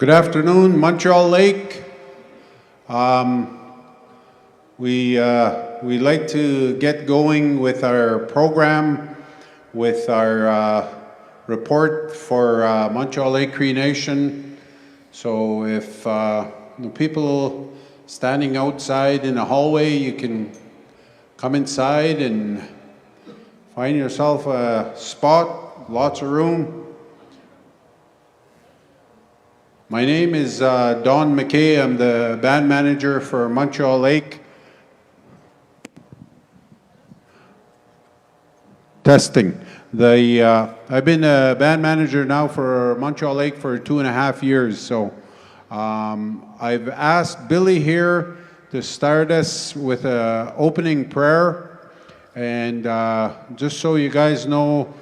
Good afternoon, Montreal Lake. We like to get going with our program, with our report for Montreal Lake Cree Nation. So if the people standing outside in the hallway, you can come inside and find yourself a spot, lots of room. My name is Don McKay. I'm the band manager for Montreal Lake. Testing. I've been a band manager now for Montreal Lake for 2.5 years. So I've asked Billy here to start us with an opening prayer. And just so you guys know,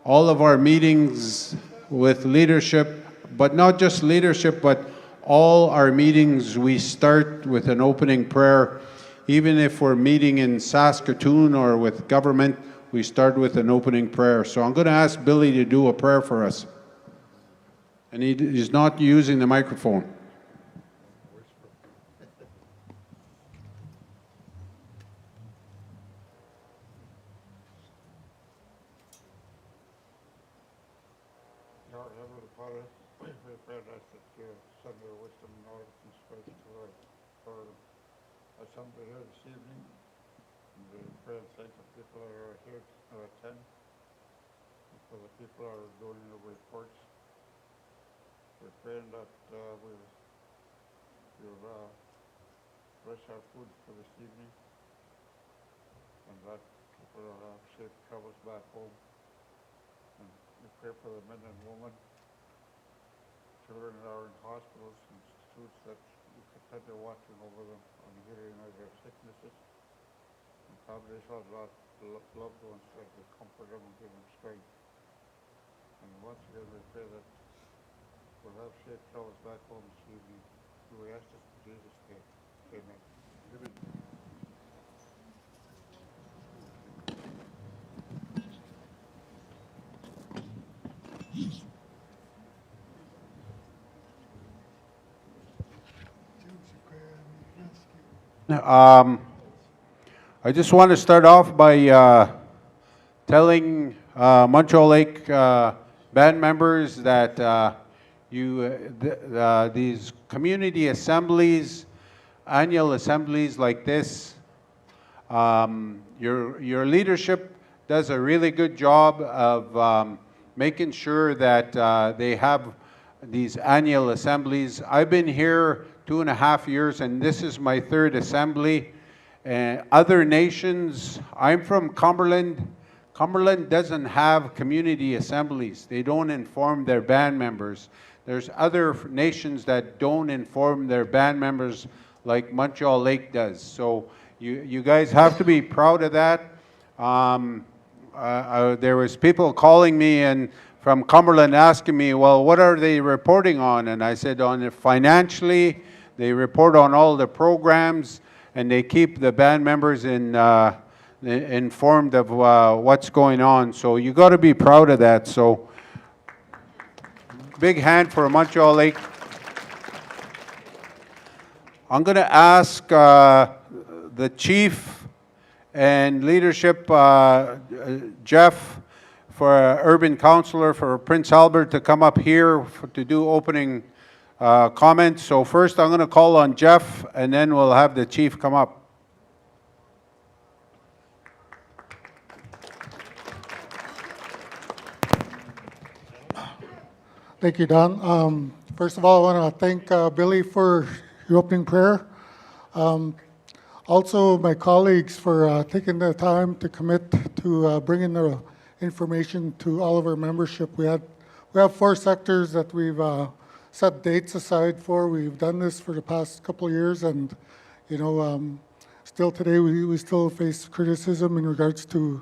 all of our meetings with leadership, but not just leadership, but all our meetings, we start with an opening prayer. Even if we're meeting in Saskatoon or with government, we start with an opening prayer. So I'm going to ask Billy to do a prayer for us. And he's not using the microphone. Assembly here this evening, and we pray and thank the people that are here to attend, and for the people that are doing the reports. We're praying that you'll bless our food for this evening, and that people will have safe travels back home. And we pray for the men and women, children that are in hospitals and institutes, that you continue watching over them and healing of their sicknesses. And families have lost loved ones, that you comfort them and give them strength. And once again, we pray that we'll have safe travels back home this evening. We ask this in Jesus' name. Amen. I just want to start off by telling Montreal Lake band members that these community assemblies, annual assemblies like this, your leadership does a really good job of making sure that they have these annual assemblies. I've been here 2.5 years, and this is my 3rd assembly. Other nations, I'm from Cumberland. Cumberland doesn't have community assemblies. They don't inform their band members. There's other nations that don't inform their band members like Montreal Lake does. So you guys have to be proud of that. There was people calling me and from Cumberland asking me, well, what are they reporting on? And I said, on it financially, they report on all the programs, and they keep the band members informed of what's going on. So you got to be proud of that. So big hand for Montreal Lake. I'm going to ask the chief and leadership, Jeff, for urban councillor for Prince Albert, to come up here to do opening comments. So first I'm going to call on Jeff, and then we'll have the chief come up. Thank you, Don. First of all, I want to thank Billy for your opening prayer. Also, my colleagues for taking the time to commit to bringing the information to all of our membership. We have 4 sectors that we've set dates aside for. We've done this for the past couple of years, and still today we still face criticism in regards to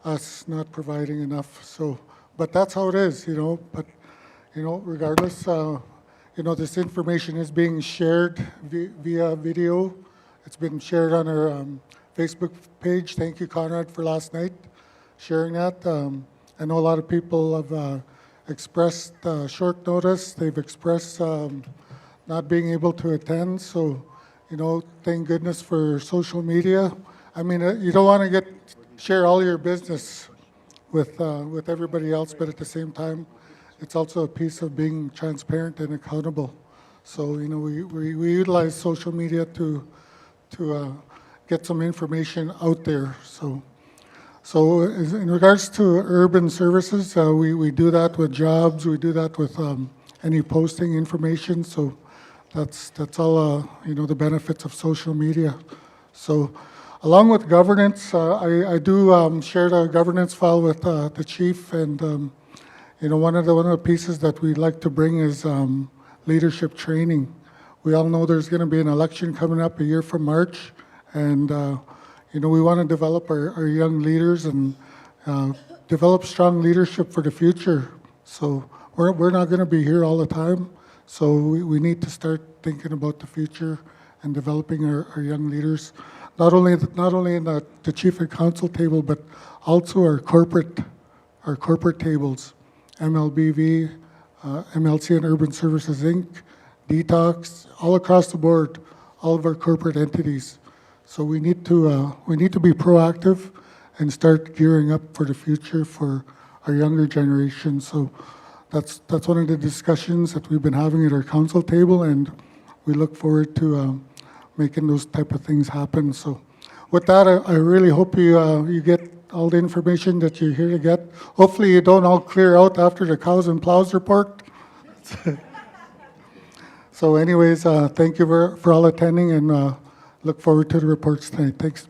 us not providing enough. So, but that's how it is, But regardless, this information is being shared via video. It's been shared on our Facebook page. Thank you, Conrad, for last night sharing that. I know a lot of people have expressed short notice. They've expressed not being able to attend. So, thank goodness for social media. I mean, you don't want to share all your business with everybody else, but at the same time, it's also a piece of being transparent and accountable. So, we utilize social media to get some information out there. So in regards to urban services, we do that with jobs. We do that with any posting information. So that's all the benefits of social media. So along with governance, I do share the governance file with the chief, and one of the pieces that we'd like to bring is leadership training. We all know there's going to be an election coming up a year from March, and we want to develop our young leaders and develop strong leadership for the future. So we're not going to be here all the time. So we need to start thinking about the future and developing our young leaders, not only in the chief and council table, but also our corporate tables, MLBV, MLC and Urban Services Inc., Detox, all across the board, all of our corporate entities. So we need to be proactive and start gearing up for the future for our younger generation. So that's one of the discussions that we've been having at our council table, and we look forward to making those type of things happen. So with that, I really hope you get all the information that you're here to get. Hopefully you don't all clear out after the cows and plows report. So anyways, thank you for all attending, and look forward to the reports tonight. Thanks.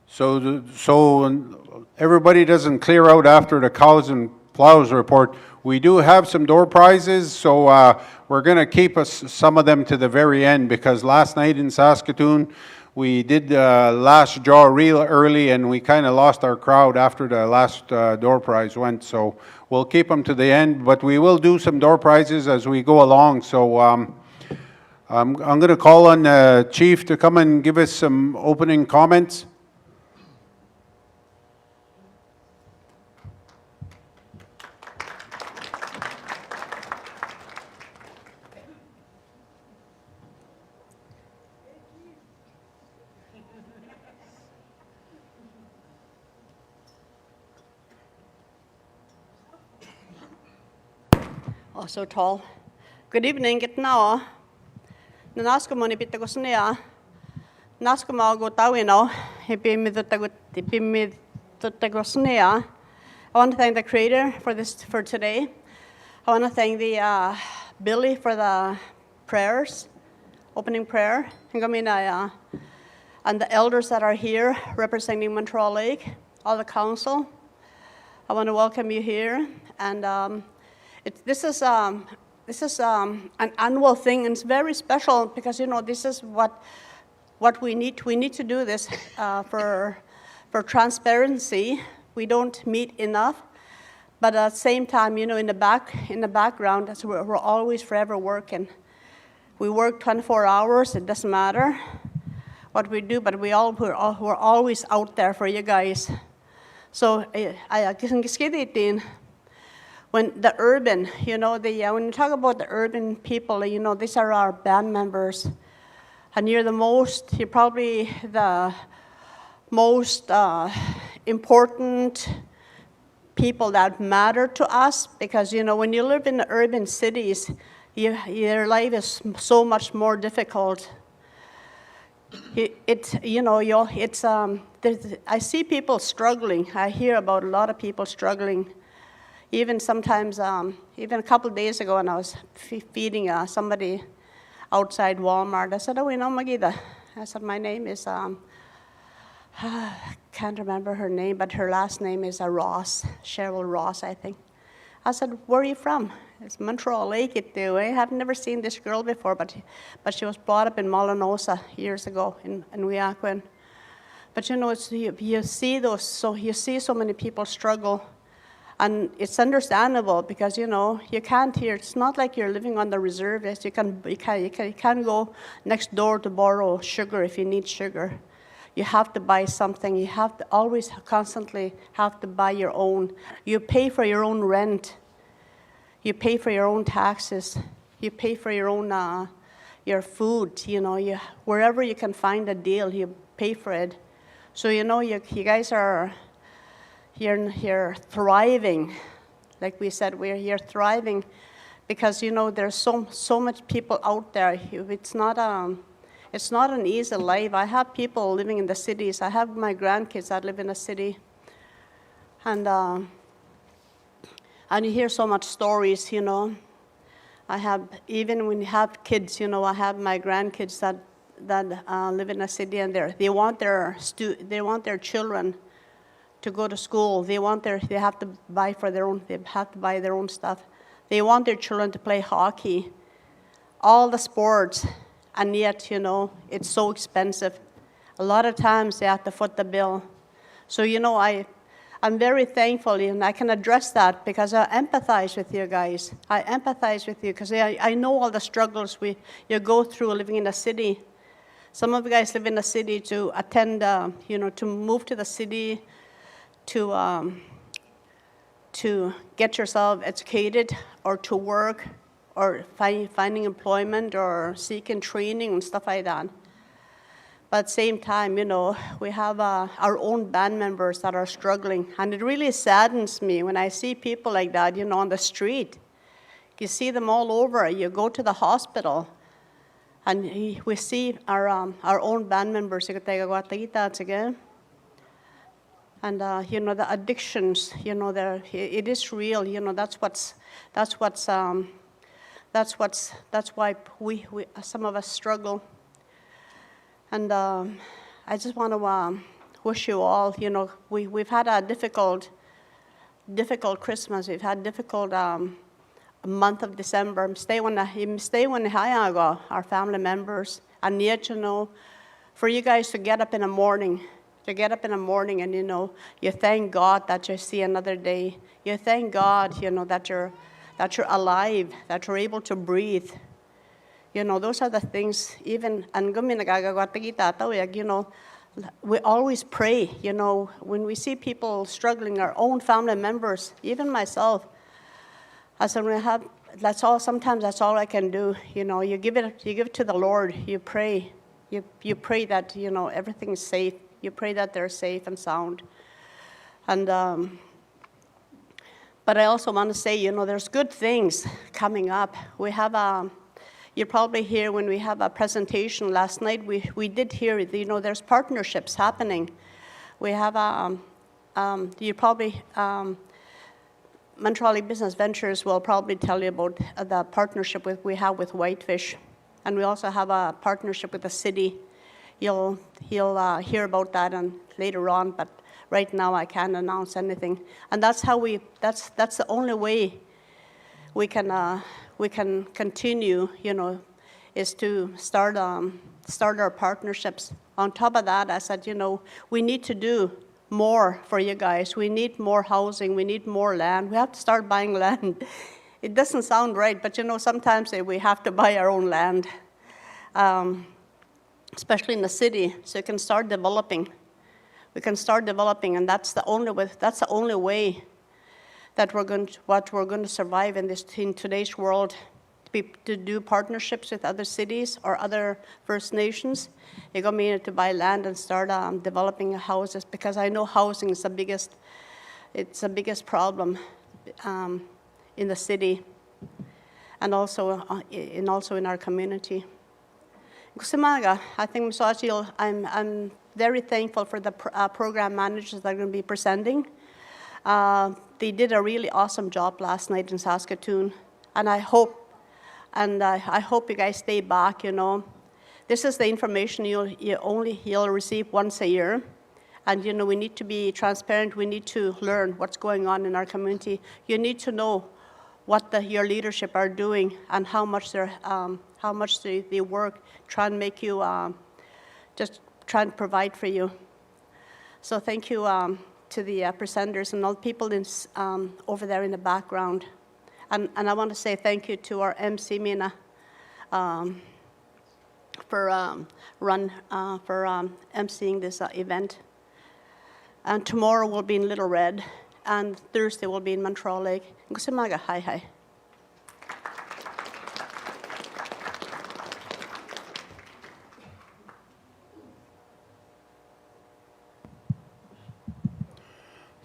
So everybody doesn't clear out after the cows and plows report. We do have some door prizes, so we're going to keep some of them to the very end, because last night in Saskatoon, we did last draw real early, and we kind of lost our crowd after the last door prize went. So we'll keep them to the end, but we will do some door prizes as we go along. So I'm going to call on the chief to come and give us some opening comments. Oh, so tall. Good evening, get now. Nanasko moni pitta ko snea. Nasko ma go tawino. Hipi mi tutta ko snea. I want to thank the Creator for today. I want to thank the Billy for the prayers, opening prayer. And the elders that are here representing Montreal Lake, all the council. I want to welcome you here, and this is an annual thing, and it's very special because this is what we need. We need to do this for transparency. We don't meet enough, but at the same time, in the background, that's where we're always forever working. We work 24 hours. It doesn't matter what we do, but we're always out there for you guys. So I can when the urban, when you talk about the urban people, these are our band members, and you're probably the most important people that matter to us, because when you live in the urban cities, your life is so much more difficult. I see people struggling. I hear about a lot of people struggling. Even sometimes, even a couple of days ago when I was feeding somebody outside Walmart, I said, Magida. I said, my name is, can't remember her name, but her last name is Ross, Cheryl Ross, I think. I said, where are you from? It's Montreal Lake. I have never seen this girl before, but she was brought up in Malinosa years ago in Weaquin. But you see so many people struggle. And it's understandable because, you know, you can't here, it's not like you're living on the reserve list. You can't go next door to borrow sugar if you need sugar. You have to buy something. You have to always constantly have to buy your own. You pay for your own rent. You pay for your own taxes. You pay for your own, your food, you know, wherever you can find a deal, you pay for it. So, you know, you guys are, you're thriving. Like we said, you're thriving because, you know, there's so much people out there. It's not an easy life. I have people living in the cities. I have my grandkids that live in the city. And you hear so much stories, you know. Even when you have kids, you know, I have my grandkids that live in a city, and they want their children to go to school. They have to buy their own stuff. They want their children to play hockey, all the sports, and yet, you know, it's so expensive. A lot of times they have to foot the bill. So, you know, I'm very thankful, and I can address that because I empathize with you guys. I empathize with you because I know all the struggles you go through living in a city. Some of you guys live in a city to attend, you know, to move to the city, to get yourself educated or to work or finding employment or seeking training and stuff like that. But at the same time, you know, we have our own band members that are struggling. And it really saddens me when I see people like that, you know, on the street. You see them all over. You go to the hospital, and we see our own band members. And you know, the addictions, you know, it is real. You know, that's why we some of us struggle. And I just want to wish you all, you know, we've had a difficult Christmas. We've had difficult month of December. Stay when our family members, and yet, you know, for you guys to get up in the morning, and, you know, you thank God that you see another day. You thank God, you know, that you're alive, that you're able to breathe. You know, those are the things, even, and you know, we always pray, you know, when we see people struggling, our own family members, even myself, sometimes that's all I can do. You know, you give it to the Lord, you pray. You pray that, you know, everything is safe. You pray that they're safe and sound. And, but I also want to say, you know, there's good things coming up. We have you probably hear when we have a presentation last night, we did hear, you know, there's partnerships happening. We have Montreal Business Ventures will probably tell you about the partnership we have with Whitefish. And we also have a partnership with the city. You'll hear about that later on, but right now I can't announce anything. And that's how that's the only way we can continue, you know, is to start our partnerships. On top of that, I said, you know, we need to do more for you guys. We need more housing. We need more land. We have to start buying land. It doesn't sound right, but, you know, sometimes we have to buy our own land, especially in the city, so you can start developing. We can start developing, and that's the only way that we're going to survive in today's world. To do partnerships with other cities or other First Nations. You're going to need to buy land and start developing houses, because I know housing is the biggest problem in the city, and also in our community. I think I'm very thankful for the program managers that are going to be presenting. They did a really awesome job last night in Saskatoon, and I hope you guys stay back. You know, this is the information you'll receive once a year, and, you know, we need to be transparent. We need to learn what's going on in our community. You need to know what your leadership are doing and how much they work, try and make you just try and provide for you. So thank you to the presenters and all the people over there in the background. And I want to say thank you to our MC, Mina, for emceeing this event. And tomorrow we'll be in Little Red, and Thursday we'll be in Montreal Lake. Ngusimaga, hi, hi.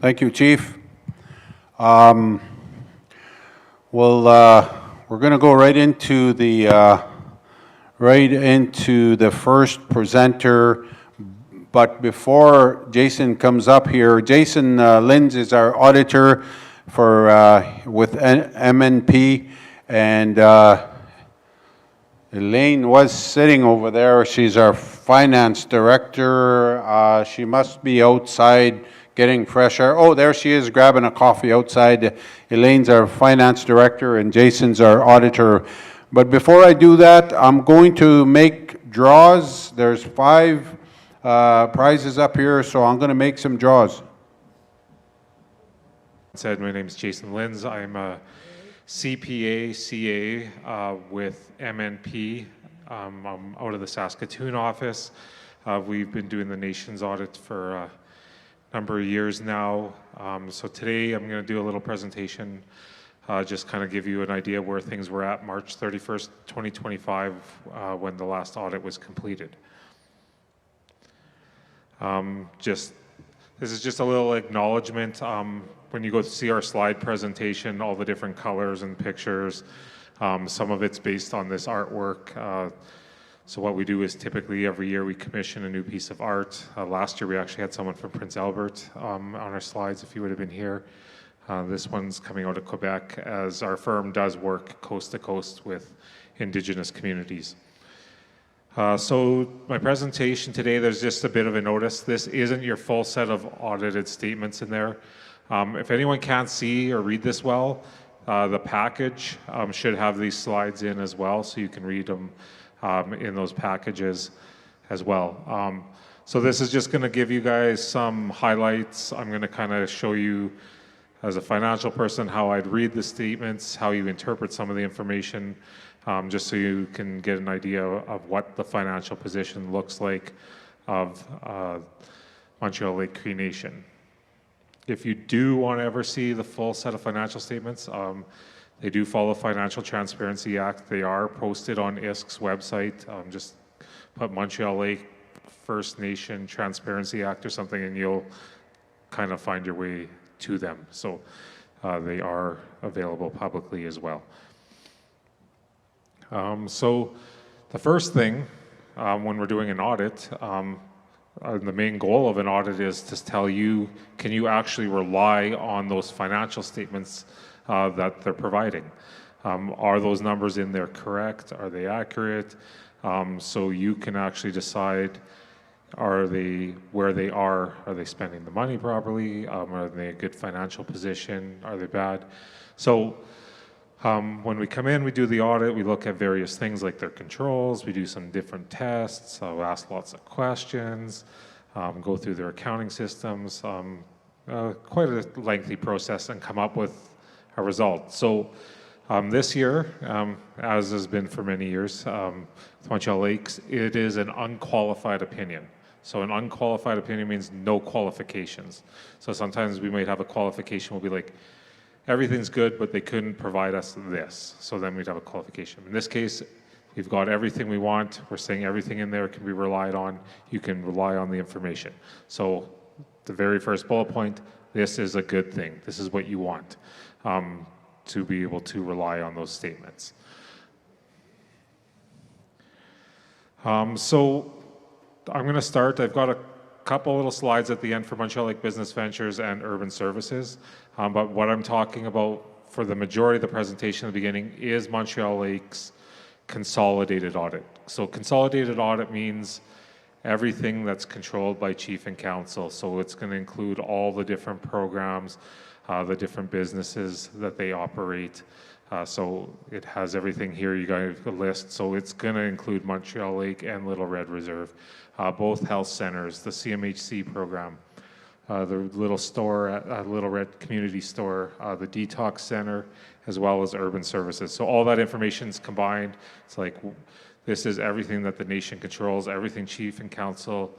Thank you, Chief. We're going to go right into the first presenter. But before Jason comes up here, Jason Linz is our auditor with MNP, and Elaine was sitting over there. She's our finance director. She must be outside getting fresh air. Oh, there she is, grabbing a coffee outside. Elaine's our finance director, and Jason's our auditor. But before I do that, I'm going to make draws. There's 5 prizes up here, so I'm going to make some draws. My name is Jason Linz. I'm a CPA, CA with MNP. I'm out of the Saskatoon office. We've been doing the nation's audit for a number of years now. So today I'm going to do a little presentation, just kind of give you an idea where things were at March 31st, 2025, when the last audit was completed. This is just a little acknowledgement. When you go to see our slide presentation, all the different colors and pictures, some of it's based on this artwork. So what we do is typically every year we commission a new piece of art. Last year we actually had someone from Prince Albert on our slides, if you would have been here. This one's coming out of Quebec, as our firm does work coast to coast with Indigenous communities. So my presentation today, there's just a bit of a notice. This isn't your full set of audited statements in there. If anyone can't see or read this well, the package should have these slides in as well, so you can read them in those packages as well. So this is just going to give you guys some highlights. I'm going to kind of show you, as a financial person, how I'd read the statements, how you interpret some of the information, just so you can get an idea of what the financial position looks like of Montreal Lake Cree Nation. If you do want to ever see the full set of financial statements, they do follow Financial Transparency Act. They are posted on ISK's website. Just put Montreal Lake First Nation Transparency Act or something, and you'll kind of find your way to them. So they are available publicly as well. So the first thing when we're doing an audit, the main goal of an audit is to tell you, can you actually rely on those financial statements that they're providing? Are those numbers in there correct? Are they accurate? So you can actually decide, where they are they spending the money properly? Are they in a good financial position? Are they bad? So when we come in, we do the audit, we look at various things like their controls, we do some different tests, we'll ask lots of questions, go through their accounting systems, quite a lengthy process, and come up with a result. So this year, as has been for many years, with Montreal Lakes, it is an unqualified opinion. So an unqualified opinion means no qualifications. So sometimes we might have a qualification, we'll be like, everything's good, but they couldn't provide us this. So then we'd have a qualification. In this case, we've got everything we want. We're saying everything in there can be relied on. You can rely on the information. So the very first bullet point, this is a good thing. This is what you want, to be able to rely on those statements. So I'm going to start. I've got a couple little slides at the end for Montreal Lake Business Ventures and Urban Services. But what I'm talking about for the majority of the presentation at the beginning is Montreal Lake's consolidated audit. So consolidated audit means everything that's controlled by chief and council. So it's going to include all the different programs, the different businesses that they operate. So it has everything here. You got a list. So it's going to include Montreal Lake and Little Red Reserve, both health centers, the CMHC program, the little store, Little Red Community Store, the detox center, as well as urban services. So all that information is combined. It's like, this is everything that the nation controls, everything chief and council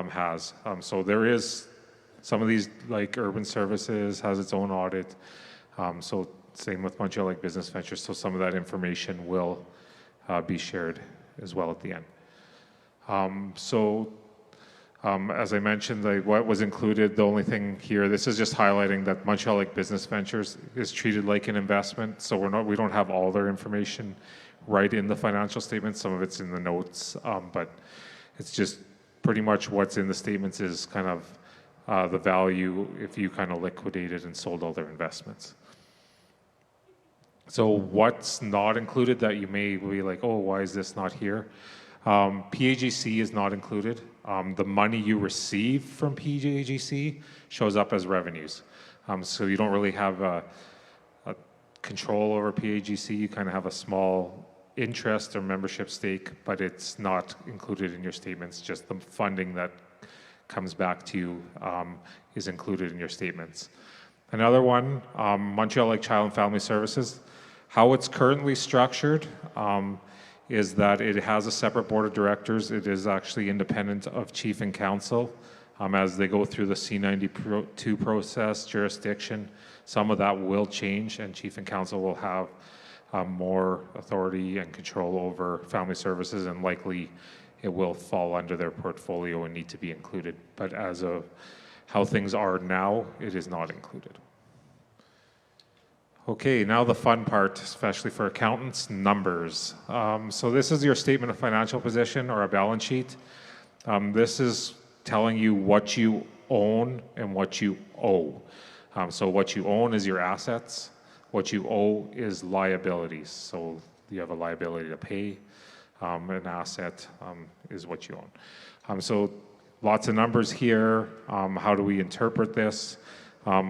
has. So there is some of these, like urban services has its own audit. So same with Montreal Lake Business Ventures. So some of that information will be shared as well at the end. As I mentioned, what was included, the only thing here, this is just highlighting that Montreal Lake Business Ventures is treated like an investment. So we don't have all their information right in the financial statements. Some of it's in the notes, but it's just pretty much what's in the statements is kind of the value if you kind of liquidated and sold all their investments. So what's not included that you may be like, oh, why is this not here? PAGC is not included. The money you receive from PAGC shows up as revenues. So you don't really have a control over PAGC. You kind of have a small interest or membership stake, but it's not included in your statements. Just the funding that comes back to you is included in your statements. Another one, Montreal Lake Child and Family Services. How it's currently structured is that it has a separate board of directors. It is actually independent of chief and council. As they go through the C92 process, jurisdiction, some of that will change, and chief and council will have more authority and control over family services, and likely it will fall under their portfolio and need to be included. But as of how things are now, it is not included. Okay, now the fun part, especially for accountants, numbers. So this is your statement of financial position or a balance sheet. This is telling you what you own and what you owe. So what you own is your assets. What you owe is liabilities. So you have a liability to pay. An asset is what you own. So lots of numbers here. How do we interpret this? I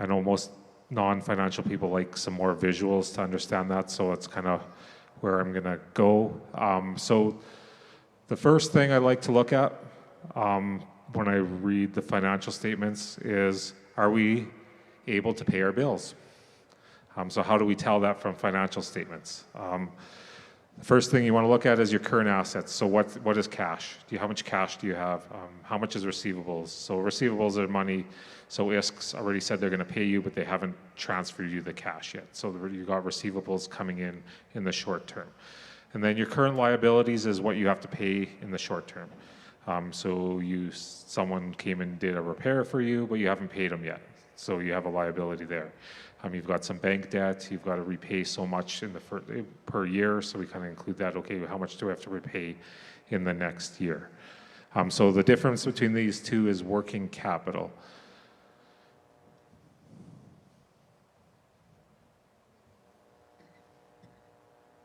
know most non-financial people like some more visuals to understand that, so that's kind of where I'm gonna go. So the first thing I like to look at when I read the financial statements is, are we able to pay our bills? So how do we tell that from financial statements? The first thing you want to look at is your current assets. So what is cash? How much cash do you have? How much is receivables? So receivables are money. So ISK's already said they're going to pay you, but they haven't transferred you the cash yet. So you got receivables coming in the short term. And then your current liabilities is what you have to pay in the short term. So someone came and did a repair for you, but you haven't paid them yet. So you have a liability there. You've got some bank debt. You've got to repay so much per year. So we kind of include that. Okay, how much do I have to repay in the next year? So the difference between these two is working capital.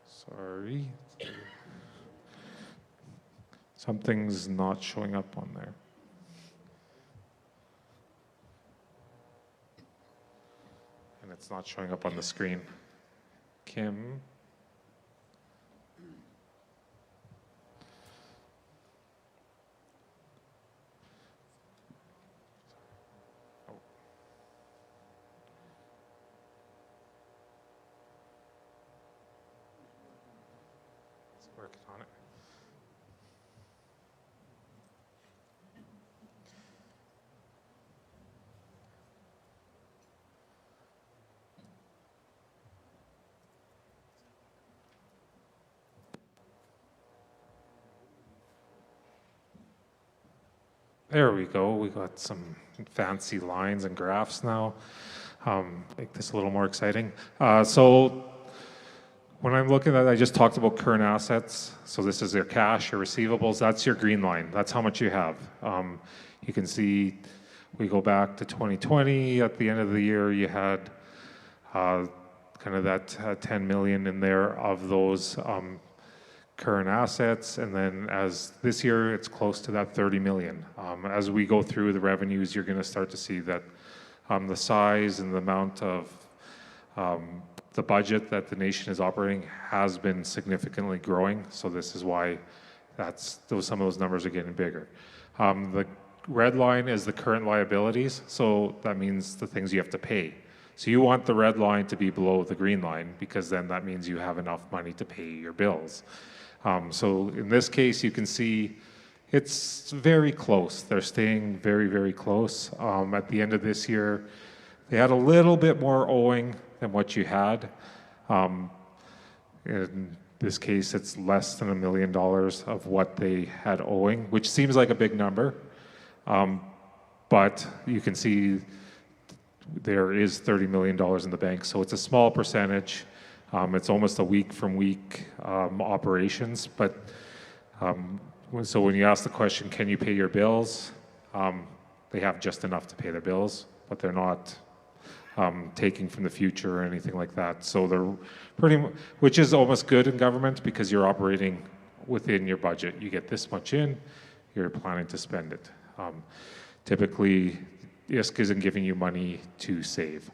Sorry. Something's not showing up on there. And it's not showing up on the screen. Kim? Oh. It's working on it. There we go. We got some fancy lines and graphs now. Make this a little more exciting. So when I'm looking at, I just talked about current assets. So this is your cash, your receivables. That's your green line. That's how much you have. You can see we go back to 2020. At the end of the year, you had kind of that 10 million in there of those current assets, and then as this year it's close to that 30 million. As we go through the revenues, you're going to start to see that the size and the amount of the budget that the nation is operating has been significantly growing. So this is why some of those numbers are getting bigger. The red line is the current liabilities, so that means the things you have to pay. So you want the red line to be below the green line because then that means you have enough money to pay your bills. So in this case, you can see it's very close. They're staying very, very close. At the end of this year, they had a little bit more owing than what you had. In this case, it's less than $1 million of what they had owing, which seems like a big number. But you can see there is $30 million in the bank, so it's a small percentage. It's almost a week from week operations, but so when you ask the question, can you pay your bills? They have just enough to pay their bills, but they're not taking from the future or anything like that. So they're which is almost good in government because you're operating within your budget. You get this much in, you're planning to spend it. Typically, ISK isn't giving you money to save.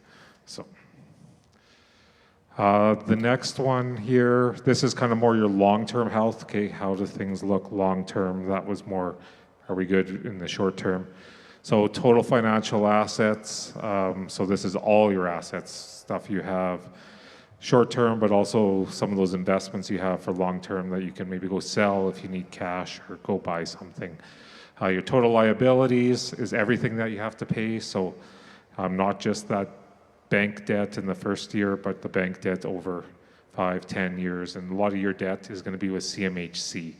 So the next one here, this is kind of more your long-term health. Okay, how do things look long-term? That was more, are we good in the short term? So total financial assets, so this is all your assets, stuff you have short-term, but also some of those investments you have for long-term that you can maybe go sell if you need cash or go buy something. Your total liabilities is everything that you have to pay, so not just that bank debt in the first year, but the bank debt over 5-10 years, and a lot of your debt is going to be with CMHC.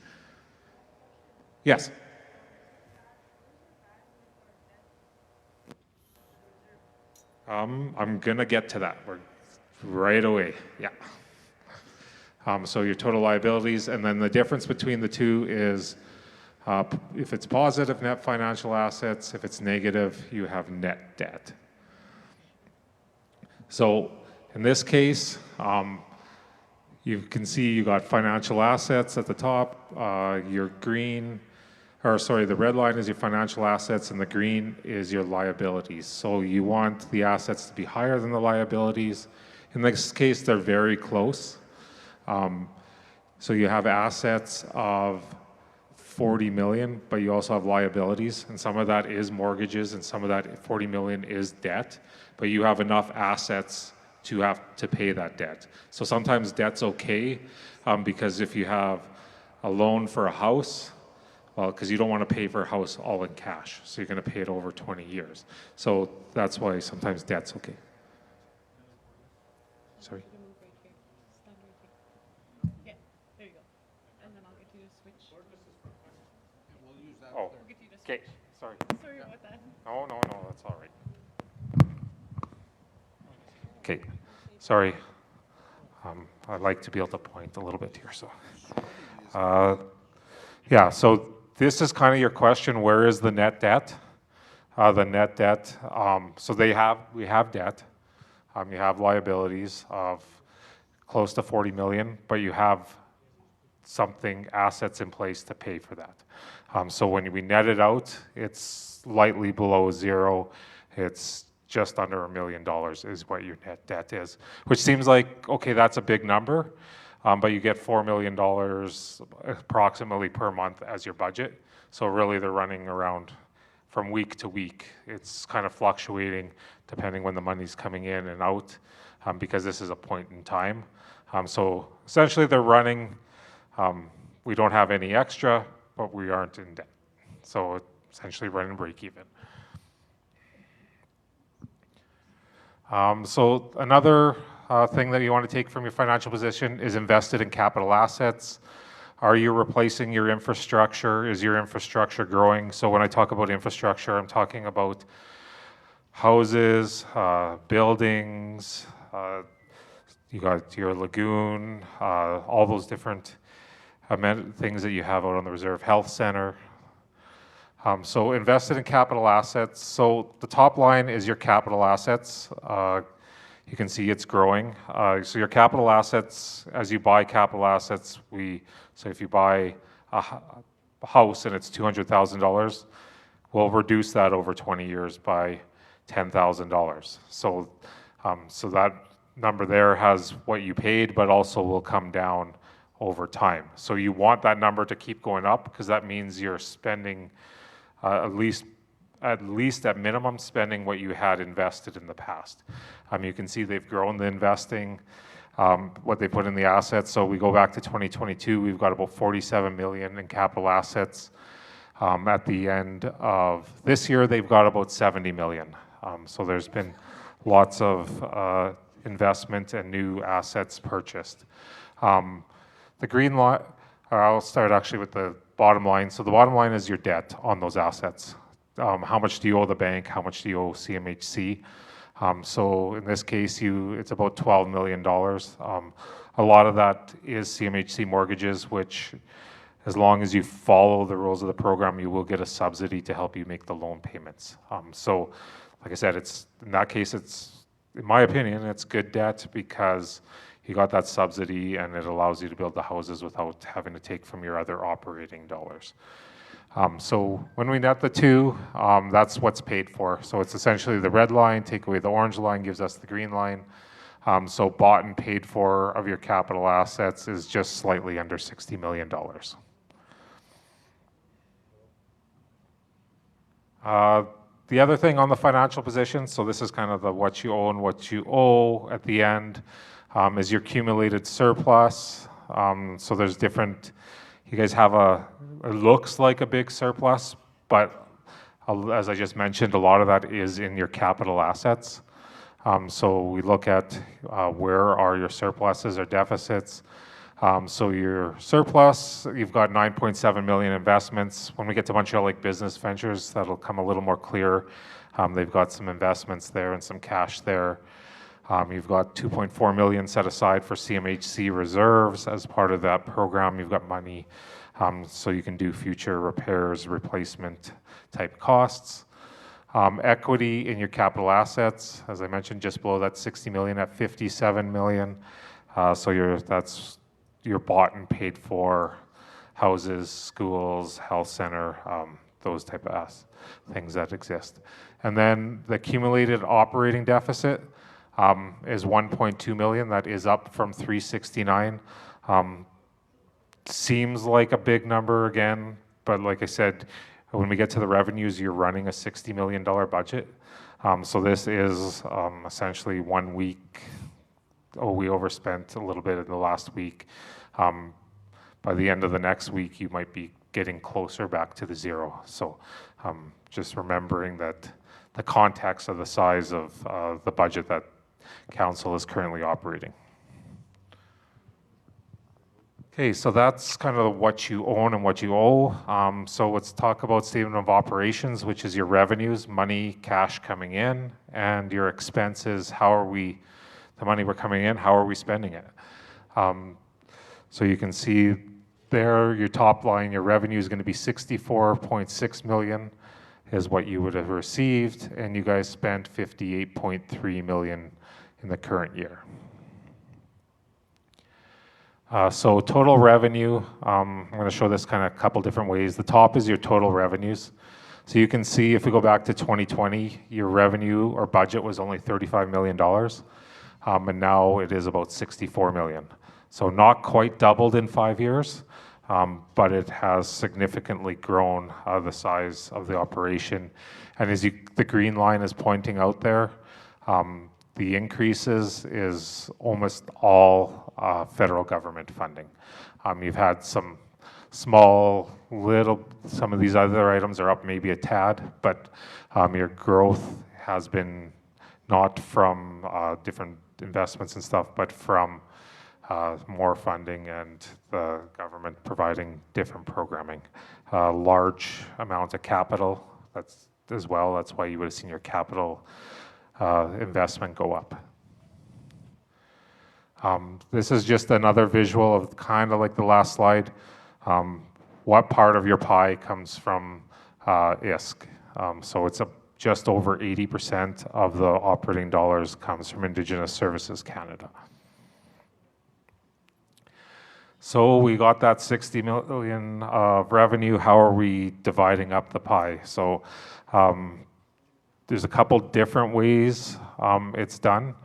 Yes? I'm going to get to that right away, yeah. So your total liabilities, and then the difference between the two is if it's positive, net financial assets. If it's negative, you have net debt. So in this case, you can see you got financial assets at the top. Your green, or sorry, the red line is your financial assets and the green is your liabilities. So you want the assets to be higher than the liabilities. In this case, they're very close. So you have assets of 40 million, but you also have liabilities, and some of that is mortgages and some of that 40 million is debt, but you have enough assets to have to pay that debt. So sometimes debt's okay, because if you have a loan for a house, well, because you don't want to pay for a house all in cash, so you're going to pay it over 20 years. So that's why sometimes debt's okay. Sorry. Yeah, there you go. And then I'll get you to switch. Oh, okay, sorry. Sorry about that. No, that's all right. Okay, sorry. I'd like to be able to point a little bit here, so. Yeah, so this is kind of your question, where is the net debt? The net debt, so we have debt. You have liabilities of close to 40 million, but you have assets in place to pay for that. So when we net it out, it's slightly below zero. It's just under $1 million is what your net debt is, which seems like, okay, that's a big number, but you get $4 million approximately per month as your budget. So really they're running around from week to week. It's kind of fluctuating depending when the money's coming in and out, because this is a point in time. So essentially they're running, we don't have any extra, but we aren't in debt. So essentially running break even. So another thing that you want to take from your financial position is invested in capital assets. Are you replacing your infrastructure? Is your infrastructure growing? So when I talk about infrastructure, I'm talking about houses, buildings, you got your lagoon, all those different things that you have out on the reserve, health center. So invested in capital assets. So the top line is your capital assets. You can see it's growing. So your capital assets, as you buy capital assets, so if you buy a house and it's $200,000, we'll reduce that over 20 years by $10,000. So that number there has what you paid, but also will come down over time. So you want that number to keep going up because that means you're spending at least at least at minimum spending what you had invested in the past. You can see they've grown the investing, what they put in the assets. So we go back to 2022, we've got about 47 million in capital assets. At the end of this year, they've got about 70 million. So there's been lots of investment and new assets purchased. The green line, I'll start actually with the bottom line. So the bottom line is your debt on those assets. How much do you owe the bank? How much do you owe CMHC? So in this case, it's about $12 million. A lot of that is CMHC mortgages, which as long as you follow the rules of the program, you will get a subsidy to help you make the loan payments. So like I said, in that case, in my opinion, it's good debt because you got that subsidy and it allows you to build the houses without having to take from your other operating dollars. So when we net the two, that's what's paid for. So it's essentially the red line, take away the orange line, gives us the green line. So bought and paid for of your capital assets is just slightly under $60 million. The other thing on the financial position, so this is kind of the what you owe and what you owe at the end, is your accumulated surplus. So there's different, you guys have it looks like a big surplus, but as I just mentioned, a lot of that is in your capital assets. So we look at where are your surpluses or deficits. So your surplus, you've got 9.7 million investments. When we get to Montreal Lake Business Ventures, that'll come a little more clear. They've got some investments there and some cash there. You've got 2.4 million set aside for CMHC reserves as part of that program. You've got money so you can do future repairs, replacement type costs. Equity in your capital assets, as I mentioned, just below that 60 million at 57 million. So that's your bought and paid for houses, schools, health center, those type of things that exist. And then the accumulated operating deficit is 1.2 million. That is up from 369. Seems like a big number again, but like I said, when we get to the revenues, you're running a $60 million budget. So this is essentially 1 week. Oh, we overspent a little bit in the last week. By the end of the next week, you might be getting closer back to the zero. So just remembering that the context of the size of the budget that council is currently operating. Okay, so that's kind of what you own and what you owe. So let's talk about statement of operations, which is your revenues, money, cash coming in, and your expenses. The money we're coming in, how are we spending it? So you can see there, your top line, your revenue is going to be 64.6 million is what you would have received, and you guys spent 58.3 million in the current year. So total revenue, I'm going to show this kind of a couple different ways. The top is your total revenues. So you can see if we go back to 2020, your revenue or budget was only $35 million, and now it is about 64 million. So not quite doubled in 5 years, but it has significantly grown the size of the operation. And as the green line is pointing out there, the increases is almost all federal government funding. You've had some small some of these other items are up maybe a tad, but your growth has been not from different investments and stuff, but from more funding and the government providing different programming. Large amount of capital, that's as well. That's why you would have seen your capital investment go up. This is just another visual of kind of like the last slide. What part of your pie comes from ISK? So it's just over 80% of the operating dollars comes from Indigenous Services Canada. So we got that 60 million of revenue. How are we dividing up the pie? So there's a couple different ways it's done.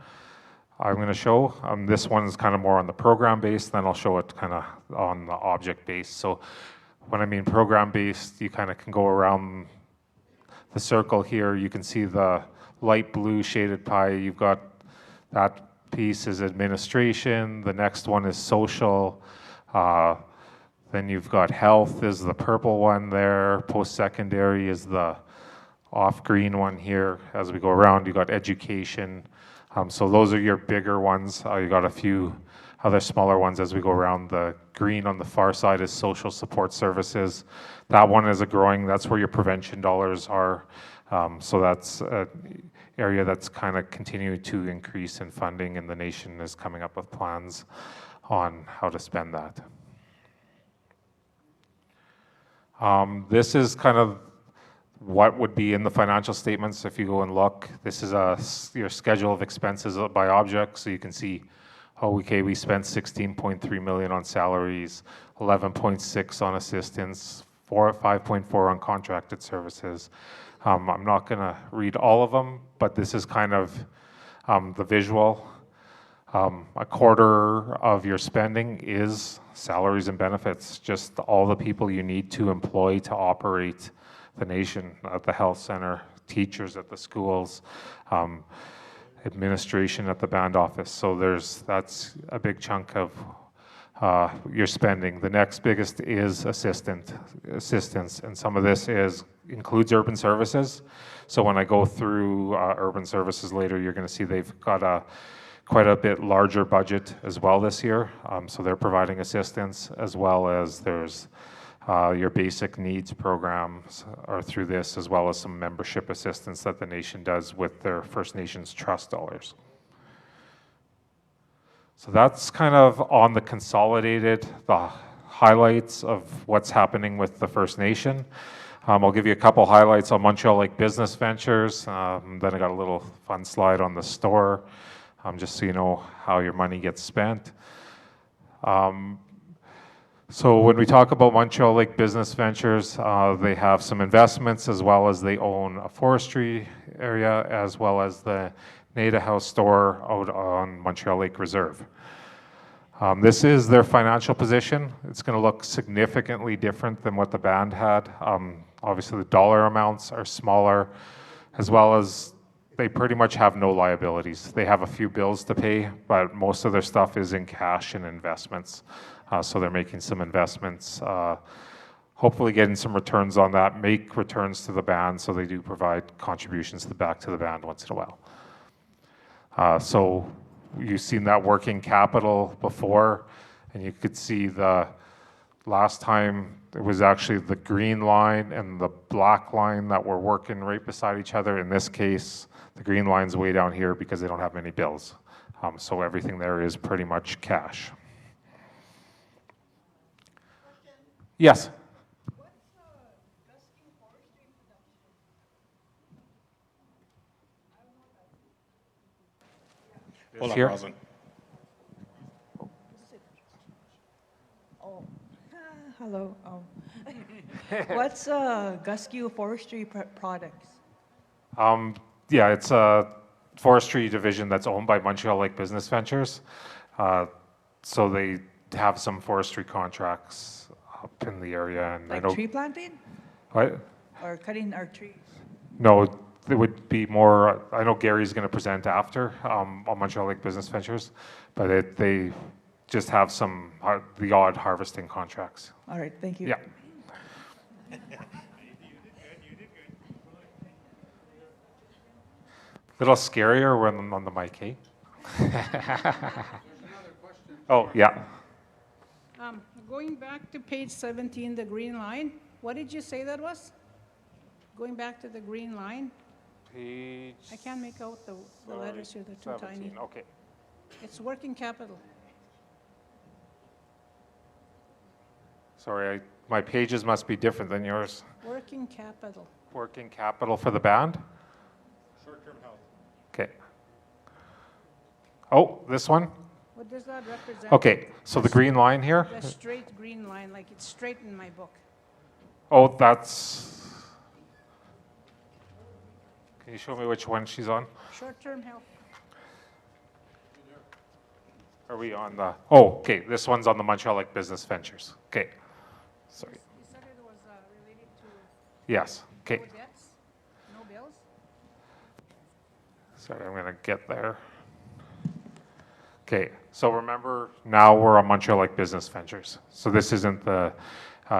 I'm going to show. This one is kind of more on the program based, then I'll show it kind of on the object based. So when I mean program based, you kind of can go around the circle here, you can see the light blue shaded pie. You've got that piece is administration. The next one is social. Then you've got health is the purple one there. Post-secondary is the off-green one here. As we go around, you've got education. So those are your bigger ones. You got a few other smaller ones as we go around. The green on the far side is social support services. That one is growing. That's where your prevention dollars are. So that's an area that's kind of continuing to increase in funding, and the nation is coming up with plans on how to spend that. This is kind of what would be in the financial statements if you go and look. This is your schedule of expenses by object, so you can see, oh, okay, we spent 16.3 million on salaries, 11.6 on assistance, 5.4 on contracted services. I'm not going to read all of them, but this is kind of the visual. A quarter of your spending is salaries and benefits, just all the people you need to employ to operate the nation at the health center, teachers at the schools, administration at the band office. So that's a big chunk of your spending. The next biggest is assistance, and some of this includes urban services. So when I go through urban services later, you're going to see they've got quite a bit larger budget as well this year. So they're providing assistance, as well as there's your basic needs programs are through this, as well as some membership assistance that the nation does with their First Nations trust dollars. So that's kind of on the consolidated, the highlights of what's happening with the First Nation. I'll give you a couple highlights on Montreal Lake Business Ventures. Then I got a little fun slide on the store, just so you know how your money gets spent. So when we talk about Montreal Lake Business Ventures, they have some investments, as well as they own a forestry area, as well as the Nada House store out on Montreal Lake Reserve. This is their financial position. It's going to look significantly different than what the band had. Obviously, the dollar amounts are smaller, as well as they pretty much have no liabilities. They have a few bills to pay, but most of their stuff is in cash and investments. So they're making some investments, hopefully getting some returns on that, make returns to the band, so they do provide contributions back to the band once in a while. So you've seen that working capital before, and you could see the last time it was actually the green line and the black line that were working right beside each other. In this case, the green line's way down here because they don't have many bills. So everything there is pretty much cash. Yes? Hold on, Here. Roslyn. Hello. What's Guskew Forestry Products? Yeah, it's a forestry division that's owned by Montreal Lake Business Ventures. So they have some forestry contracts up in the area. And Like I know, tree planting what? or cutting our trees? No, it would be more, I know Gary's going to present after on Montreal Lake Business Ventures, but they just have the odd harvesting contracts. All right, thank you. Yeah. A little scarier when on the mic, eh? Oh, yeah. Going back to page 17, the green line, what did you say that was? Going back to the green line? Page I can't make out the letters here, they're too 17, tiny. okay. It's working capital. Sorry, my pages must be different than yours. Working capital. Working capital for the band? Short-term health. Okay. Oh, this one? What does that represent? Okay, so the green line here? The straight green line, like it's straight in my book. Oh, that's... Can you show me which one she's on? Short-term health. Are we on the... Oh, okay, this one's on the Montreal Lake Business Ventures. Okay, sorry. You said it was related to Yes, okay. debts? Sorry, I'm gonna get there. Okay, so remember, now we're on Montreal Lake Business Ventures. So this isn't the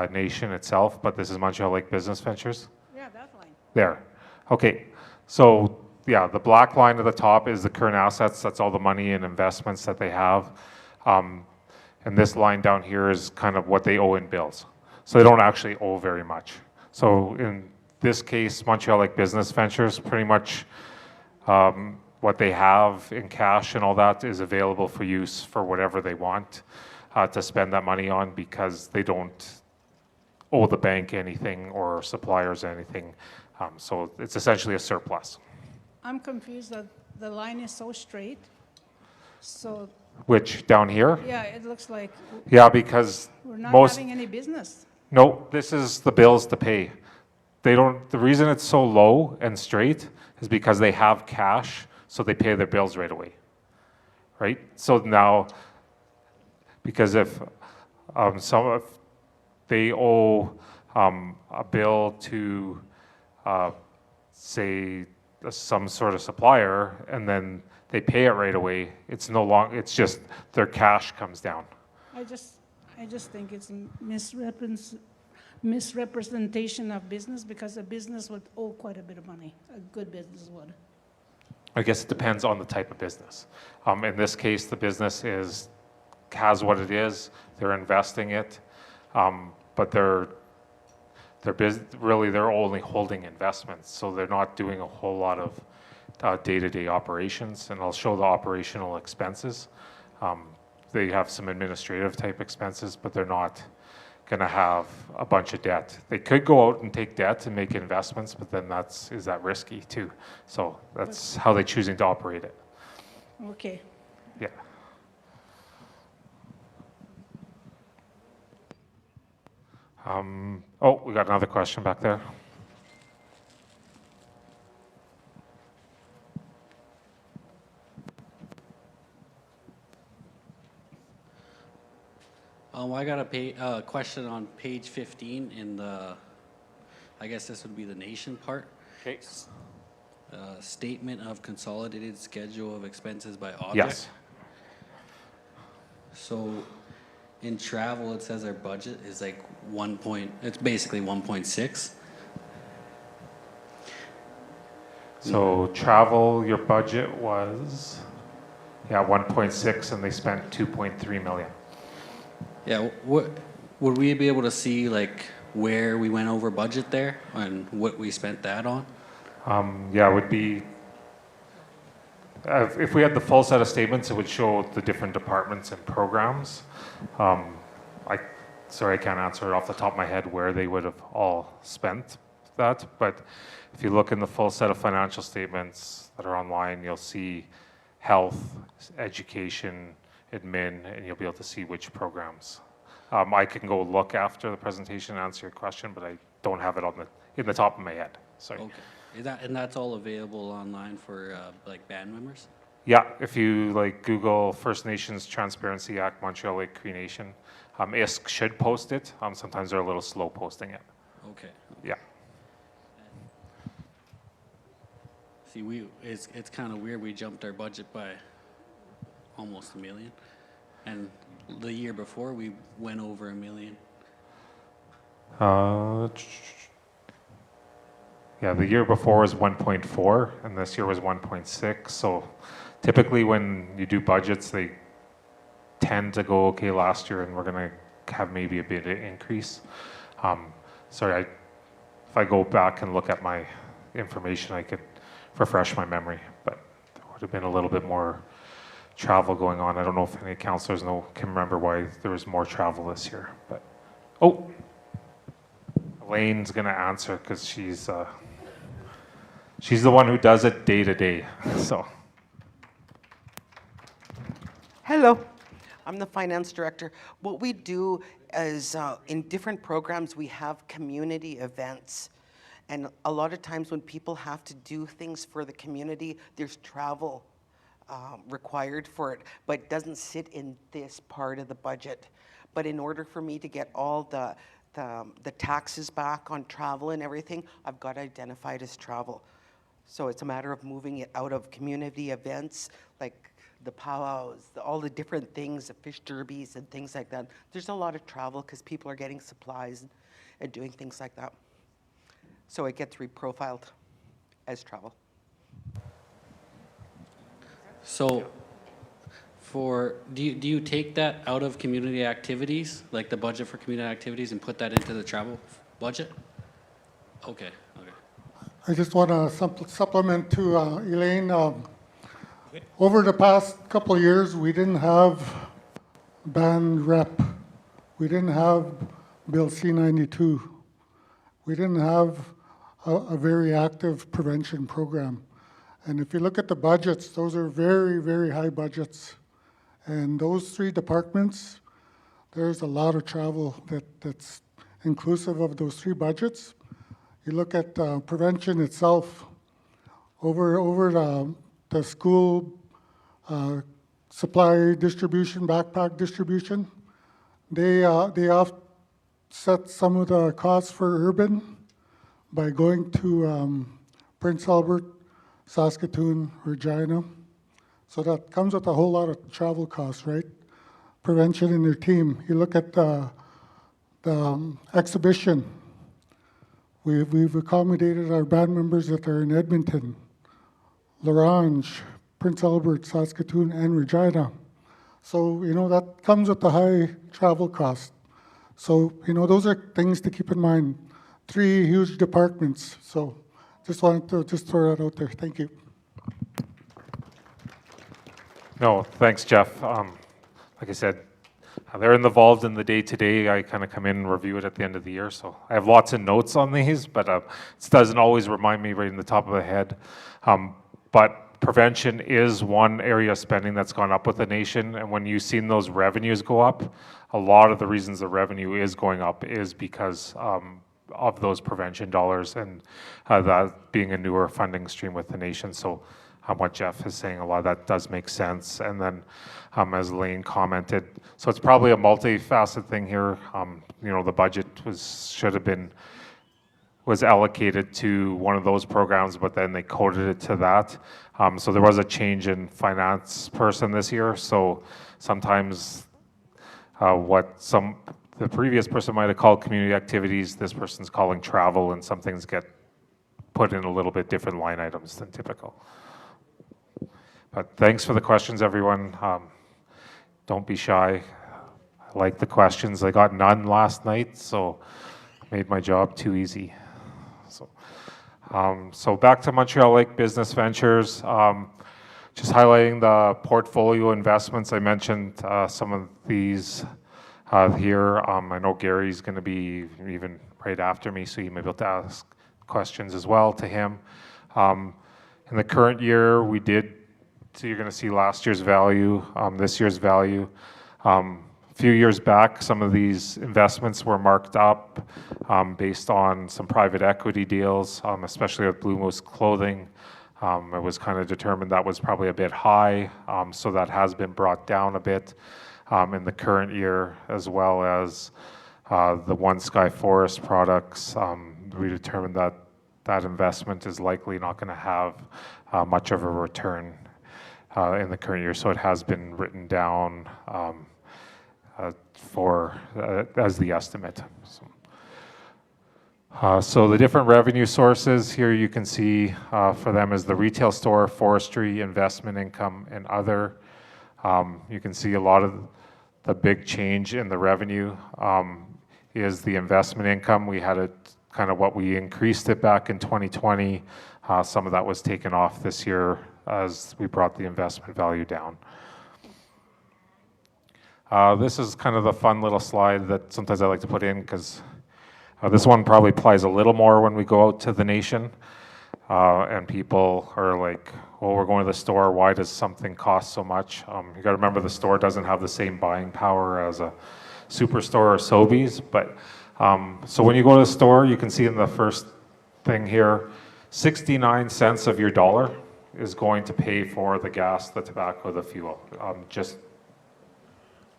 nation itself, but this is Montreal Lake Business Ventures. Yeah, that line. There. Okay, so yeah, the black line at the top is the current assets. That's all the money and investments that they have. And this line down here is kind of what they owe in bills. So they don't actually owe very much. So in this case, Montreal Lake Business Ventures, pretty much what they have in cash and all that is available for use for whatever they want to spend that money on, because they don't owe the bank anything or suppliers anything. So it's essentially a surplus. I'm confused that the line is so straight. So, Which, down here? yeah, it looks like Yeah, because we're not most, having any business. no, this is the bills to pay. They don't, the reason it's so low and straight is because they have cash, so they pay their bills right away, right? So now, because if if they owe a bill to, say, some sort of supplier, and then they pay it right away, it's no longer, it's just their cash comes down. I just think it's a misrepresentation of business, because a business would owe quite a bit of money. A good business would. I guess it depends on the type of business. In this case, the business has what it is. They're investing it, but they're only holding investments, so they're not doing a whole lot of day-to-day operations. And I'll show the operational expenses. They have some administrative type expenses, but they're not going to have a bunch of debt. They could go out and take debt and make investments, but then is that risky too? So that's how they're choosing to operate it. Okay. Yeah. Oh, we got another question back there. I got a question on page 15 in the, I guess this would be the nation part. Okay. Statement of consolidated schedule of expenses by object. Yes. So in travel, it says our budget is like it's basically 1.6. So travel, your budget was, 1.6, and they spent 2.3 million. Yeah, would we be able to see like where we went over budget there and what we spent that on? It would be, if we had the full set of statements, it would show the different departments and programs. Sorry, I can't answer it off the top of my head where they would have all spent that, but if you look in the full set of financial statements that are online, you'll see health, education, admin, and you'll be able to see which programs. I can go look after the presentation and answer your question, but I don't have it in the top of my head. Sorry. Okay. And that's all available online for like band members? Yeah, if you Google First Nations Transparency Act, Montreal Lake Cree Nation, ISC should post it. Sometimes they're a little slow posting it. Okay. Yeah. See, it's kind of weird. We jumped our budget by almost $1 million, and the year before we went over $1 million. The year before was 1.4, and this year was 1.6. So typically when you do budgets, they tend to go okay last year, and we're going to have maybe a bit of increase. Sorry, if I go back and look at my information, I could refresh my memory, but there would have been a little bit more travel going on. I don't know if any councillors can remember why there was more travel this year, but Elaine's going to answer because she's the one who does it day to day. So, Hello, I'm the finance director. What we do is in different programs we have community events, and a lot of times when people have to do things for the community, there's travel required for it, but it doesn't sit in this part of the budget. But in order for me to get all the taxes back on travel and everything, I've got to identify it as travel. So it's a matter of moving it out of community events like the powwows, all the different things, the fish derbies and things like that. There's a lot of travel because people are getting supplies and doing things like that. So it gets reprofiled as travel. So, do you take that out of community activities, like the budget for community activities, and put that into the travel budget? Okay, okay. I just want to supplement to Elaine. Over the past couple of years, we didn't have band rep. We didn't have Bill C-92. We didn't have a very active prevention program. And if you look at the budgets, those are very, very high budgets. And those three departments, there's a lot of travel that's inclusive of those three budgets. You look at prevention itself, over the school supply distribution, backpack distribution, they offset some of the costs for urban by going to Prince Albert, Saskatoon, Regina. So that comes with a whole lot of travel costs, right? Prevention in their team. You look at the exhibition. We've accommodated our band members that are in Edmonton, Larange, Prince Albert, Saskatoon, and Regina. So, you know, that comes with the high travel cost. So, you know, those are things to keep in mind. Three huge departments. So just wanted to just throw that out there. Thank you. No, thanks, Jeff. Like I said, they're involved in the day-to-day. I kind of come in and review it at the end of the year, so I have lots of notes on these, but it doesn't always remind me right in the top of the head. But prevention is one area of spending that's gone up with the nation, and when you've seen those revenues go up, a lot of the reasons the revenue is going up is because of those prevention dollars and that being a newer funding stream with the nation. So what Jeff is saying, a lot of that does make sense. And then as Lane commented, so it's probably a multifaceted thing here. You know, the budget was allocated to one of those programs, but then they coded it to that. So there was a change in finance person this year. So sometimes the previous person might have called community activities, this person's calling travel, and some things get put in a little bit different line items than typical. But thanks for the questions, everyone. Don't be shy. I like the questions. I got none last night, so made my job too easy. So back to Montreal Lake Business Ventures. Just highlighting the portfolio investments. I mentioned some of these here. I know Gary's going to be even right after me, so you may be able to ask questions as well to him. In the current year, we did, so you're going to see last year's value, this year's value. A few years back, some of these investments were marked up based on some private equity deals, especially with Blue Moose Clothing. It was kind of determined that was probably a bit high, so that has been brought down a bit in the current year, as well as the One Sky Forest products. We determined that that investment is likely not going to have much of a return in the current year, so it has been written down as the estimate. So the different revenue sources here you can see for them is the retail store, forestry, investment income, and other. You can see a lot of the big change in the revenue is the investment income. We had it kind of what we increased it back in 2020. Some of that was taken off this year as we brought the investment value down. This is kind of the fun little slide that sometimes I like to put in because this one probably applies a little more when we go out to the nation and people are like, well, we're going to the store, why does something cost so much? You got to remember the store doesn't have the same buying power as a Superstore or Sobeys, but so when you go to the store, you can see in the first thing here, 69 cents of your dollar is going to pay for the gas, the tobacco, the fuel.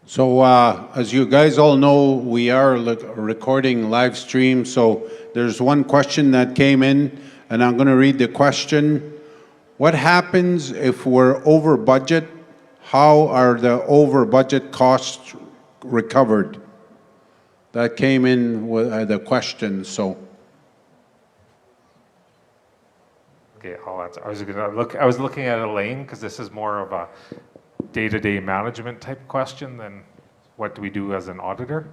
So as you guys all know, we are recording live stream, so there's one question that came in and I'm going to read the question. What happens if we're over budget? How are the over budget costs recovered? That came in with the question, so. Okay, I'll answer. I was looking at Elaine because this is more of a day-to-day management type question than what do we do as an auditor.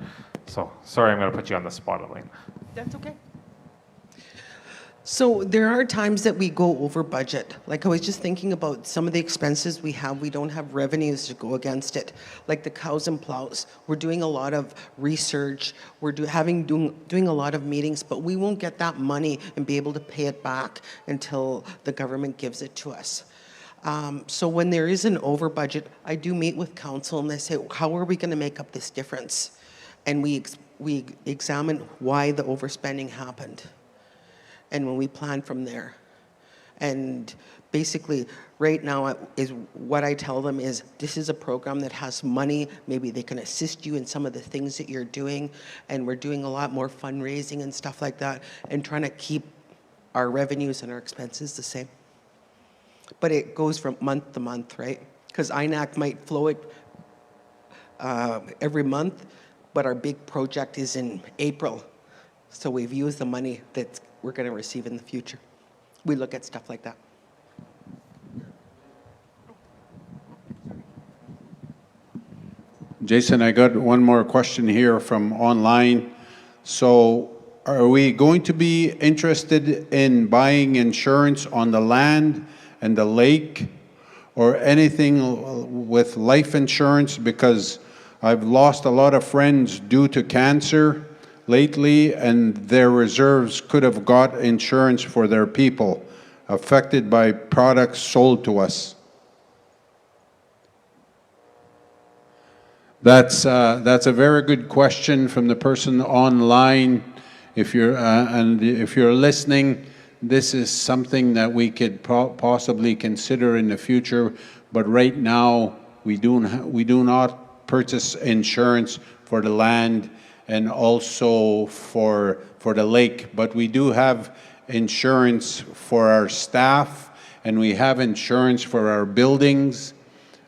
So sorry, I'm going to put you on the spot, Elaine. That's okay. So there are times that we go over budget. Like I was just thinking about some of the expenses we have, we don't have revenues to go against it. Like the cows and plows, we're doing a lot of research, we're doing a lot of meetings, but we won't get that money and be able to pay it back until the government gives it to us. So when there is an over budget, I do meet with council and they say, how are we going to make up this difference? And we examine why the overspending happened. And when we plan from there. And basically, right now, is what I tell them is, this is a program that has money. Maybe they can assist you in some of the things that you're doing. And we're doing a lot more fundraising and stuff like that, and trying to keep our revenues and our expenses the same. But it goes from month to month, right? Because INAC might flow it every month, but our big project is in April. So we've used the money that we're going to receive in the future. We look at stuff like that. Jason, I got one more question here from online. So are we going to be interested in buying insurance on the land and the lake or anything with life insurance? Because I've lost a lot of friends due to cancer lately, and their reserves could have got insurance for their people affected by products sold to us. That's a very good question from the person online. If you're listening, this is something that we could possibly consider in the future. But right now, we do not purchase insurance for the land and also for the lake. But we do have insurance for our staff, and we have insurance for our buildings.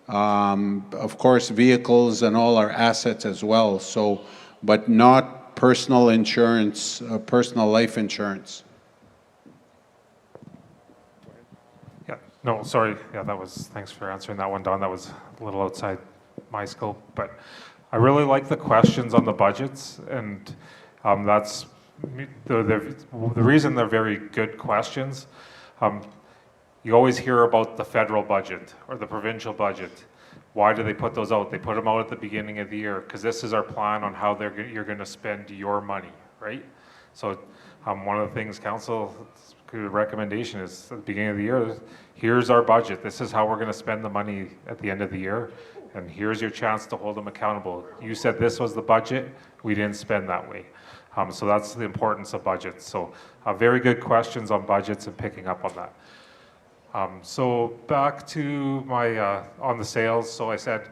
Of course, vehicles and all our assets as well. So, but not personal insurance, personal life insurance. Yeah, no, sorry. Yeah, thanks for answering that one, Don. That was a little outside my scope, but I really like the questions on the budgets, and that's the reason they're very good questions. You always hear about the federal budget or the provincial budget. Why do they put those out? They put them out at the beginning of the year because this is our plan on how you're going to spend your money, right? So one of the things council's recommendation is at the beginning of the year, here's our budget. This is how we're going to spend the money at the end of the year. And here's your chance to hold them accountable. You said this was the budget. We didn't spend that way. So that's the importance of budgets. So very good questions on budgets and picking up on that. So back to my, on the sales. So I said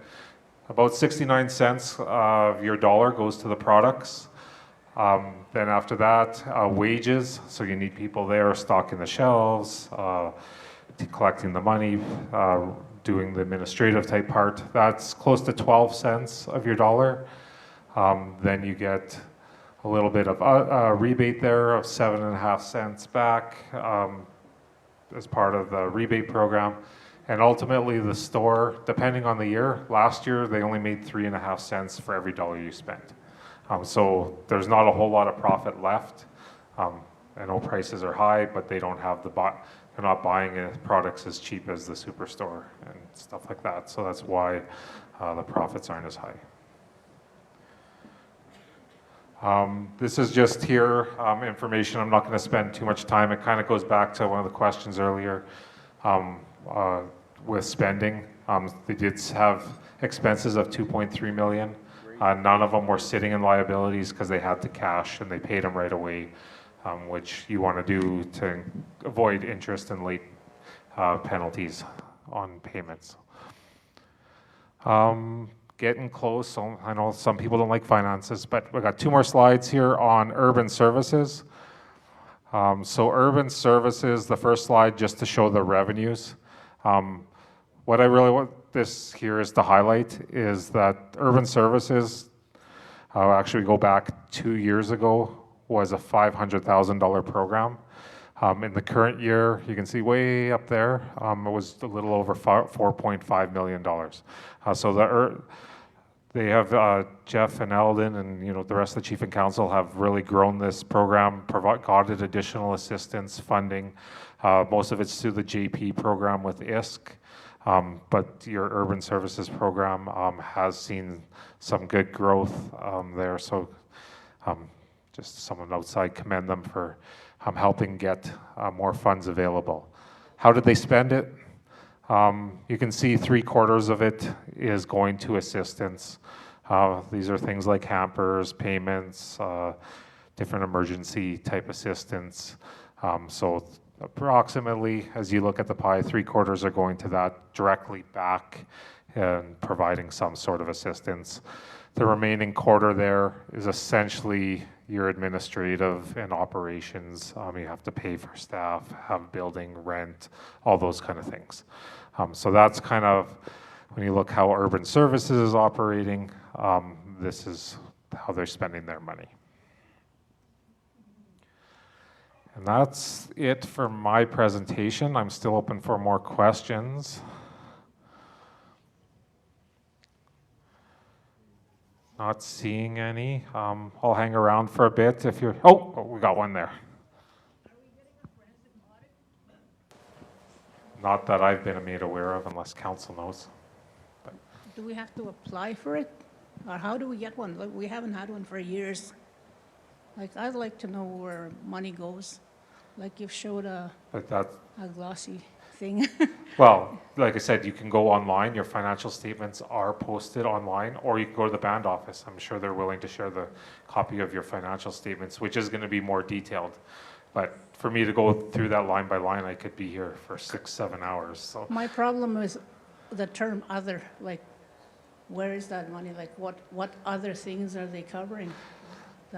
about 69 cents of your dollar goes to the products. Then after that, wages. So you need people there stocking the shelves, collecting the money, doing the administrative type part. That's close to 12 cents of your dollar. Then you get a little bit of a rebate there of 7.5 cents back as part of the rebate program. And ultimately the store, depending on the year, last year they only made 3.5 cents for every dollar you spent. So there's not a whole lot of profit left. I know prices are high, but they don't have they're not buying products as cheap as the superstore and stuff like that. So that's why the profits aren't as high. This is just here information. I'm not going to spend too much time. It kind of goes back to one of the questions earlier with spending. They did have expenses of 2.3 million. None of them were sitting in liabilities because they had the cash and they paid them right away. Which you want to do to avoid interest and late penalties on payments. Getting close, so I know some people don't like finances, but we got 2 more slides here on urban services. So urban services, the first slide, just to show the revenues. What I really want this here is to highlight is that urban services, actually go back 2 years ago, was a $500,000 program. In the current year, you can see way up there, it was a little over $4.5 million. So they have Jeff and Eldon and the rest of the chief and council have really grown this program, provided additional assistance funding. Most of it's through the JP program with ISK, but your urban services program has seen some good growth there. So just someone outside commend them for helping get more funds available. How did they spend it? You can see 3/4 of it is going to assistance. These are things like hampers, payments, different emergency type assistance. So approximately, as you look at the pie, 3/4 are going to that directly back and providing some sort of assistance. The remaining quarter there is essentially your administrative and operations. You have to pay for staff, have building, rent, all those kind of things. So that's kind of, when you look how urban services is operating, this is how they're spending their money. And that's it for my presentation. I'm still open for more questions. Not seeing any. I'll hang around for a bit if you're, oh, we got one there. Not that I've been made aware of, unless council knows. But Do we have to apply for it? Or how do we get one? Like, we haven't had one for years. Like, I'd like to know where money goes. Like you've showed a glossy thing. Well, like I said, you can go online. Your financial statements are posted online, or you can go to the band office. I'm sure they're willing to share the copy of your financial statements, which is going to be more detailed. But for me to go through that line by line, I could be here for 6-7 hours. So My problem is the term other, like, where is that money? Like, what other things are they covering?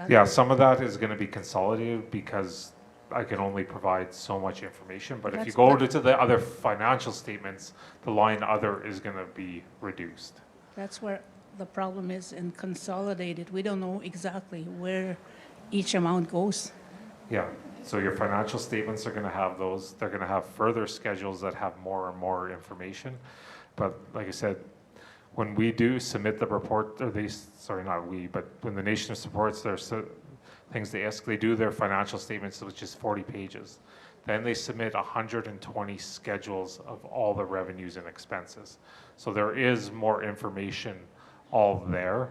yeah, some of that is going to be consolidated because I can only provide so much information. But if you go to the other financial statements, the line other is going to be reduced. That's where the problem is in consolidated. We don't know exactly where each amount goes. Yeah, so your financial statements are going to have those. They're going to have further schedules that have more and more information. But like I said, when we do submit the report, or they, sorry, not we, but when the nation supports their things they ask, they do their financial statements, which is 40 pages. Then they submit 120 schedules of all the revenues and expenses. So there is more information all there.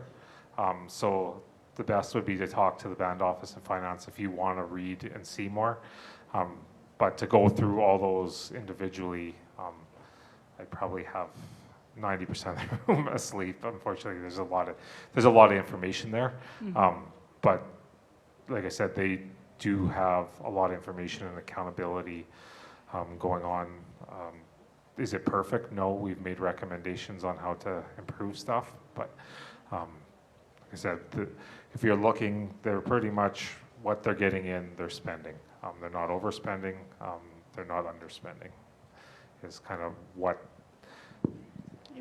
So the best would be to talk to the band office and finance if you want to read and see more. But to go through all those individually, I'd probably have 90% of the room asleep. Unfortunately, there's a lot of information there. But like I said, they do have a lot of information and accountability going on. Is it perfect? No, we've made recommendations on how to improve stuff. But like I said, if you're looking, they're pretty much what they're getting in, they're spending. They're not overspending, they're not underspending, is kind of what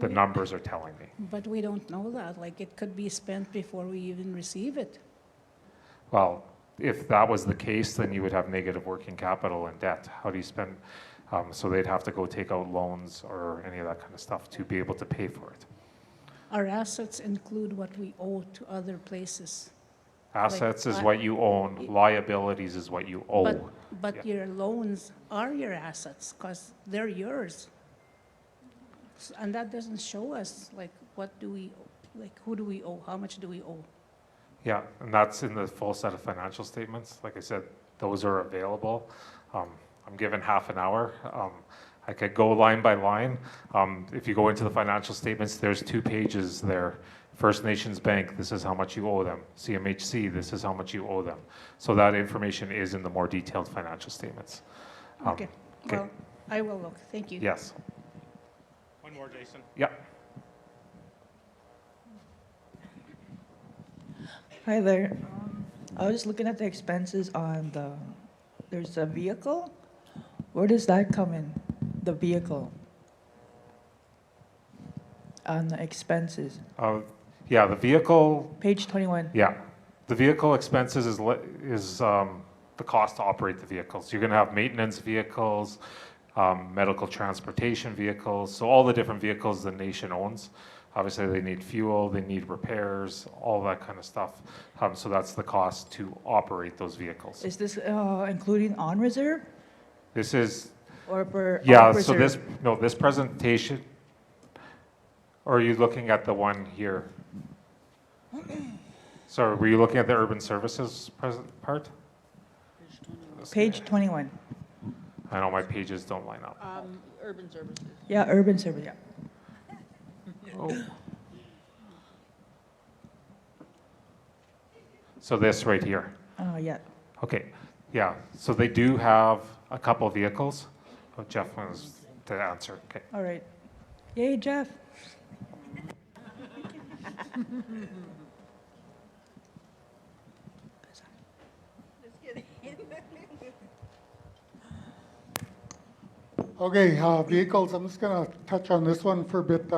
the numbers are telling me. But we don't know that. Like, it could be spent before we even receive it. Well, if that was the case, then you would have negative working capital and debt. How do you spend? So they'd have to go take out loans or any of that kind of stuff to be able to pay for it. Our assets include what we owe to other places. Assets is what you own, liabilities is what you owe. But Yeah. your loans are your assets because they're yours. And that doesn't show us, like, what do we, like, who do we owe? How much do we owe? Yeah, and that's in the full set of financial statements. Like I said, those are available. I'm given half an hour. I could go line by line. If you go into the financial statements, there's 2 pages there. First Nations Bank, this is how much you owe them. CMHC, this is how much you owe them. So that information is in the more detailed financial statements. Okay, well, I will look. Thank you. Yes. One more, Jason. Yeah. Hi there. I was looking at the expenses on the there's a vehicle? Where does that come in, the vehicle? On the expenses, Yeah, the vehicle, page 21. yeah, the vehicle expenses is the cost to operate the vehicles. You're going to have maintenance vehicles, medical transportation vehicles, so all the different vehicles the nation owns. Obviously, they need fuel, they need repairs, all that kind of stuff. So that's the cost to operate those vehicles. Is this including on reserve This is, or per yeah, off so reserve? this presentation, or are you looking at the one here? So were you looking at the urban services part? Page 21. I know my pages don't line up. Urban services. Yeah, urban service, yeah. Oh. So this right here. Yeah. Okay, yeah, so they do have a couple of vehicles. Oh, Jeff wants to answer, okay. All right. Yay, Jeff. Okay, vehicles, I'm just gonna touch on this one for a bit.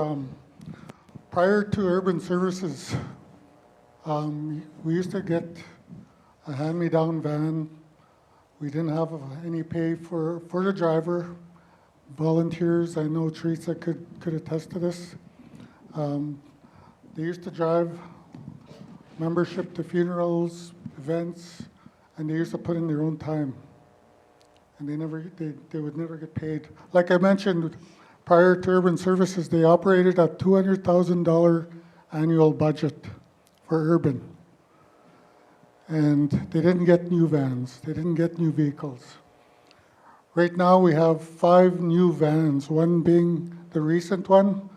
Prior to urban services, we used to get a hand-me-down van. We didn't have any pay for the driver. Volunteers, I know Teresa could attest to this. They used to drive membership to funerals, events, and they used to put in their own time. And they would never get paid. Like I mentioned, prior to urban services, they operated at $200,000 annual budget for urban. And they didn't get new vans, they didn't get new vehicles. Right now we have 5 new vans, one being the recent one,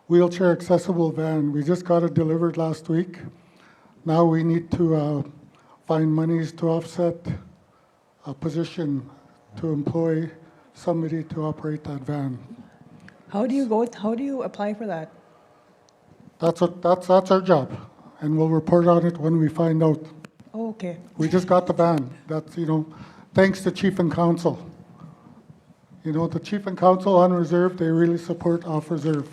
wheelchair accessible van. We just got it delivered last week. Now we need to find monies to offset a position to employ somebody to operate that van. How do you apply for that? That's our job, and we'll report on it when we find out. Oh, okay. We just got the van. That's, thanks to Chief and Council. The Chief and Council on reserve, they really support off reserve.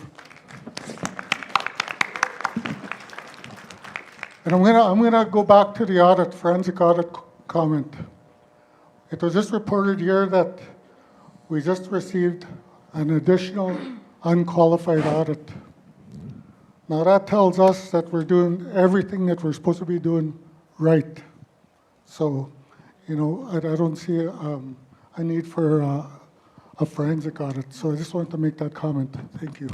And I'm gonna go back to the audit, forensic audit comment. It was just reported here that we just received an additional unqualified audit. Now that tells us that we're doing everything that we're supposed to be doing right. So, I don't see a need for a forensic audit. So I just wanted to make that comment. Thank you.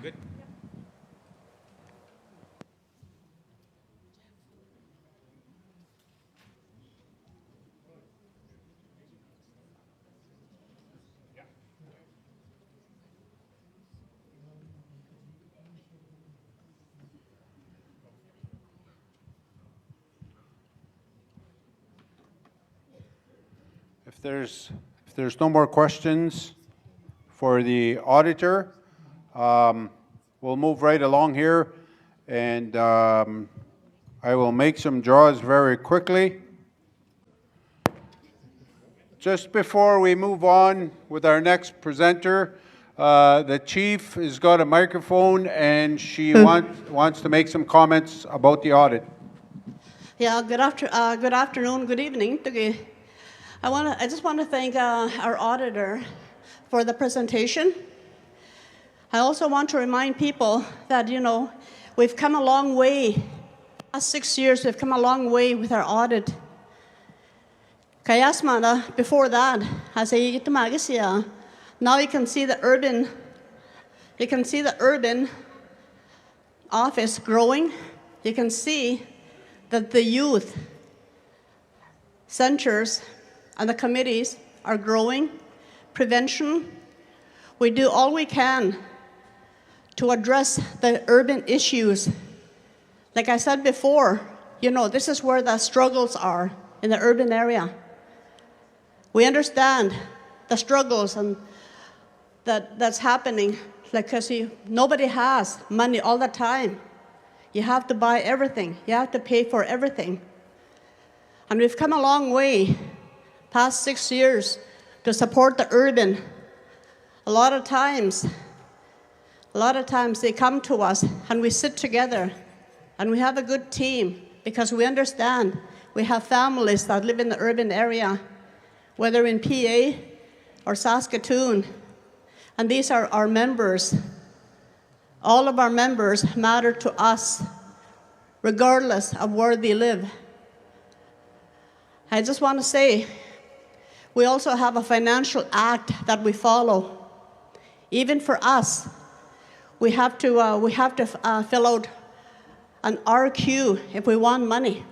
Good. If there's no more questions for the auditor, we'll move right along here, and I will make some draws very quickly. Just before we move on with our next presenter, the chief has got a microphone, and she wants to make some comments about the audit. Yeah, good afternoon, good evening. I just want to thank our auditor for the presentation. I also want to remind people that, we've come a long way. Last 6 years, we've come a long way with our audit. Kayasmana, before that, now you can see the urban office growing. You can see that the youth centers and the committees are growing. Prevention, we do all we can to address the urban issues. Like I said before, this is where the struggles are in the urban area. We understand the struggles and that's happening, because nobody has money all the time. You have to buy everything. You have to pay for everything. And we've come a long way, past 6 years, to support the urban. A lot of times they come to us and we sit together and we have a good team because we understand we have families that live in the urban area, whether in PA or Saskatoon, and these are our members. All of our members matter to us, regardless of where they live. I just want to say, we also have a financial act that we follow. Even for us, we have to fill out an RQ if we want money.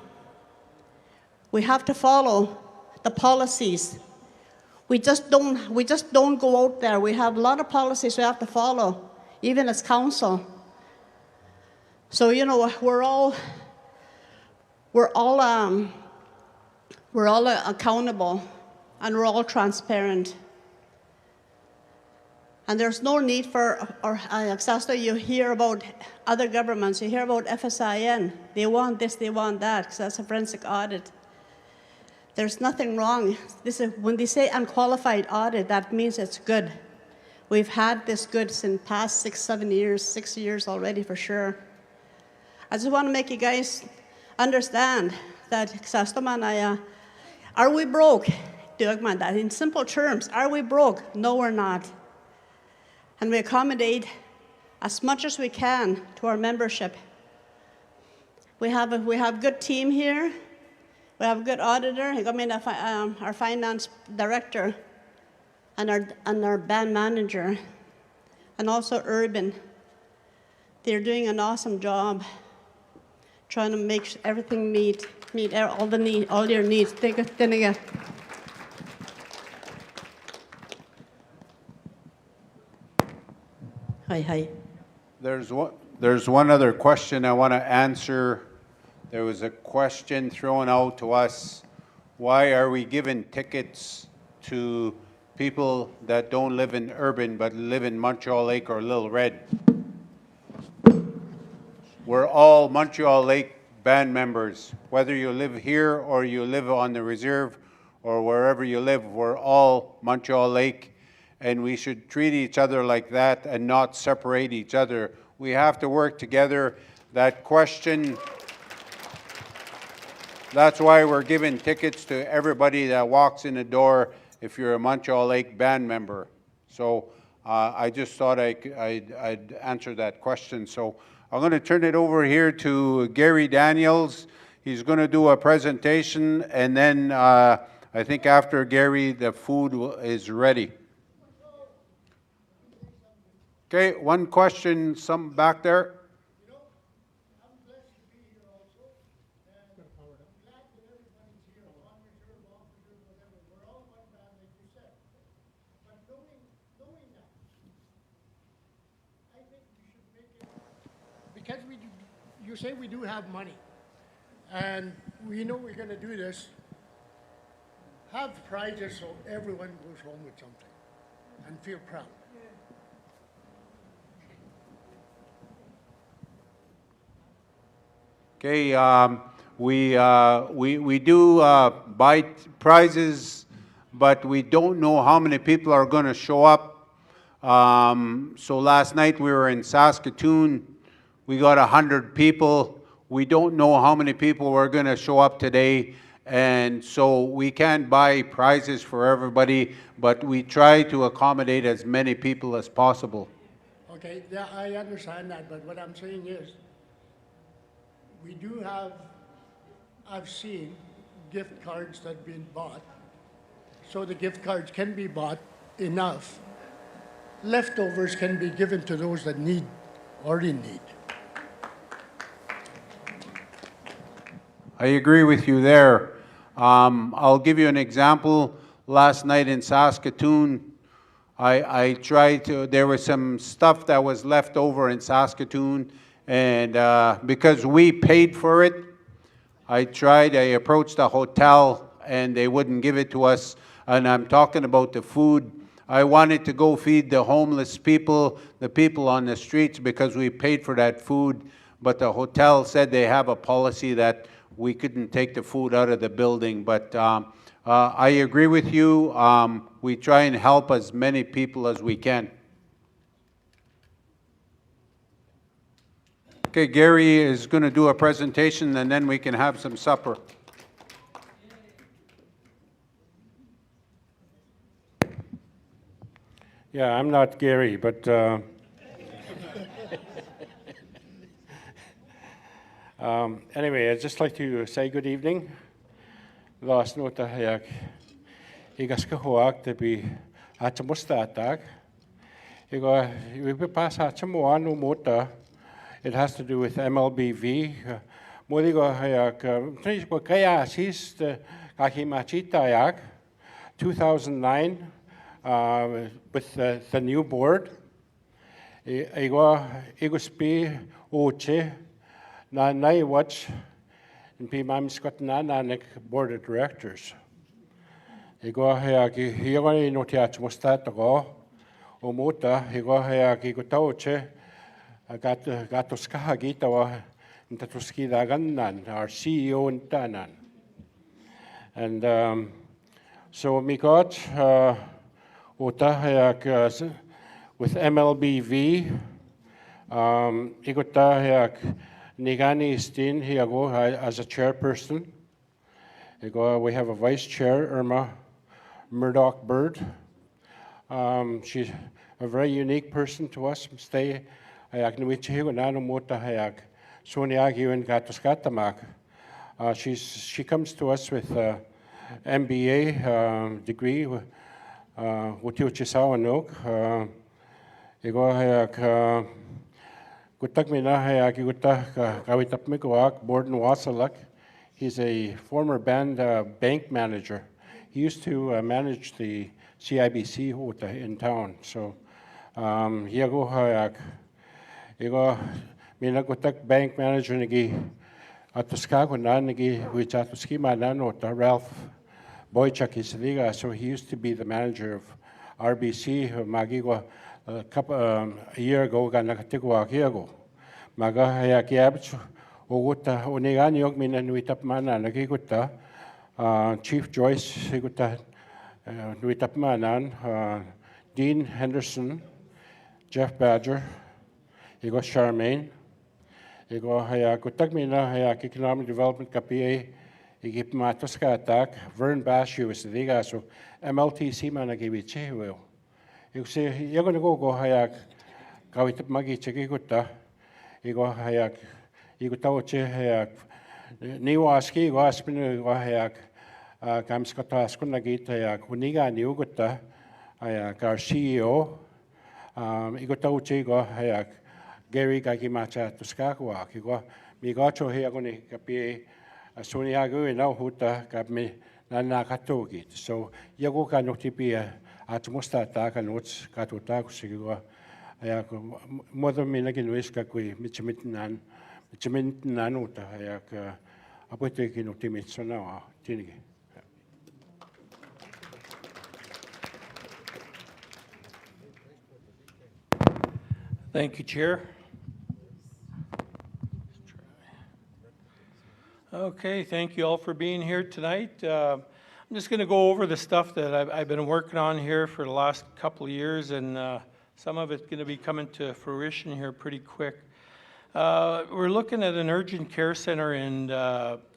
We have to follow the policies. We just don't go out there. We have a lot of policies we have to follow, even as council. So we're all accountable, and we're all transparent. And there's no need for access to. You hear about other governments. You hear about FSIN. They want this, they want that, because that's a forensic audit. There's nothing wrong. When they say unqualified audit, that means it's good. We've had this good since past 6 years already for sure. I just want to make you guys understand that are we broke? In simple terms, are we broke? No, we're not. And we accommodate as much as we can to our membership. We have a good team here. We have a good auditor. Our finance director, and our band manager, and also urban. They're doing an awesome job, trying to make everything meet all your needs. Hi. There's one other question I want to answer. There was a question thrown out to us. Why are we giving tickets to people that don't live in urban but live in Montreal Lake or Little Red? We're all Montreal Lake band members. Whether you live here or you live on the reserve or wherever you live, we're all Montreal Lake. And we should treat each other like that and not separate each other. We have to work together. That question, that's why we're giving tickets to everybody that walks in the door if you're a Montreal Lake band member. So I just thought I'd answer that question. So I'm going to turn it over here to Gary Daniels. He's going to do a presentation, and then I think after Gary, the food is ready. Okay, one question, some back there. I'm blessed to be here also, and I'm glad that everybody's here, on reserve, off reserve, whatever. We're all one band, like you said. But knowing that, I think we should make it, because you say we do have money, and we know we're going to do this, have prizes so everyone goes home with something and feel proud. Okay, we do buy prizes, but we don't know how many people are going to show up. So last night we were in Saskatoon. We got 100 people. We don't know how many people were going to show up today, and so we can't buy prizes for everybody, but we try to accommodate as many people as possible. Okay, yeah, I understand that, but what I'm saying is, we do have, I've seen gift cards that have been bought, so the gift cards can be bought enough. Leftovers can be given to those that already need. I agree with you there. I'll give you an example. Last night in Saskatoon, I tried to, there was some stuff that was left over in Saskatoon, and because we paid for it, I approached the hotel and they wouldn't give it to us, and I'm talking about the food. I wanted to go feed the homeless people, the people on the streets, because we paid for that food, but the hotel said they have a policy that we couldn't take the food out of the building. But I agree with you. We try and help as many people as we can. Okay, Gary is going to do a presentation, and then we can have some supper. Yeah, I'm not Gary, but anyway, I'd just like to say good evening. Last note I igaska hoak to be at a mustatag. We pass at some one mota. It has to do with MLBV. Modigo hayak, Trish Kaya sis the Kakimachita 2009. With the new board, I spi oche na nai watch and be mam Scott nanik board of directors. I go hayaki here no teach mustat go o mota I go hayaki go tauche I got to skahagita wa into to ski dagannan our CEO in Tanan. And so me got with MLBV, Nigani Steen here go as a chairperson. We have a vice chair, Irma Murdoch Bird. She's a very unique person to us. Stay she comes to us with MBA degree. Utiuchisawanok, Ego Hayak Gutakmina Hayak Gutapmikoak, Borden Wasalak. He's a former bank manager. He used to manage the CIBC in town. So, Hiago Hayak Ego Mina Gutak bank manager Nigi Atuskago Nanigi, which Atuskima Nanota, Ralph. Boychuk is Liga, so he used to be the manager of RBC, Magigo, a year ago, Ganakatigua Hiago. Maga Hayakiabch, Oguta, Onigani Yogmin and Witapmana, Nagiguta, Chief Joyce, Higuta, Witapmanan, Dean Henderson, Jeff Badger, Ego Charmaine, Ego Hayakutagmina, Hayak Economic Development KPA. Igip matoska attack, Vern Bashu is the Liga, so MLTC managiviche will. You say, you're going to go hayak, Kawit Magi Chegiguta, Ego hayak, Igutaoche hayak, Niwaski, Waspin, Hayak, Kamskataskunagit, Hayak, Uniga, Niuguta, Hayak, our CEO, Igutaoche, Hayak, Gary Gagimacha to Skakawak, Migacho Hiagoni Kapi. Soniago and now Huta got me Nanakatogi. So Yago cannot be at Mustata and what's Katotak Sigua. I mother Minagan Wiskakui, Michimitan, Michimitanota, Hayak, Apotekin of Timid so now, Tinigi. Thank you, Chair. Okay, thank you all for being here tonight. I'm just going to go over the stuff that I've been working on here for the last couple of years, and some of it's going to be coming to fruition here pretty quick. We're looking at an urgent care center, and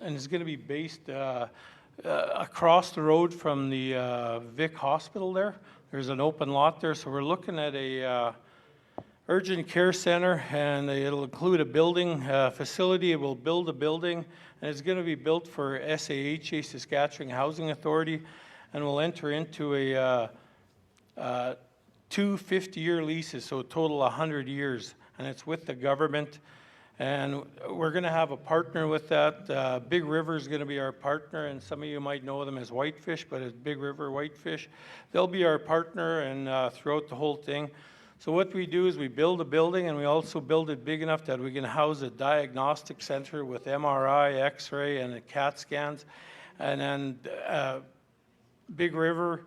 it's going to be based across the road from the Vic Hospital there. There's an open lot there, so we're looking at a urgent care center, and it'll include a building facility. It will build a building, and it's going to be built for SAHA, Saskatchewan Housing Authority, and will enter into a 2 50-year leases, so a total 100 years, and it's with the government. And we're going to have a partner with that. Big River is going to be our partner, and some of you might know them as Whitefish, but it's Big River Whitefish. They'll be our partner and throughout the whole thing. So what we do is we build a building, and we also build it big enough that we can house a diagnostic center with MRI, X-ray, and CAT scans. And then Big River,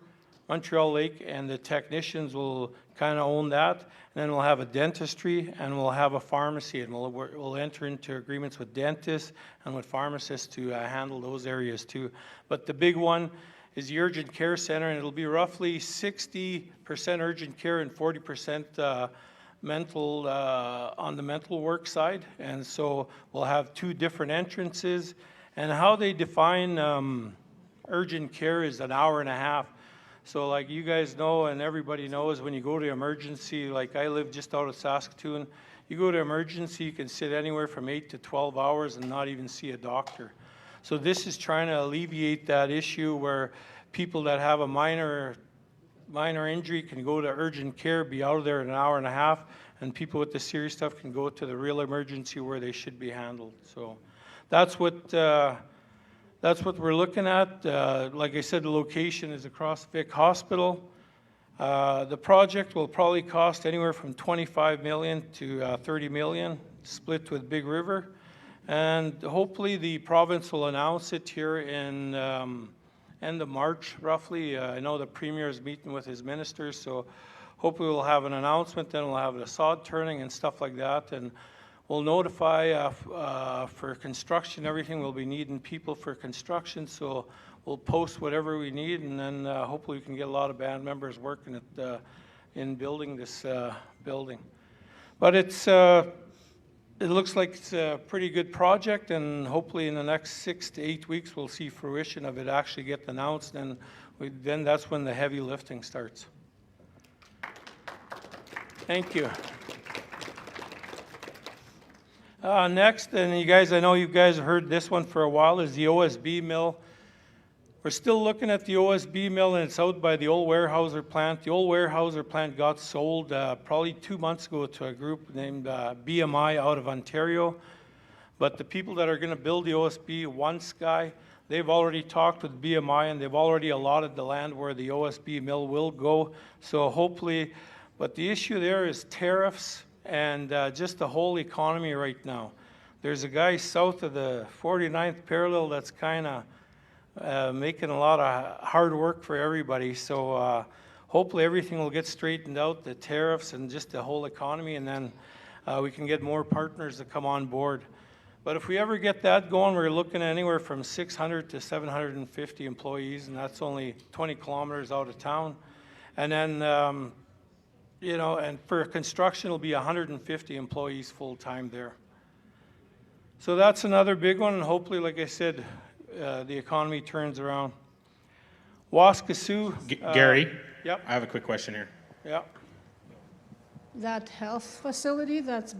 Montreal Lake, and the technicians will kind of own that. And then we'll have a dentistry, and we'll have a pharmacy, and we'll enter into agreements with dentists and with pharmacists to handle those areas too. But the big one is the urgent care center, and it'll be roughly 60% urgent care and 40% mental, on the mental work side. And so we'll have 2 different entrances. And how they define urgent care is an hour and a half. So like you guys know, and everybody knows, when you go to emergency, like I live just out of Saskatoon, you go to emergency, you can sit anywhere from 8 to 12 hours and not even see a doctor. So this is trying to alleviate that issue where people that have a minor injury can go to urgent care, be out of there in an hour and a half, and people with the serious stuff can go to the real emergency where they should be handled. So that's what we're looking at. Like I said, the location is across Vic Hospital. The project will probably cost anywhere from $25 million to $30 million, split with Big River. And hopefully the province will announce it here in end of March, roughly. I know the Premier is meeting with his ministers, so hopefully we'll have an announcement, then we'll have the sod turning and stuff like that. And we'll notify for construction, everything. We'll be needing people for construction, so we'll post whatever we need, and then hopefully we can get a lot of band members working at in building this building. But it looks like it's a pretty good project, and hopefully in the next 6 to 8 weeks we'll see fruition of it actually get announced, and then that's when the heavy lifting starts. Thank you. Next, and you guys, I know you guys have heard this one for a while, is the OSB mill. We're still looking at the OSB mill, and it's out by the old Weyerhaeuser plant. The old Weyerhaeuser plant got sold probably 2 months ago to a group named BMI out of Ontario. But the people that are going to build the OSB, One Sky, they've already talked with BMI, and they've already allotted the land where the OSB mill will go. So hopefully, but the issue there is tariffs and just the whole economy right now. There's a guy south of the 49th parallel that's kind of making a lot of hard work for everybody. So hopefully everything will get straightened out, the tariffs and just the whole economy, and then we can get more partners to come on board. But if we ever get that going, we're looking at anywhere from 600 to 750 employees, and that's only 20 kilometers out of town. And then, you know, and for construction, it'll be 150 employees full-time there. So that's another big one, and hopefully, like I said, the economy turns around. Waskesiu. Gary? Yep. I have a quick question here. Yeah. That health facility that's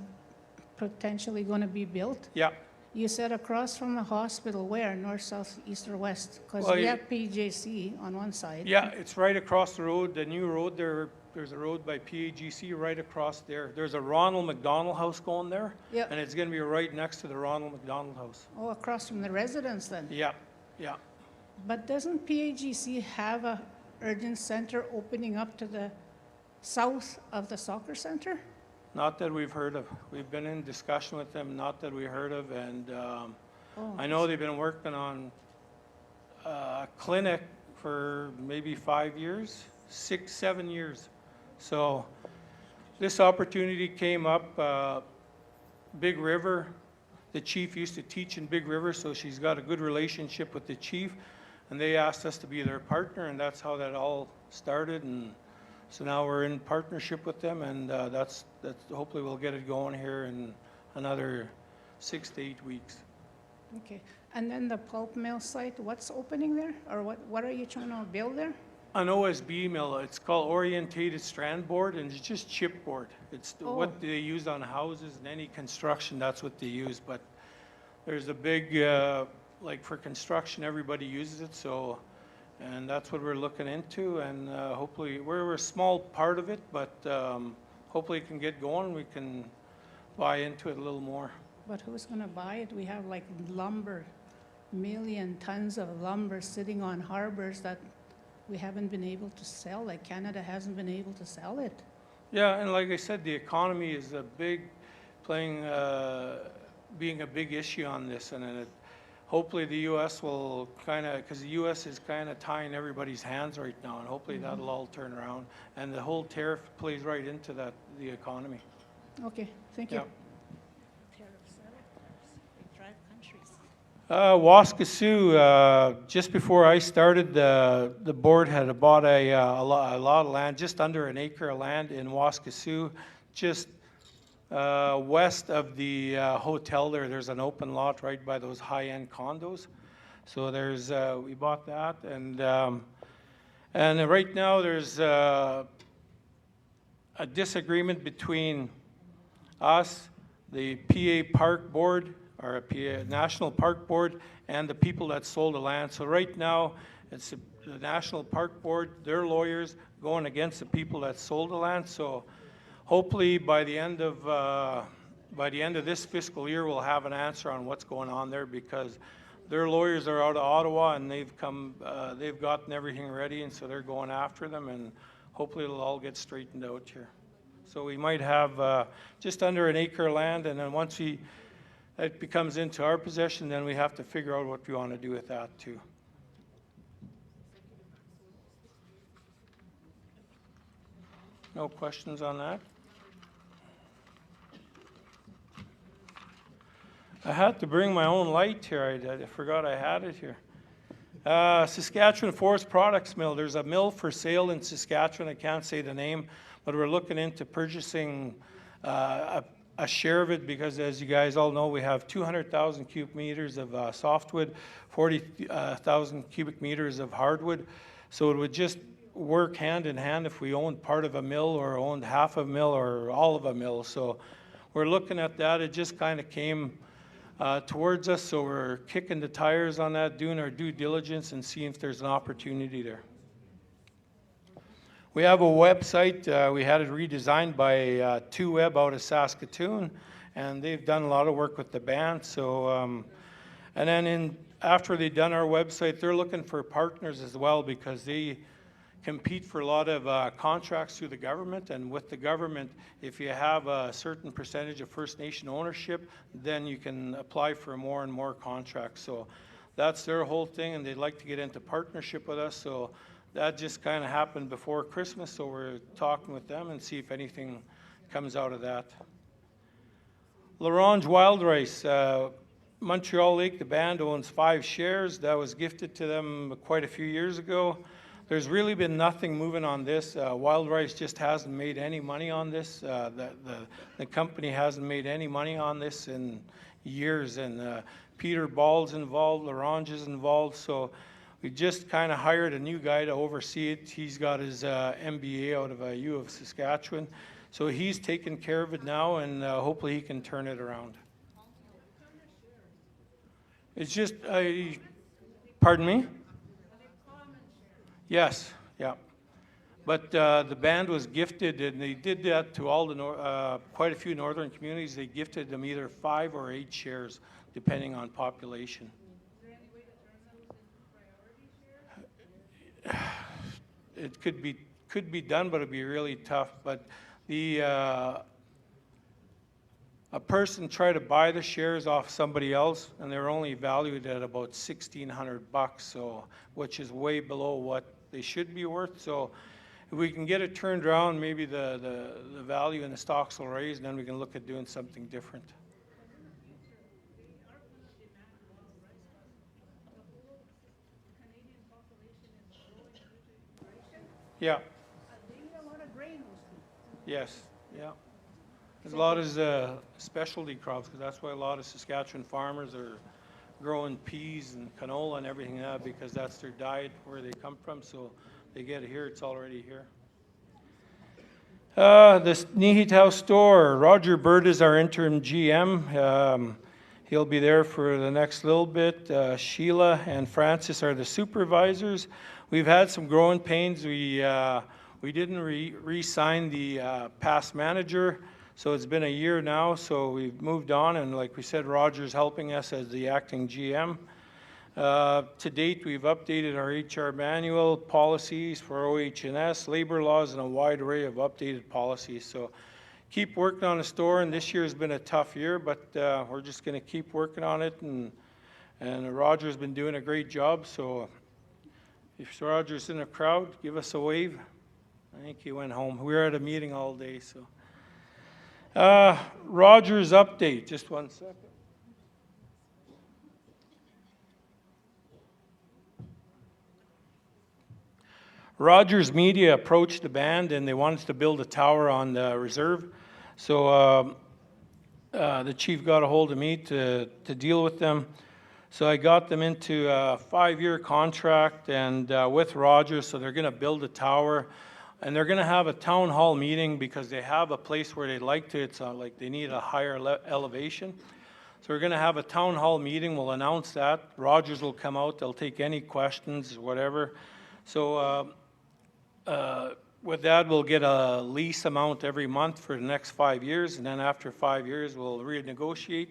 potentially going to be built, Yeah. you said across from the hospital, where? North, south, east, or west? Because Well, we have PJC on one side. Yeah, it's right across the road, the new road there. There's a road by PAGC right across there. There's a Ronald McDonald House going there, Yeah. and it's going to be right next to the Ronald McDonald House. Oh, across from the residence then? Yeah, yeah. But doesn't PAGC have a urgent center opening up to the south of the soccer center? Not that we've heard of. We've been in discussion with them, not that we heard of, and I know they've been working on a clinic for maybe 5 years, 6, 7 years. So this opportunity came up. Big River, the chief used to teach in Big River, so she's got a good relationship with the chief, and they asked us to be their partner, and that's how that all started. And so now we're in partnership with them, and that's hopefully we'll get it going here in another 6 to 8 weeks. Okay. And then the pulp mill site, what's opening there? Or what are you trying to build there? An OSB mill, it's called orientated strand board, and it's just chipboard. It's what they use on houses and any construction, that's what they use. But there's a big, like for construction, everybody uses it, so, and that's what we're looking into, and hopefully, we're a small part of it, but hopefully it can get going, we can buy into it a little more. But who's going to buy it? We have like lumber, million tons of lumber sitting on harbors that we haven't been able to sell, like Canada hasn't been able to sell it. Yeah, and like I said, the economy is a big, being a big issue on this, and hopefully the U.S. will kind of, because the U.S. is kind of tying everybody's hands right now, and hopefully that'll all turn around. And the whole tariff plays right into that, the economy. Okay, thank you. Yeah. They drive countries. Waskesiu, just before I started, the board had bought a lot of land, just under an acre of land in Waskesiu, just west of the hotel there. There's an open lot right by those high-end condos. So there's, we bought that, and right now there's a disagreement between us, the PA Park Board, or a PA National Park Board, and the people that sold the land. So right now, it's the National Park Board, their lawyers going against the people that sold the land. So hopefully by the end of this fiscal year, we'll have an answer on what's going on there, because their lawyers are out of Ottawa, and they've gotten everything ready, and so they're going after them, and hopefully it'll all get straightened out here. So we might have just under an acre of land, and then once it becomes into our possession, then we have to figure out what we want to do with that too. No questions on that? I had to bring my own light here. I forgot I had it here. Saskatchewan Forest Products Mill. There's a mill for sale in Saskatchewan. I can't say the name, but we're looking into purchasing a share of it, because as you guys all know, we have 200,000 cubic meters of softwood, 40,000 cubic meters of hardwood. So it would just work hand in hand if we owned part of a mill, or owned half of a mill, or all of a mill. So we're looking at that. It just kind of came towards us, so we're kicking the tires on that, doing our due diligence, and seeing if there's an opportunity there. We have a website. We had it redesigned by 2Web out of Saskatoon, and they've done a lot of work with the band. So, and then after they've done our website, they're looking for partners as well, because they compete for a lot of contracts through the government. And with the government, if you have a certain percentage of First Nation ownership, then you can apply for more and more contracts. So that's their whole thing, and they'd like to get into partnership with us. So that just kind of happened before Christmas, so we're talking with them and see if anything comes out of that. L'Orange Wild Rice, Montreal Lake, the band owns 5 shares. That was gifted to them quite a few years ago. There's really been nothing moving on this. Wild Rice just hasn't made any money on this. The company hasn't made any money on this in years, and Peter Ball's involved, L'Orange is involved, so we just kind of hired a new guy to oversee it. He's got his MBA out of U of Saskatchewan. So he's taking care of it now, and hopefully he can turn it around. It's just, pardon me? Yes, yeah. But the band was gifted, and they did that to all the quite a few northern communities. They gifted them either 5 or 8 shares, depending on population. It could be done, but it'd be really tough. But a person tried to buy the shares off somebody else, and they're only valued at about $1,600, so which is way below what they should be worth. So if we can get it turned around, maybe the value in the stocks will raise, and then we can look at doing something different. Yeah. Yes, yeah. There's a lot of specialty crops, because that's why a lot of Saskatchewan farmers are growing peas and canola and everything like that, because that's their diet where they come from. So they get it here, it's already here. The Nihitau store, Roger Bird is our interim GM. He'll be there for the next little bit. Sheila and Francis are the supervisors. We've had some growing pains. We didn't re-sign the past manager, so it's been a year now, so we've moved on, and like we said, Roger's helping us as the acting GM. To date, we've updated our HR manual, policies for OH&S, labor laws, and a wide array of updated policies. So keep working on the store, and this year has been a tough year, but we're just going to keep working on it, and And Roger's been doing a great job, so if Roger's in the crowd, give us a wave. I think he went home. We were at a meeting all day, so. Roger's update, just 1 second. Rogers Media approached the band and they wanted to build a tower on the reserve. So the chief got a hold of me to deal with them. So I got them into a 5-year contract and with Rogers, so they're gonna build a tower. And they're gonna have a town hall meeting because they have a place where they'd like to, it's like they need a higher elevation. So we're gonna have a town hall meeting, we'll announce that. Rogers will come out, they'll take any questions, whatever. So with that, we'll get a lease amount every month for the next 5 years, and then after 5 years, we'll renegotiate.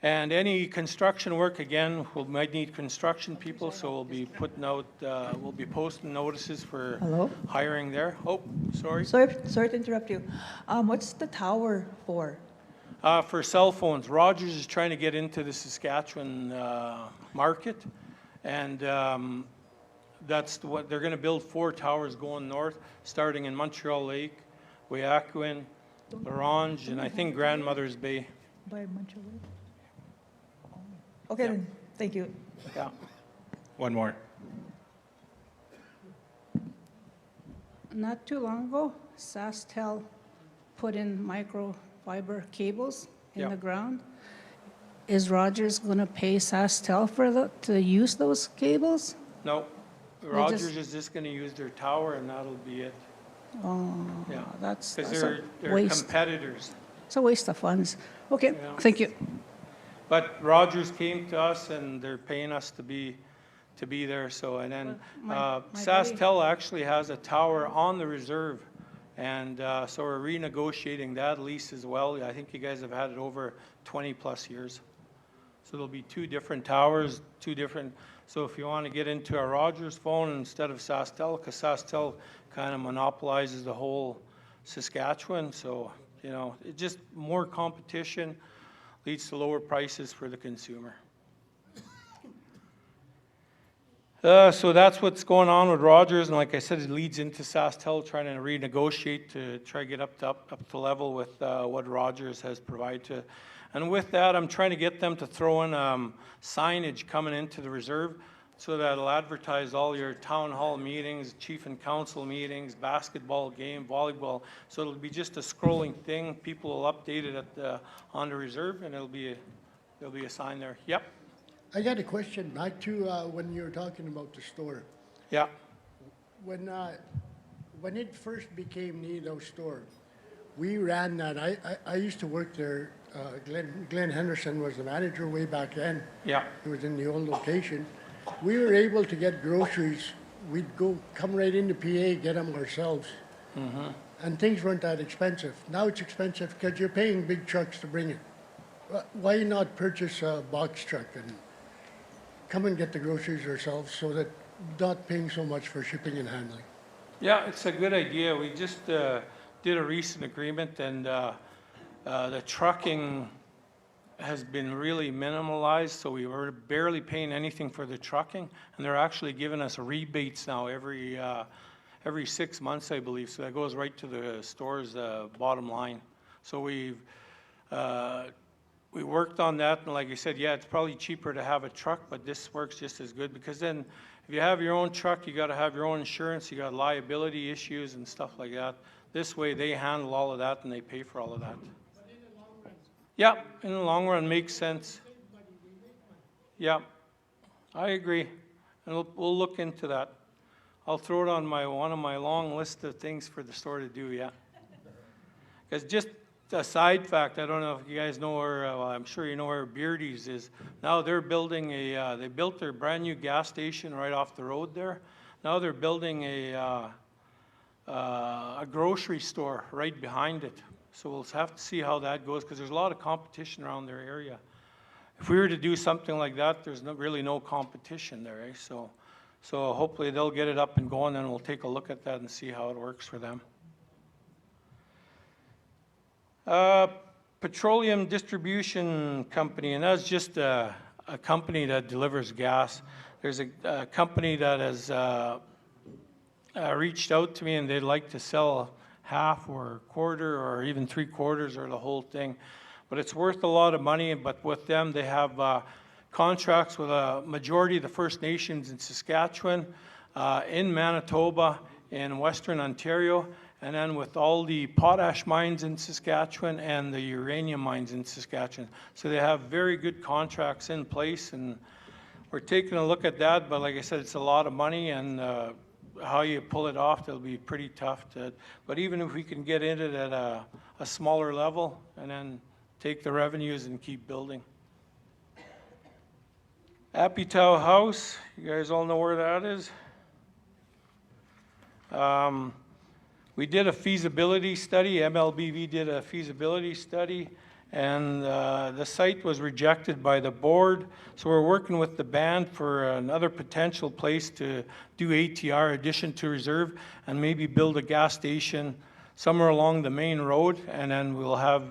And any construction work, again, we might need construction people, so we'll be putting out, we'll be posting notices for Hello? hiring there. Oh, sorry. Sorry to interrupt you. What's the tower for? For cell phones, Rogers is trying to get into the Saskatchewan market, and that's what they're going to build 4 towers going north, starting in Montreal Lake, Weyahkoin, Orange, and I think Grandmother's Bay. By Montreal? Okay, then. Thank you. Yeah. One more. Not too long ago, SaskTel put in microfiber cables in Yeah. the ground. Is Rogers gonna pay SaskTel to use those cables? No, Rogers is just going to use their tower, and that'll be it. Oh, Yeah. that's Because a they're waste. competitors. It's a waste of funds. Okay, Yeah. thank you. But Rogers came to us, and they're paying us to be there. So, and then My SaskTel actually has a tower on the reserve, and so we're renegotiating that lease as well. I think you guys have had it over 20+ years. So there'll be 2 different towers, 2 different. So if you want to get into a Rogers phone instead of SaskTel, because SaskTel kind of monopolizes the whole Saskatchewan, so you know, it just more competition leads to lower prices for the consumer. So that's what's going on with Rogers, and like I said, it leads into SaskTel trying to renegotiate to try to get up to level with what Rogers has provided to. And with that, I'm trying to get them to throw in signage coming into the reserve so that it'll advertise all your town hall meetings, chief and council meetings, basketball game, volleyball. So it'll be just a scrolling thing. People will update it on the reserve, and there'll be a sign there. Yep. I got a question back to when you were talking about the store. Yeah. When it first became Nido Store, we ran that. I used to work there. Glenn Henderson was the manager way back then. Yeah. It was in the old location. We were able to get groceries. We'd come right into PA, get them ourselves. Mm-hmm. And things weren't that expensive. Now it's expensive because you're paying big trucks to bring it. Why not purchase a box truck and come and get the groceries ourselves so that not paying so much for shipping and handling? Yeah, it's a good idea. We just did a recent agreement, and the trucking has been really minimalized, so we were barely paying anything for the trucking, and they're actually giving us rebates now every 6 months, I believe. So that goes right to the store's bottom line. So we worked on that, and like I said, yeah, it's probably cheaper to have a truck, but this works just as good, because then if you have your own truck, you got to have your own insurance, you got liability issues and stuff like that. This way, they handle all of that and they pay for all of that. Yeah, in the long run, makes sense. Yeah, I agree, and we'll look into that. I'll throw it on one of my long list of things for the store to do. Yeah, because just a side fact, I don't know if you guys know where. Well, I'm sure you know where Beardy's is. Now they're building they built their brand new gas station right off the road there. Now they're building a grocery store right behind it. So we'll have to see how that goes, because there's a lot of competition around their area. If we were to do something like that, there's really no competition there. Eh? So hopefully they'll get it up and going, and we'll take a look at that and see how it works for them. Petroleum Distribution Company, and that's just a a company that delivers gas. There's a company that has reached out to me, and they'd like to sell half or a quarter or even 3/4 or the whole thing. But it's worth a lot of money, but with them, they have contracts with a majority of the First Nations in Saskatchewan, in Manitoba, in Western Ontario, and then with all the potash mines in Saskatchewan and the uranium mines in Saskatchewan. So they have very good contracts in place, and we're taking a look at that, but like I said, it's a lot of money, and how you pull it off, it'll be pretty tough to, but even if we can get in it at a smaller level and then take the revenues and keep building. Apitow House, you guys all know where that is? We did a feasibility study, MLBV did a feasibility study, and the site was rejected by the board. So we're working with the band for another potential place to do ATR, addition to reserve, and maybe build a gas station somewhere along the main road, and then we'll have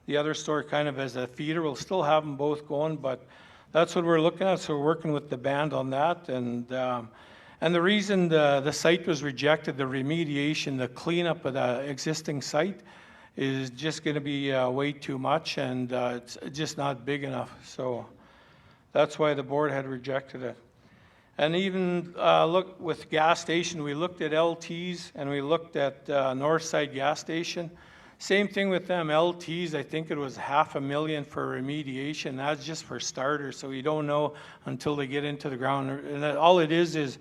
the other store kind of as a feeder. We'll still have them both going, but that's what we're looking at. So we're working with the band on that, and the reason the site was rejected, the remediation, the cleanup of the existing site, is just going to be way too much, and it's just not big enough. So that's why the board had rejected it. And even look with gas station, we looked at LTs and we looked at Northside gas station. Same thing with them, LTs, I think it was $500,000 for remediation. That's just for starters, so you don't know until they get into the ground. And all it is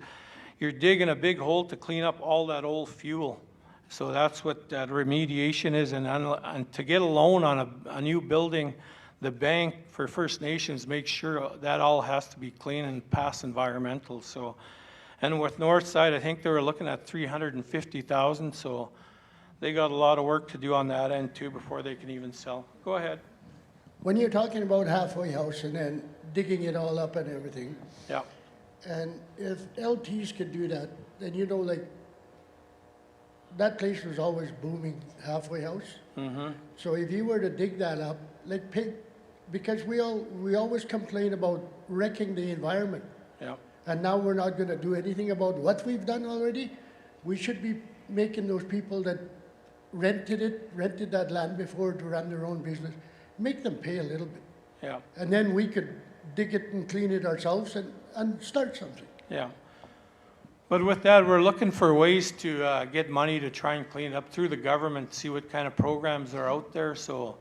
you're digging a big hole to clean up all that old fuel. So that's what that remediation is. And to get a loan on a new building, the bank for First Nations makes sure that all has to be clean and pass environmental. So, and with Northside, I think they were looking at $350,000. So they got a lot of work to do on that end too before they can even sell. Go ahead. When you're talking about halfway house and then digging it all up and everything, Yeah. and if LTs could do that, then you know, like, that place was always booming, halfway house. Mm-hmm. So if you were to dig that up, like because we always complain about wrecking the environment. Yeah. And now we're not going to do anything about what we've done already. We should be making those people that rented that land before to run their own business, make them pay a little bit. Yeah. And then we could dig it and clean it ourselves and start something. Yeah. But with that, we're looking for ways to get money to try and clean it up through the government, see what kind of programs are out there. So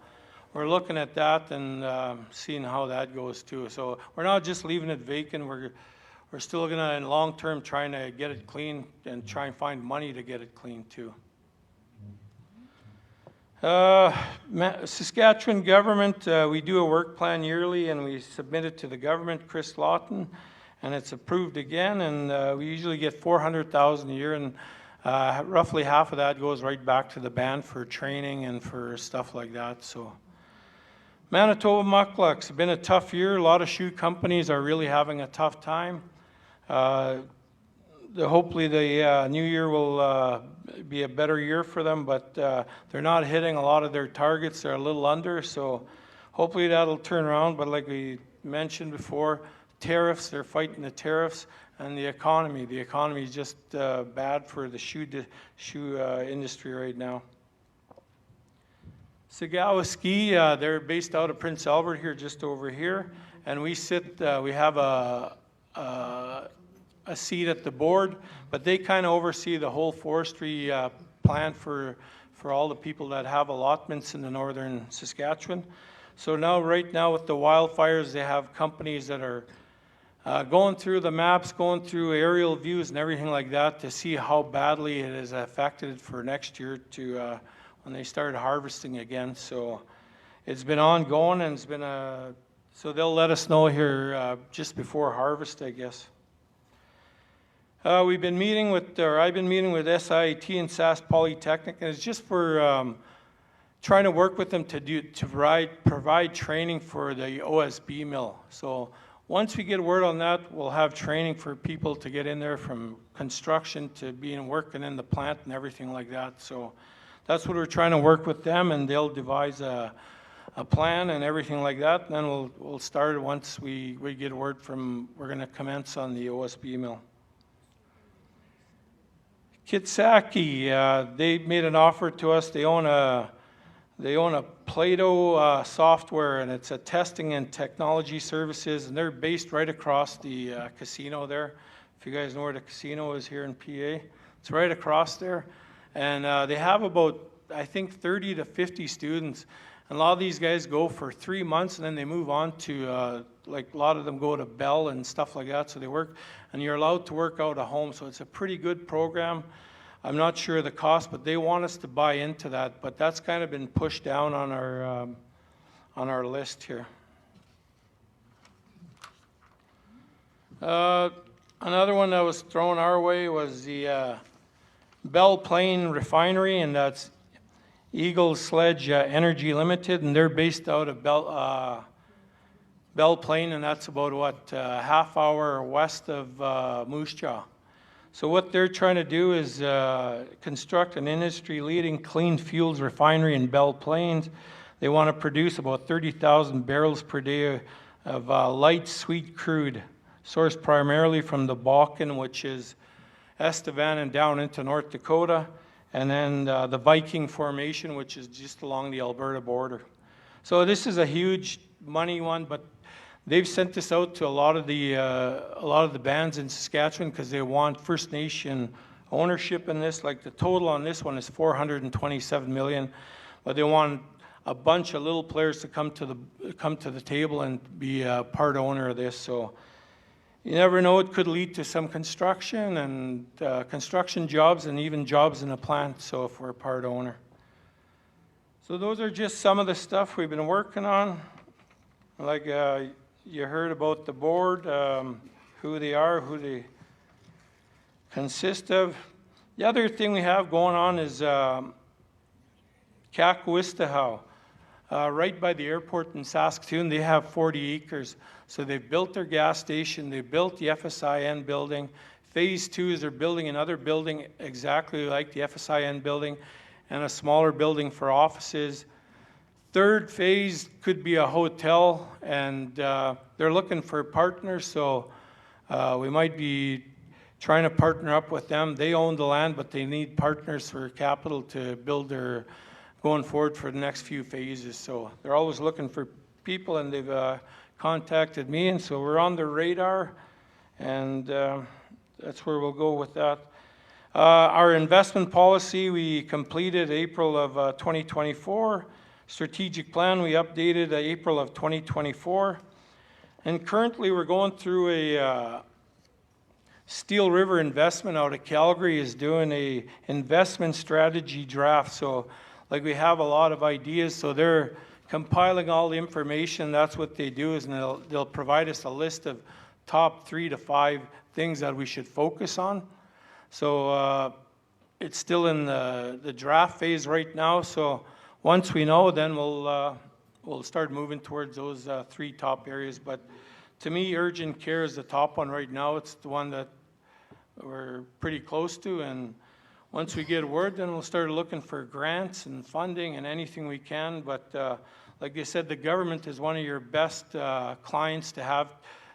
we're looking at that and seeing how that goes too. So we're not just leaving it vacant. We're still going to, in long term, trying to get it clean and try and find money to get it clean too. Saskatchewan government, we do a work plan yearly and we submit it to the government, Chris Lawton, and it's approved again, and we usually get $400,000 a year, and roughly half of that goes right back to the band for training and for stuff like that. So Manitoba Mucklucks, been a tough year. A lot of shoe companies are really having a tough time. Hopefully the new year will be a better year for them, but they're not hitting a lot of their targets. They're a little under, so hopefully that'll turn around. But like we mentioned before, tariffs, they're fighting the tariffs, and the economy. The economy is just bad for the shoe industry right now. Sagawa Ski, they're based out of Prince Albert here, just over here, and we have a seat at the board, but they kind of oversee the whole forestry plan for all the people that have allotments in the northern Saskatchewan. So now, right now with the wildfires, they have companies that are going through the maps, going through aerial views and everything like that to see how badly it is affected for next year to when they start harvesting again. So it's been ongoing, and it's been so they'll let us know here just before harvest, I guess. I've been meeting with SIT and SAS Polytechnic, and it's just for trying to work with them to provide training for the OSB mill. So once we get word on that, we'll have training for people to get in there from construction to working in the plant and everything like that. So that's what we're trying to work with them, and they'll devise a a plan and everything like that, and then we'll start once we get word from, we're going to commence on the OSB mill. Kitsaki, they made an offer to us. They own a Plato software, and it's a testing and technology services, and they're based right across the casino there. If you guys know where the casino is here in PA, it's right across there. And they have about, I think, 30 to 50 students. And a lot of these guys go for 3 months, and then they move on to, like a lot of them go to Bell and stuff like that, so they work, and you're allowed to work out of home, so it's a pretty good program. I'm not sure of the cost, but they want us to buy into that, but that's kind of been pushed down on our list here. Another one that was thrown our way was the Belle Plaine Refinery, and that's Eagle Sledge Energy Limited, and they're based out of Belle Plaine, and that's about, what, a half hour west of Moose Jaw. So what they're trying to do is construct an industry-leading clean fuels refinery in Belle Plaine. They want to produce about 30,000 barrels per day of light sweet crude, sourced primarily from the Bakken, which is Estevan and down into North Dakota, and then the Viking Formation, which is just along the Alberta border. So this is a huge money one, but they've sent this out to a lot of the bands in Saskatchewan because they want First Nation ownership in this. Like the total on this one is $427 million, but they want a bunch of little players to come to the table and be a part owner of this. So you never know; it could lead to some construction and construction jobs and even jobs in the plant. So if we're a part owner, so those are just some of the stuff we've been working on. Like you heard about the board, who they are, who they consist of. The other thing we have going on is Kakawistahau. Right by the airport in Saskatoon, they have 40 acres. So they've built their gas station, they built the FSIN building. Phase 2 is they're building another building exactly like the FSIN building and a smaller building for offices. Third phase could be a hotel, and they're looking for partners, so we might be trying to partner up with them. They own the land, but they need partners for capital to build their, going forward for the next few phases. So they're always looking for people, and they've contacted me, and so we're on their radar, and that's where we'll go with that. Our investment policy, we completed April of 2024. Strategic plan, we updated April of 2024. And currently we're going through a Steel River Investment out of Calgary is doing a investment strategy draft. So like we have a lot of ideas, so they're compiling all the information. That's what they do, is they'll provide us a list of top 3 to 5 things that we should focus on. So it's still in the draft phase right now. So once we know, then we'll start moving towards those 3 top areas. But to me, urgent care is the top one right now. It's the one that we're pretty close to, and once we get word, then we'll start looking for grants and funding and anything we can. But like I said, the government is one of your best clients to have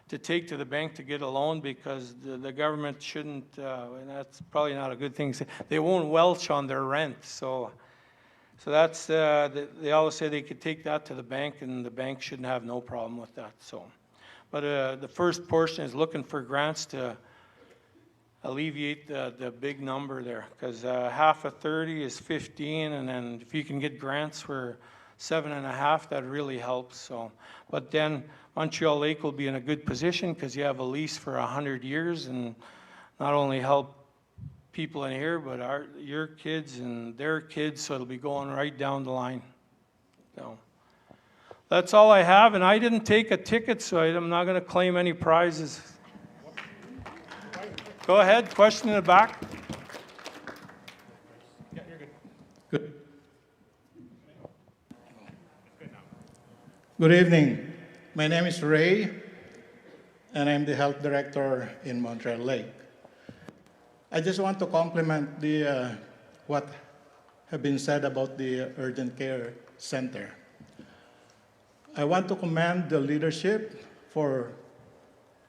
to take to the bank to get a loan, because the government shouldn't, and that's probably not a good thing to say, they won't welch on their rent. So that's, they always say they could take that to the bank, and the bank shouldn't have no problem with that. So, but the first portion is looking for grants to alleviate the big number there, because half of 30 is 15, and then if you can get grants for 7.5, that really helps. So, but then Montreal Lake will be in a good position because you have a lease for 100 years, and not only help people in here, but your kids and their kids, so it'll be going right down the line. So that's all I have, and I didn't take a ticket, so I'm not going to claim any prizes. Go ahead, question in the back. Yeah, you're good. Good. Good evening. My name is Ray, and I'm the health director in Montreal Lake. I just want to compliment the what have been said about the urgent care center. I want to commend the leadership for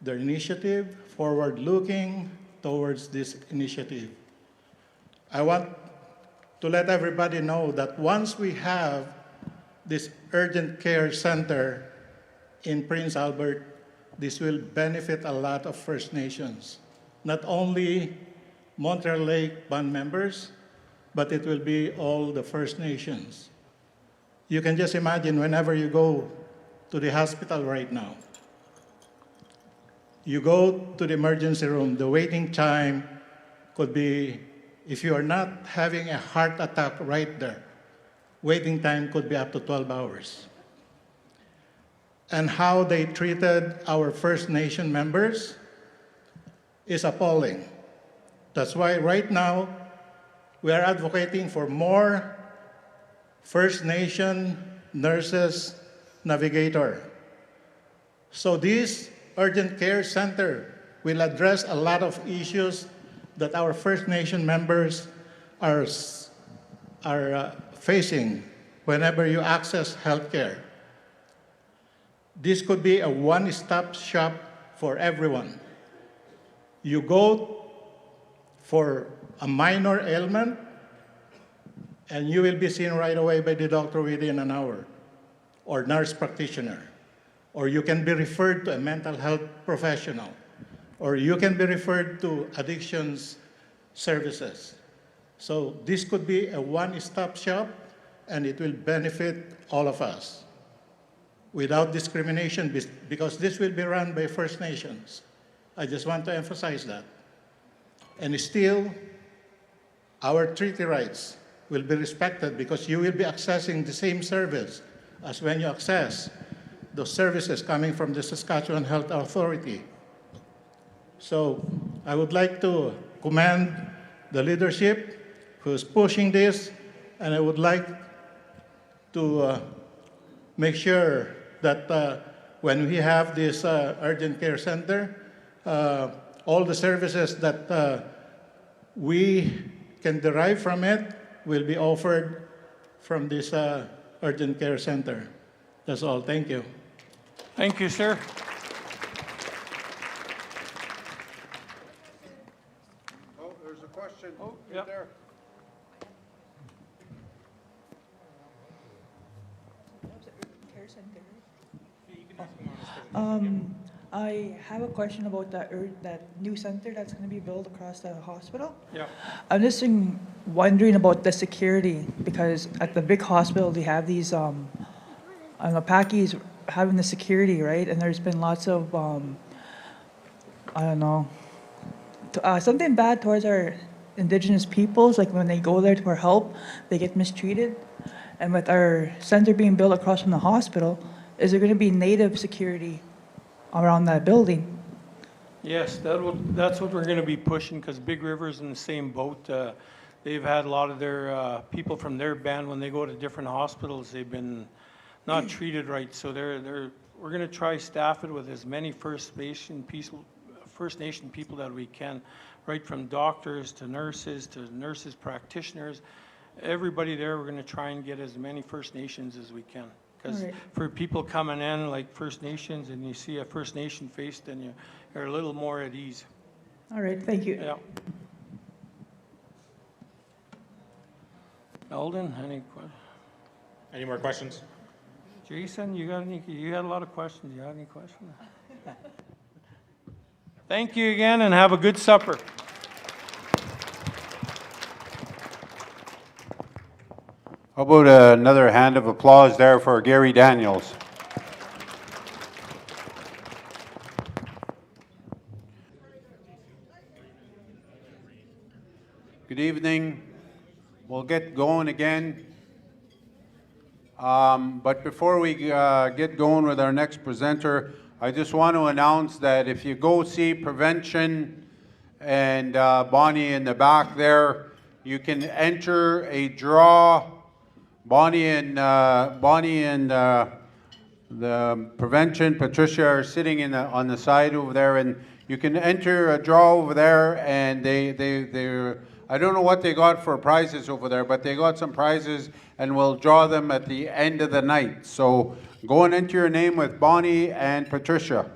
their initiative, forward-looking towards this initiative. I want to let everybody know that once we have this urgent care center in Prince Albert, this will benefit a lot of First Nations. Not only Montreal Lake band members, but it will be all the First Nations. You can just imagine whenever you go to the hospital right now, you go to the emergency room, the waiting time could be, if you are not having a heart attack right there, waiting time could be up to 12 hours. And how they treated our First Nation members is appalling. That's why right now we are advocating for more First Nation nurses navigator. So this urgent care center will address a lot of issues that our First Nation members are facing whenever you access healthcare. This could be a one-stop shop for everyone. You go for a minor ailment, and you will be seen right away by the doctor within an hour, or nurse practitioner. Or you can be referred to a mental health professional, or you can be referred to addictions services. So this could be a one-stop shop, and it will benefit all of us without discrimination, because this will be run by First Nations. I just want to emphasize that. And still, our treaty rights will be respected, because you will be accessing the same service as when you access those services coming from the Saskatchewan Health Authority. So I would like to commend the leadership who's pushing this, and I would like to make sure that when we have this urgent care center, all the services that we can derive from it will be offered from this urgent care center. That's all. Thank you. Thank you, sir. Oh, there's a question yeah. there. I have a question about that new center that's going to be built across the hospital. Yeah. I'm just wondering about the security, because at the big hospital they have these, I don't know, Packies having the security, right? And there's been lots of, I don't know, something bad towards our Indigenous peoples, like when they go there for help, they get mistreated. And with our center being built across from the hospital, is there going to be native security around that building? Yes, that's what we're going to be pushing, because Big River's in the same boat. They've had a lot of their people from their band, when they go to different hospitals, they've been not treated right. So we're going to try staff it with as many First Nation people that we can, right from doctors to nurses practitioners. Everybody there, we're going to try and get as many First Nations as we can. Because for people coming in like First Nations, and you see a First Nation face, then you're a little more at ease. All right, thank you. Yeah. Eldon, Any more questions? Jason, you had a lot of questions. You have any questions? Thank you again, and have a good supper. How about another hand of applause there for Gary Daniels? Good evening. We'll get going again. But before we get going with our next presenter, I just want to announce that if you go see Prevention and Bonnie in the back there, you can enter a draw. Bonnie and the Prevention, Patricia, are sitting on the side over there, and you can enter a draw over there, and they're I don't know what they got for prizes over there, but they got some prizes, and we'll draw them at the end of the night. So go and enter your name with Bonnie and Patricia.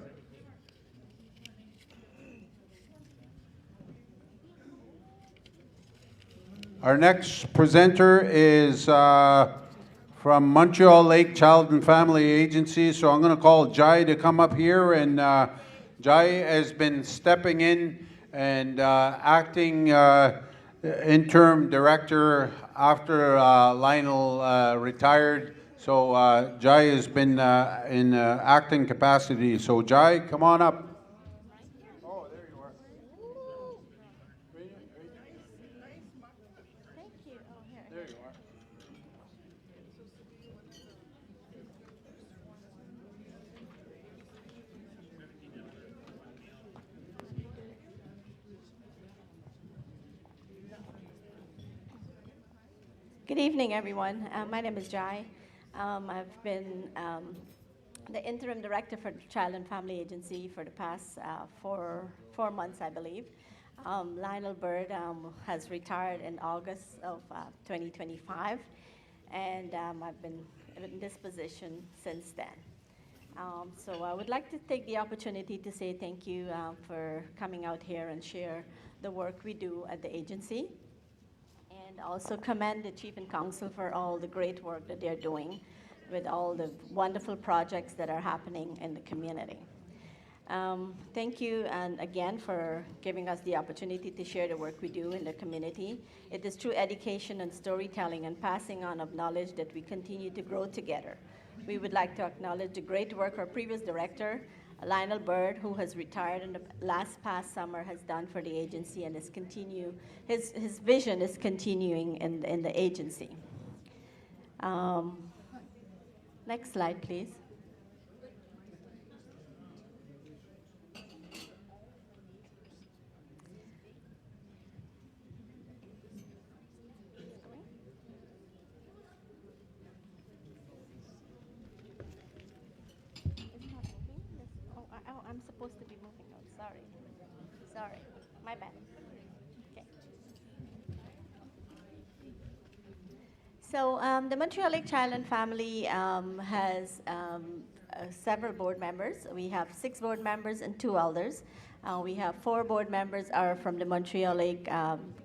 Our next presenter is from Montreal Lake Child and Family Agency, so I'm going to call Jai to come up here, and Jai has been stepping in and acting interim director after Lionel retired. So Jai has been in acting capacity. So Jai, come on up. Oh, there you are. There you are. Good evening, everyone. My name is Jai. I've been the interim director for the Child and Family Agency for the past 4 months, I believe. Lionel Bird has retired in August of 2025, and I've been in this position since then. So I would like to take the opportunity to say thank you for coming out here and share the work we do at the agency. And also commend the Chief and Council for all the great work that they're doing with all the wonderful projects that are happening in the community. Thank you, and again, for giving us the opportunity to share the work we do in the community. It is through education and storytelling and passing on of knowledge that we continue to grow together. We would like to acknowledge the great work our previous director, Lionel Bird, who has retired in the past summer, has done for the agency, and his vision is continuing in the agency. Next slide, please. I'm supposed to be moving. Oh, sorry, my bad. Okay. So the Montreal Lake Child and Family has several board members. We have 6 board members and 2 elders. We have 4 board members are from the Montreal Lake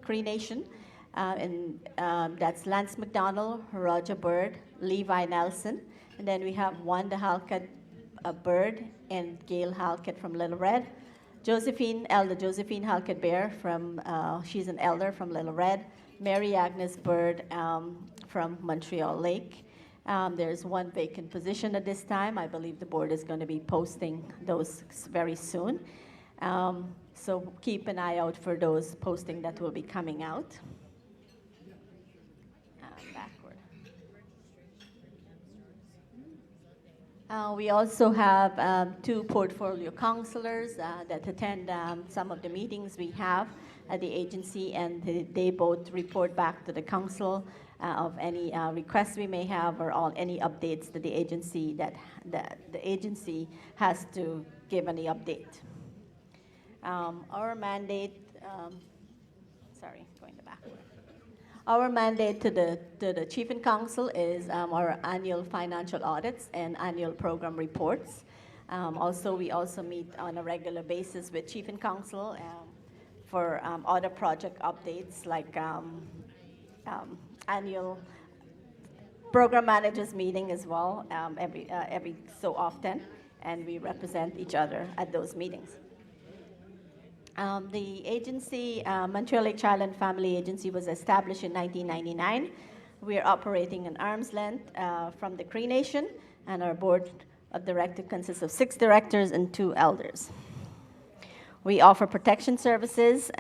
Cree Nation, and that's Lance McDonald, Roger Bird, Levi Nelson, and then we have Wanda Halkett Bird and Gail Halkett from Little Red. Elder Josephine Halkett Bear from, she's an elder from Little Red. Mary Agnes Bird from Montreal Lake. There's 1 vacant position at this time. I believe the board is going to be posting those very soon. So keep an eye out for those posting that will be coming out. Backward. We also have 2 portfolio counselors that attend some of the meetings we have at the agency, and they both report back to the council of any requests we may have or any updates that the agency has to give any update. Our mandate, going the backward. Our mandate to the Chief and Council is our annual financial audits and annual program reports. We also meet on a regular basis with Chief and Council for other project updates like annual program managers meeting as well every so often, and we represent each other at those meetings. The agency, Montreal Lake Child and Family Agency, was established in 1999. We are operating an arm's length from the Cree Nation, and our board of directors consists of 6 directors and 2 elders. We offer protection services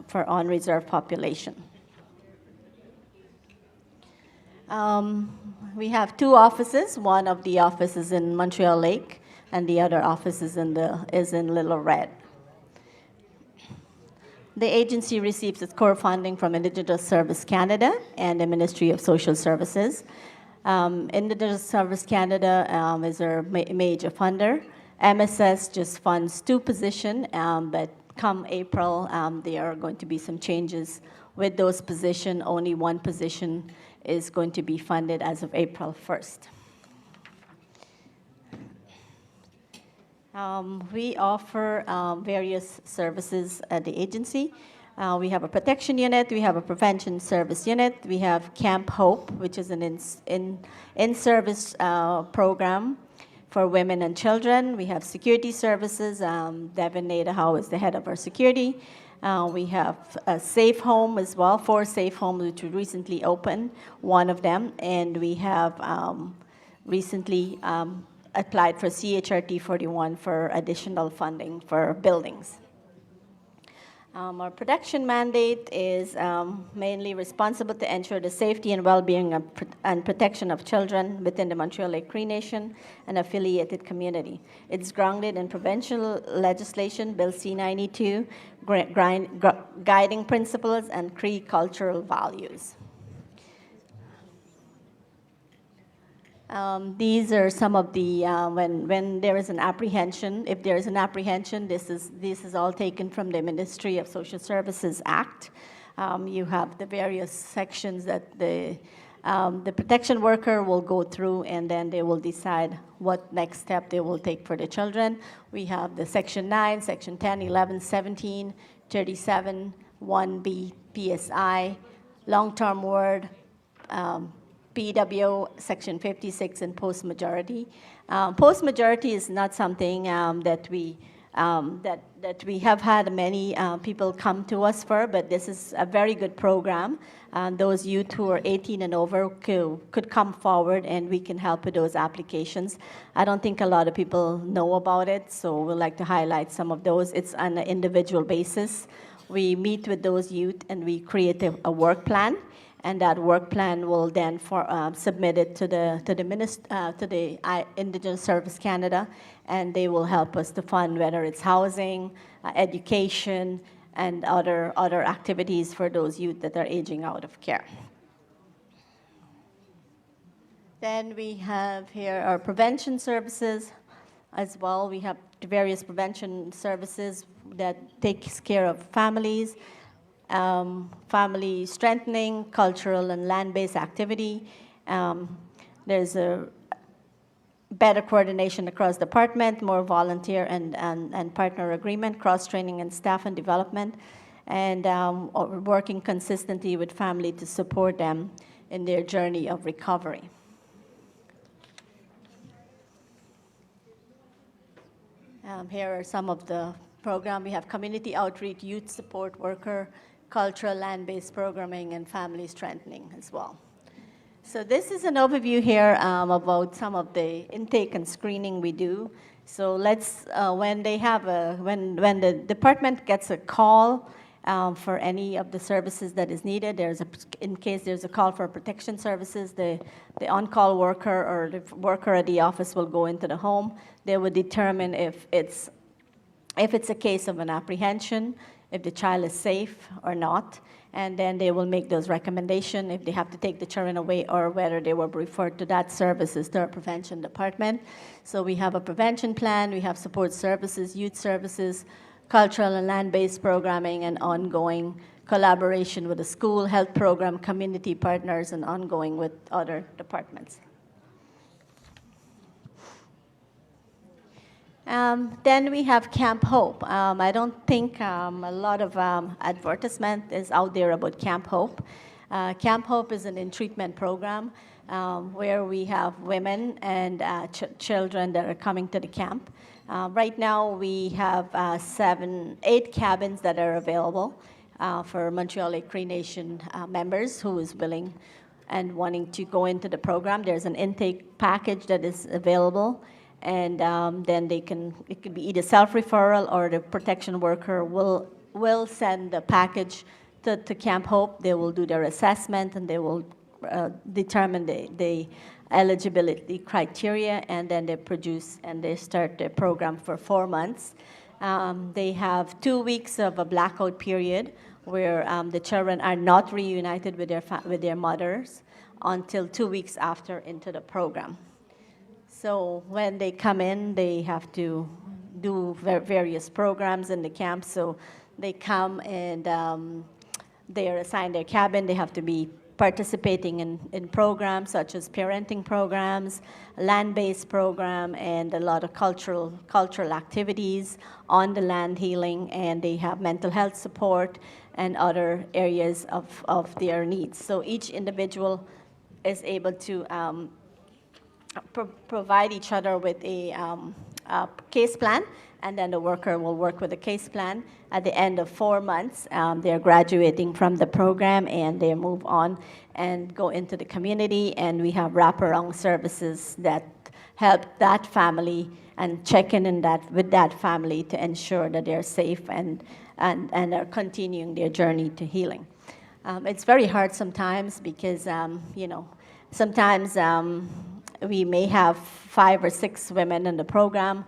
for on-reserve population. We have 2 offices. One of the offices in Montreal Lake, and the other office is in Little Red. The agency receives its core funding from Indigenous Service Canada and the Ministry of Social Services. Indigenous Service Canada is our major funder. MSS just funds 2 positions, but come April, there are going to be some changes with those positions. Only one position is going to be funded as of April 1st. We offer various services at the agency. We have a protection unit, we have a prevention service unit, we have Camp Hope, which is an in-service program for women and children. We have security services. Devin Nadahow is the head of our security. We have a safe home as well, 4 safe homes which we recently opened, one of them, and we have recently applied for CHRT 41 for additional funding for buildings. Our protection mandate is mainly responsible to ensure the safety and well-being and protection of children within the Montreal Lake Cree Nation and affiliated community. It's grounded in provincial legislation, Bill C-92, guiding principles, and Cree cultural values. These are some of the, when there is an apprehension, if there is an apprehension, this is all taken from the Ministry of Social Services Act. You have the various sections that the protection worker will go through, and then they will decide what next step they will take for the children. We have the Section 9, Section 10, 11, 17, 37, 1B, PSI, long-term word, PWO, Section 56, and post-majority. Post-majority is not something that we have had many people come to us for, but this is a very good program. Those youth who are 18 and over could come forward, and we can help with those applications. I don't think a lot of people know about it, so we'd like to highlight some of those. It's on an individual basis. We meet with those youth, and we create a work plan. And that work plan will then submit it to the Indigenous Service Canada, and they will help us to fund whether it's housing, education, and other activities for those youth that are aging out of care. Then we have here our prevention services as well. We have various prevention services that takes care of families, family strengthening, cultural and land-based activity. There's a better coordination across department, more volunteer and partner agreement, cross-training and staff and development, and working consistently with family to support them in their journey of recovery. Here are some of the program. We have community outreach, youth support worker, cultural land-based programming, and family strengthening as well. So this is an overview here about some of the intake and screening we do. So let's, when the department gets a call for any of the services that is needed, in case there's a call for protection services, the on-call worker or the worker at the office will go into the home. They will determine if it's a case of an apprehension, if the child is safe or not, and then they will make those recommendations if they have to take the children away or whether they will be referred to that services to our prevention department. So we have a prevention plan, we have support services, youth services, cultural and land-based programming, and ongoing collaboration with the school, health program, community partners, and ongoing with other departments. Then we have Camp Hope. I don't think a lot of advertisement is out there about Camp Hope. Camp Hope is an in-treatment program where we have women and children that are coming to the camp. Right now we have 8 cabins that are available for Montreal Lake Cree Nation members who is willing and wanting to go into the program. There's an intake package that is available. And then it could be either self-referral or the protection worker will send the package to Camp Hope. They will do their assessment, and they will determine the eligibility criteria, and then they produce and they start the program for 4 months. They have 2 weeks of a blackout period where the children are not reunited with their mothers until 2 weeks after into the program. So when they come in, they have to do various programs in the camp. So they come and they are assigned their cabin. They have to be participating in programs such as parenting programs, land-based program, and a lot of cultural activities on the land, healing, and they have mental health support and other areas of their needs. So each individual is able to provide each other with a case plan, and then the worker will work with a case plan. At the end of 4 months, they're graduating from the program and they move on and go into the community, and we have wraparound services that help that family and check in with that family to ensure that they're safe and are continuing their journey to healing. It's very hard sometimes because, sometimes we may have 5 or 6 women in the program.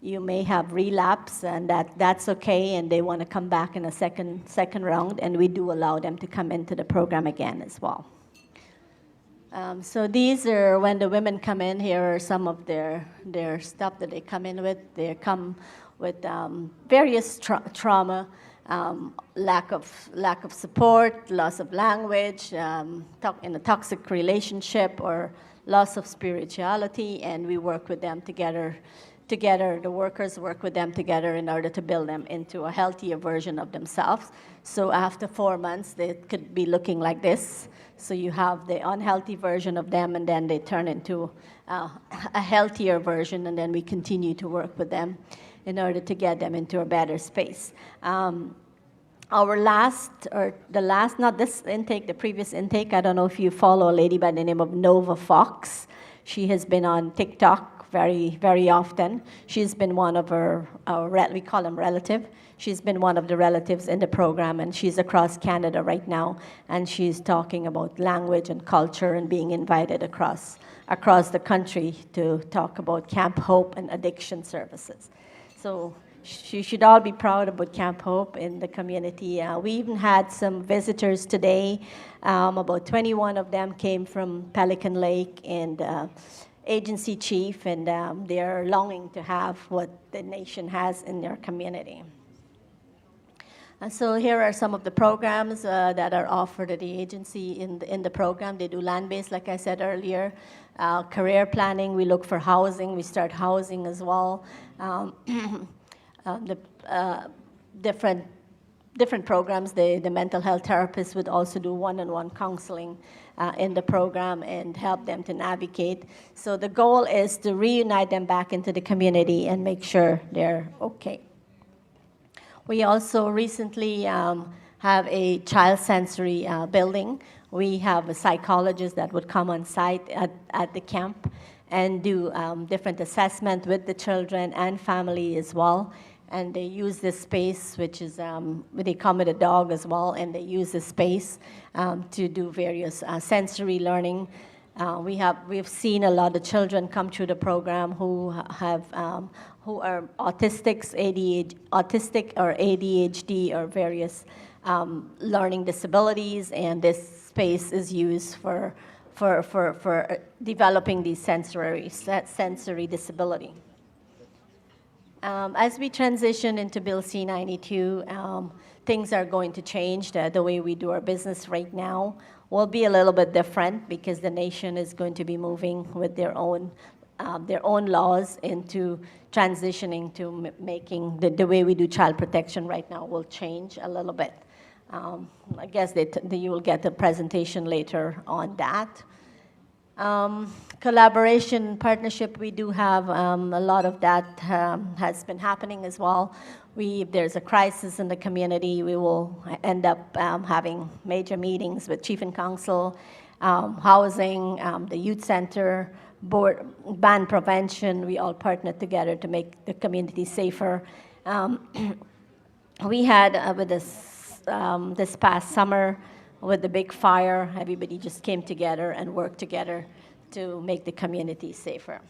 You may have relapse, and that's okay, and they want to come back in a second round, and we do allow them to come into the program again as well. So these are, when the women come in, here are some of their stuff that they come in with. They come with various trauma, lack of support, loss of language, in a toxic relationship, or loss of spirituality, and we work with them together, the workers work with them together in order to build them into a healthier version of themselves. So after 4 months, they could be looking like this. So you have the unhealthy version of them, and then they turn into a healthier version, and then we continue to work with them in order to get them into a better space. Not this intake, the previous intake, I don't know if you follow a lady by the name of Nova Fox. She has been on TikTok very, very often. She's been one of we call them relative. She's been one of the relatives in the program, and she's across Canada right now, and she's talking about language and culture and being invited across the country to talk about Camp Hope and addiction services. So you should all be proud about Camp Hope in the community. We even had some visitors today. About 21 of them came from Pelican Lake, and agency chief, and they are longing to have what the nation has in their community. And so here are some of the programs that are offered at the agency in the program. They do land-based, like I said earlier. Career planning, we look for housing. We start housing as well. The different programs, the mental health therapists would also do one-on-one counseling in the program and help them to navigate. So the goal is to reunite them back into the community and make sure they're okay. We also recently have a child sensory building. We have a psychologist that would come on site at the camp and do different assessment with the children and family as well. And they use this space, which is, they come with a dog as well, and they use this space to do various sensory learning. We've seen a lot of children come through the program who are autistic or ADHD or various learning disabilities, and this space is used for developing these sensory disability. As we transition into Bill C-92, things are going to change. The way we do our business right now will be a little bit different because the nation is going to be moving with their own laws into transitioning to making the way we do child protection right now will change a little bit. I guess you will get a presentation later on that. Collaboration, partnership, we do have a lot of that has been happening as well. If there's a crisis in the community, we will end up having major meetings with chief and council, housing, the youth center, ban prevention. We all partner together to make the community safer. We had with this past summer, with the big fire, everybody just came together and worked together to make the community safer.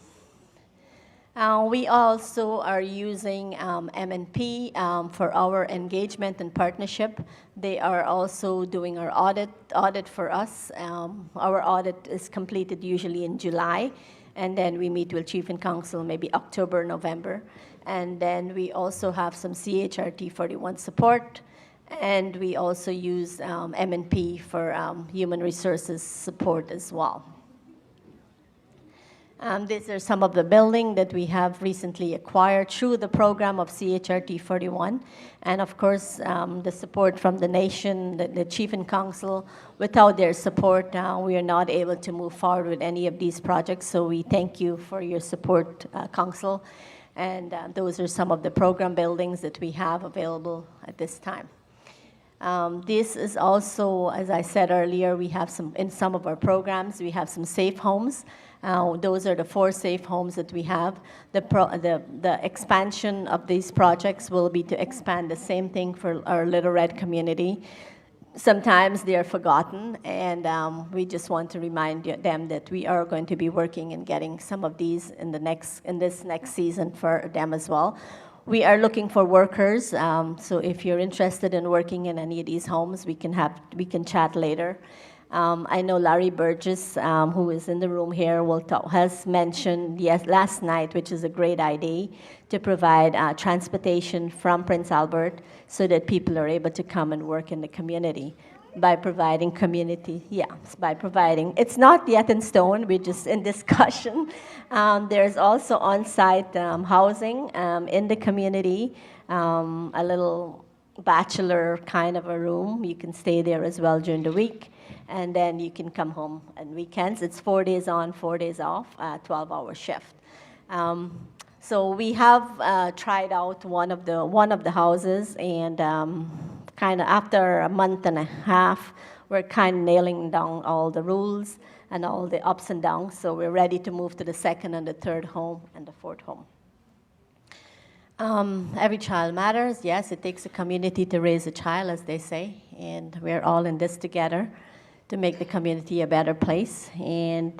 We also are using M&P for our engagement and partnership. They are also doing our audit for us. Our audit is completed usually in July, And then we meet with Chief and Council maybe October, November. And then we also have some CHRT 41 support. And we also use M&P for human resources support as well. These are some of the buildings that we have recently acquired through the program of CHRT 41. And of course, the support from the nation, the Chief and Council. Without their support, we are not able to move forward with any of these projects. So we thank you for your support, Council. And those are some of the program buildings that we have available at this time. This is also, as I said earlier, we have in some of our programs, we have some safe homes. Those are the 4 safe homes that we have. The expansion of these projects will be to expand the same thing for our Little Red community. Sometimes they are forgotten, and we just want to remind them that we are going to be working and getting some of these in this next season for them as well. We are looking for workers, so if you're interested in working in any of these homes, we can chat later. I know Larry Burgess, who is in the room here, has mentioned last night, which is a great idea, to provide transportation from Prince Albert so that people are able to come and work in the community by providing it's not yet in stone, we're just in discussion. There's also on-site housing in the community, a little bachelor kind of a room. You can stay there as well during the week. And then you can come home on weekends. It's 4 days on, 4 days off, 12-hour shift. So we have tried out one of the houses, and kind of after a month and a half, we're kind of nailing down all the rules and all the ups and downs. So we're ready to move to the 2nd and the 3rd home and the 4th home. Every child matters. Yes, it takes a community to raise a child, as they say, and we're all in this together to make the community a better place. And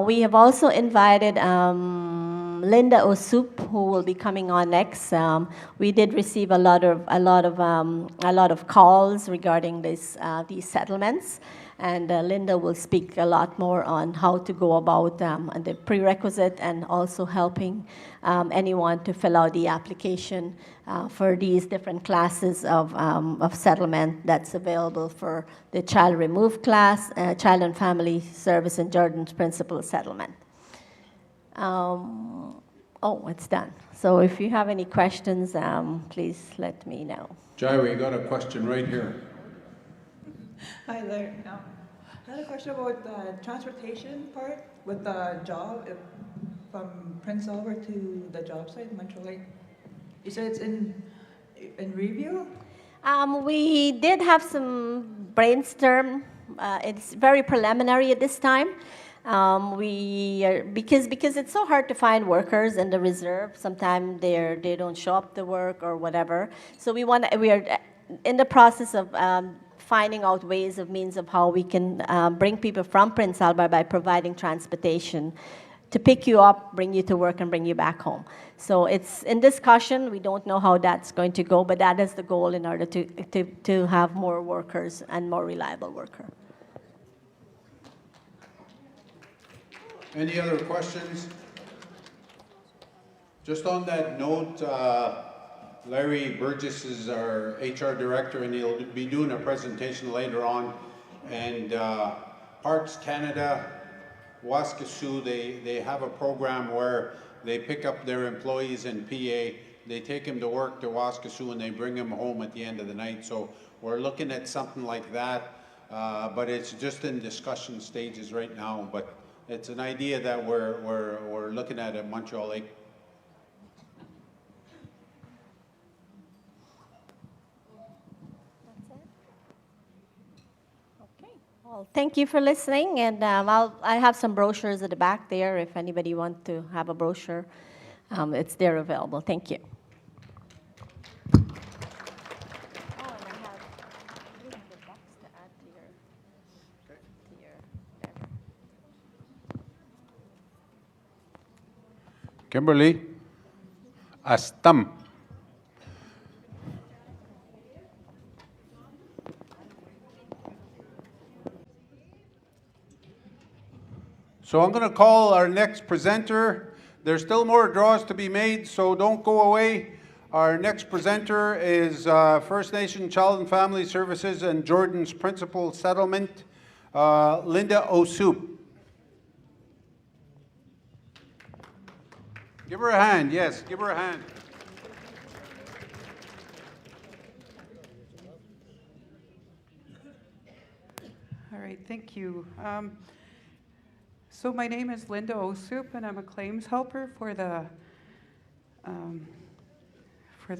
we have also invited Linda Osup, who will be coming on next. We did receive a lot of calls regarding these settlements, and Linda will speak a lot more on how to go about the prerequisite and also helping anyone to fill out the application for these different classes of settlement that's available for the child removed class, child and family service, and Jordan's principal settlement. It's done. So if you have any questions, please let me know. Jai, we got a question right here. Hi there. I had a question about the transportation part with the job from Prince Albert to the job site in Montreal. You said it's in review? We did have some brainstorm. It's very preliminary at this time. Because it's so hard to find workers in the reserve. Sometimes they don't show up to work or whatever. So we are in the process of finding out means of how we can bring people from Prince Albert by providing transportation to pick you up, bring you to work, and bring you back home. So it's in discussion. We don't know how that's going to go, but that is the goal in order to have more workers and more reliable workers. Any other questions? Just on that note, Larry Burgess is our HR director, and he'll be doing a presentation later on. And Parks Canada, Waskesiu, they have a program where they pick up their employees in PA, they take them to work to Waskesiu, and they bring them home at the end of the night. So we're looking at something like that, but it's just in discussion stages right now. But it's an idea that we're looking at Montreal Lake. Well, thank you for listening, and I have some brochures at the back there if anybody wants to have a brochure. It's there available. Thank you. Kimberly, Astam. So I'm going to call our next presenter. There's still more draws to be made, so don't go away. Our next presenter is First Nation Child and Family Services and Jordan's Principal Settlement, Linda O'Soup. Give her a hand, yes, give her a hand. All right, thank you. So my name is Linda O'Soup, and I'm a claims helper for the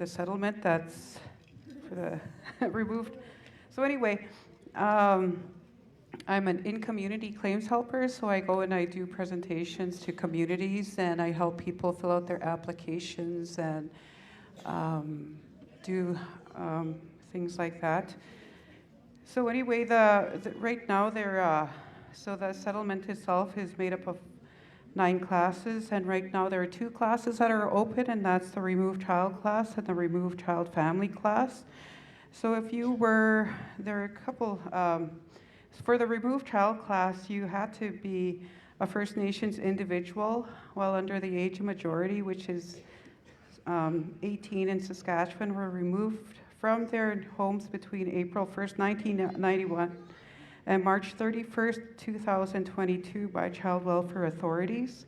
settlement that's for the removed. So anyway, I'm an in-community claims helper, so I go and I do presentations to communities, and I help people fill out their applications and do things like that. So anyway, right now so the settlement itself is made up of 9 classes, and right now there are 2 classes that are open, and that's the removed child class and the removed child family class. So if you were, there are a couple, for the removed child class, you had to be a First Nations individual while under the age of majority, which is 18 in Saskatchewan, were removed from their homes between April 1st, 1991 and March 31st, 2022 by child welfare authorities.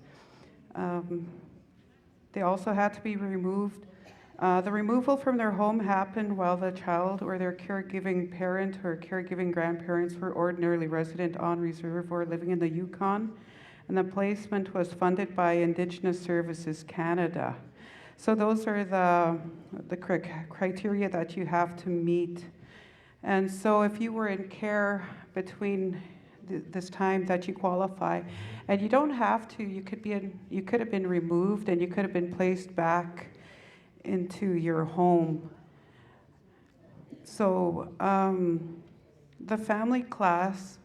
They also had to be removed. The removal from their home happened while the child or their caregiving parent or caregiving grandparents were ordinarily resident on reserve or living in the Yukon, and the placement was funded by Indigenous Services Canada. So those are the criteria that you have to meet. And so if you were in care between this time that you qualify, and you don't have to, you could have been removed and you could have been placed back into your home. So the family class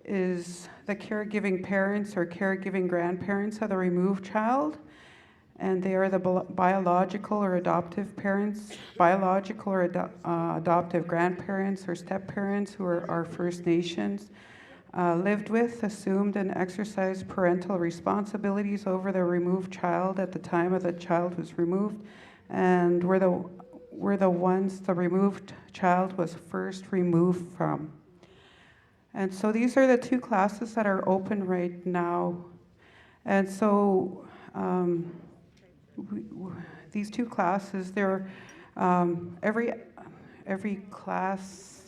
is the caregiving parents or caregiving grandparents of the removed child, and they are the biological or adoptive parents, biological or adoptive grandparents or step-parents who are our First Nations, lived with, assumed, and exercised parental responsibilities over the removed child at the time of the child was removed, and were the ones the removed child was first removed from. And so these are the 2 classes that are open right now. And so these 2 classes, they're every class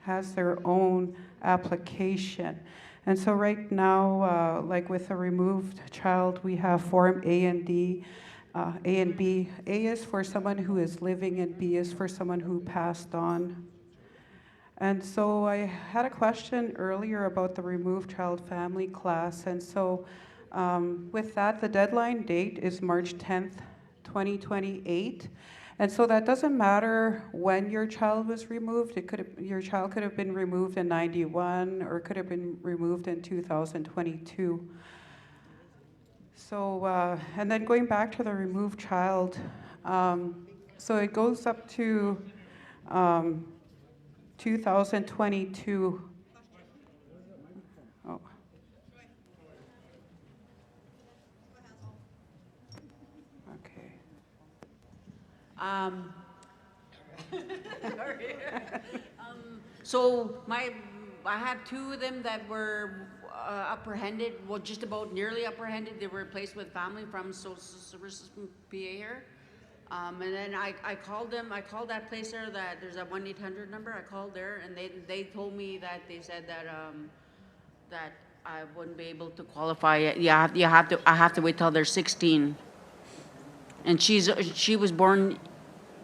has their own application. And so right now, like with a removed child, we have Form A and D, A and B. A is for someone who is living, and B is for someone who passed on. And so I had a question earlier about the removed child family class, and so with that, the deadline date is March 10th, 2028. And so that doesn't matter when your child was removed. Your child could have been removed in 91 or could have been removed in 2022. So, and then going back to the removed child, so it goes up to 2022. Oh. Okay. So I had 2 of them that were apprehended, well, just about nearly apprehended. They were placed with family from Social Services from PA here. And then I called them, I called that place there, that there's a 1-800 number, I called there, and they told me that they said that that I wouldn't be able to qualify. I have to wait till they're 16. And she was born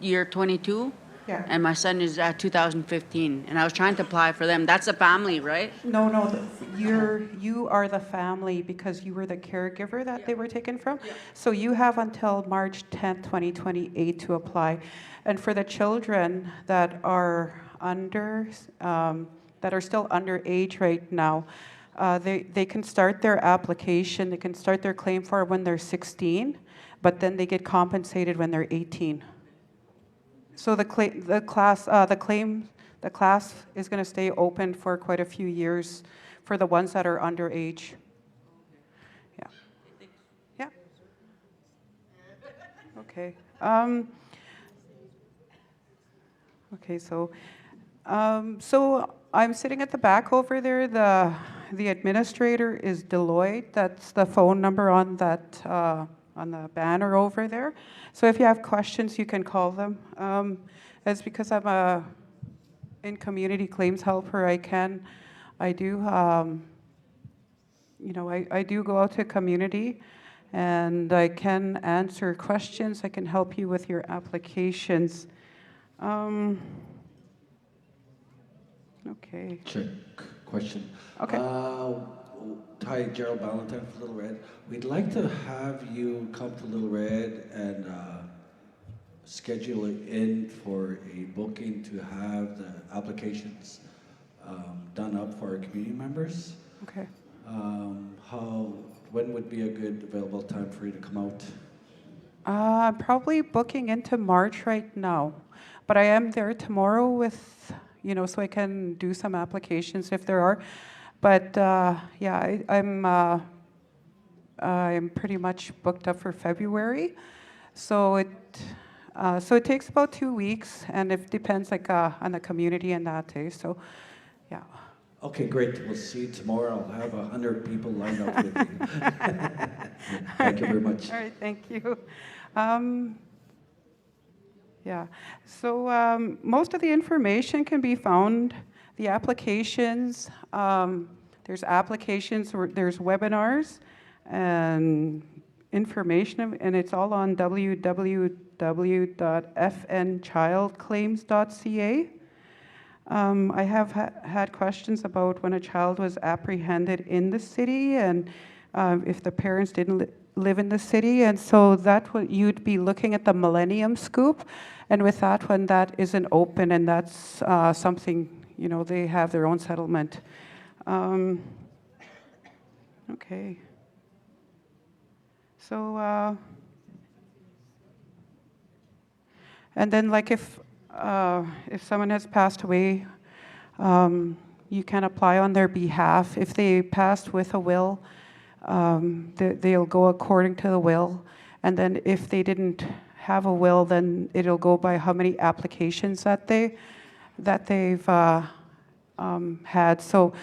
year 22. Yeah. And my son is 2015, and I was trying to apply for them. That's a family, right? No, you are the family because you were the caregiver that they were taken from. Yeah. So you have until March 10th, 2028 to apply. And for the children that are under, that are still underage right now, they can start their application, they can start their claim for when they're 16, but then they get compensated when they're 18. So the claim the class is going to stay open for quite a few years for the ones that are underage. Yeah. Yeah. Okay. Okay, so I'm sitting at the back over there. The administrator is Deloitte. That's the phone number on that on the banner over there. So if you have questions, you can call them. It's because I'm in community claims helper. I do I do go out to community, and I can answer questions. I can help you with your applications. Okay. Check question. Okay. Hi, Gerald Ballantyne from Little Red. We'd like to have you come to Little Red and schedule it in for a booking to have the applications done up for our community members. Okay. When would be a good available time for you to come out? I'm probably booking into March right now, but I am there tomorrow with, so I can do some applications if there are. But yeah, I'm pretty much booked up for February, so it takes about 2 weeks, and it depends on the community and that day. So, yeah. Okay, great. We'll see you tomorrow. I'll have 100 people lined up with you. Thank you very much. All right, thank you. Yeah, so most of the information can be found, the applications, there's applications, there's webinars, and information, and it's all on www.fnchildclaims.ca. I have had questions about when a child was apprehended in the city, and if the parents didn't live in the city, and so that's what you'd be looking at, the Millennium Scoop, and with that one, that isn't open, and that's something, they have their own settlement. Okay. So, and then if someone has passed away, you can apply on their behalf. If they passed with a will, they'll go according to the will, and then if they didn't have a will, then it'll go by how many applications that they've had. So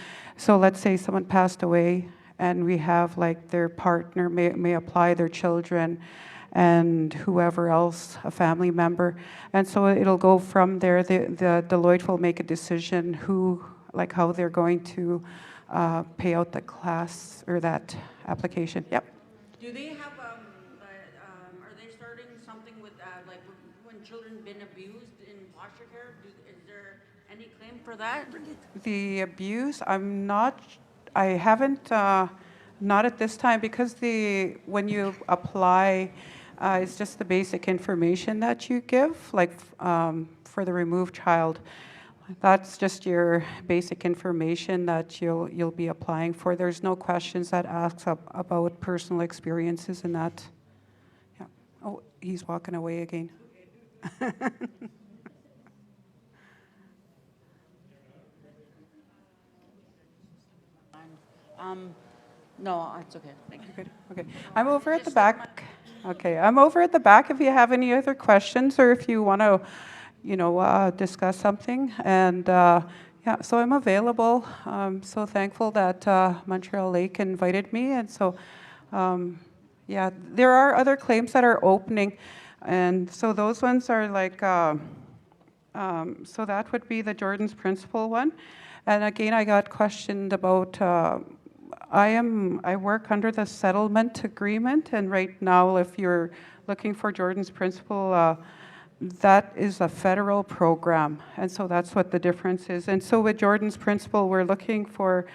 let's say someone passed away, and we have their partner may apply, their children, and whoever else, a family member, and so it'll go from there. The Deloitte will make a decision how they're going to pay out the class or that application. Yep. Do they have, are they starting something with, when children been abused in foster care? Is there any claim for that? The abuse, I haven't, not at this time, because when you apply, it's just the basic information that you give, for the removed child. That's just your basic information that you'll be applying for. There's no questions that asks about personal experiences and that. Yeah. Oh, he's walking away again. No, it's okay. Thank you. Good. Okay. I'm over at the back. Okay, I'm over at the back if you have any other questions or if you want to, discuss something. And yeah, so I'm available. I'm so thankful that Montreal Lake invited me. And so, yeah, there are other claims that are opening. And so those ones are so that would be the Jordan's Principle one. And again, I got questioned about, I work under the settlement agreement, and right now, if you're looking for Jordan's Principle, that is a federal program, and so that's what the difference is. And so with Jordan's Principle, we're looking for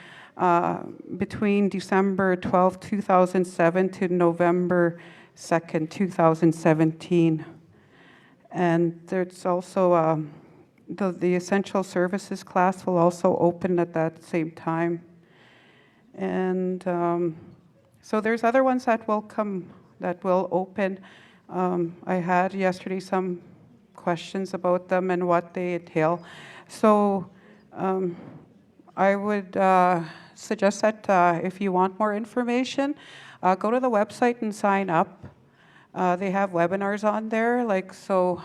between December 12, 2007 to November 2nd, 2017. And there's also the essential services class will also open at that same time. And so there's other ones that will open. I had yesterday some questions about them and what they entail. So I would suggest that if you want more information, go to the website and sign up. They have webinars on there, like so.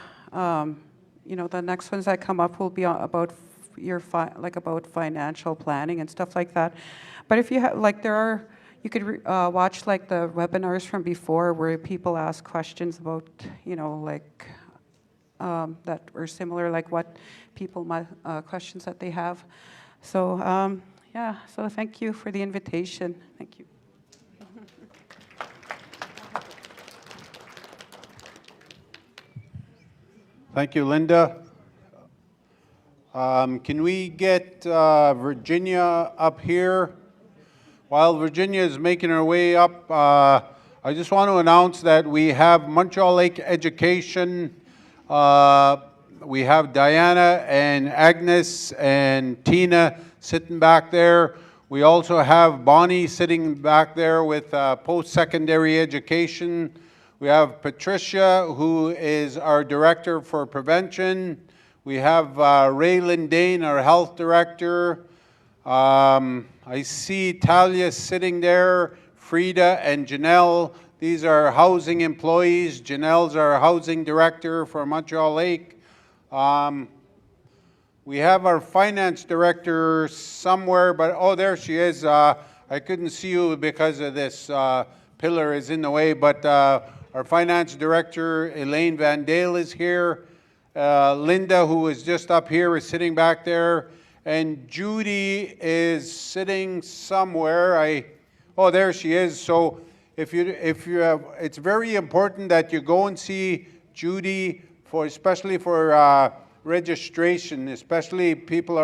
You know, the next ones that come up will be about about financial planning and stuff like that. But if you have, like, you could watch like the webinars from before where people ask questions about, you know, like that were similar, like what people questions that they have. So yeah. So thank you for the invitation. Thank you. Thank you, Linda. Can we get Virginia up here? While Virginia is making her way up, I just want to announce that we have Montreal Lake Education. We have Diana and Agnes and Tina sitting back there. We also have Bonnie sitting back there with post-secondary education. We have Patricia, who is our director for prevention. We have Raylan Dane, our health director. I see Talia sitting there, Frida and Janelle. These are housing employees. Janelle's our housing director for Montreal Lake. We have our finance director somewhere, but oh, there she is. I couldn't see you because of this pillar is in the way, but our finance director, Elaine Van Dale, is here. Linda, who is just up here, is sitting back there. And Judy is sitting somewhere. Oh, there she is. So if you have, it's very important that you go and see Judy especially for registration. Especially people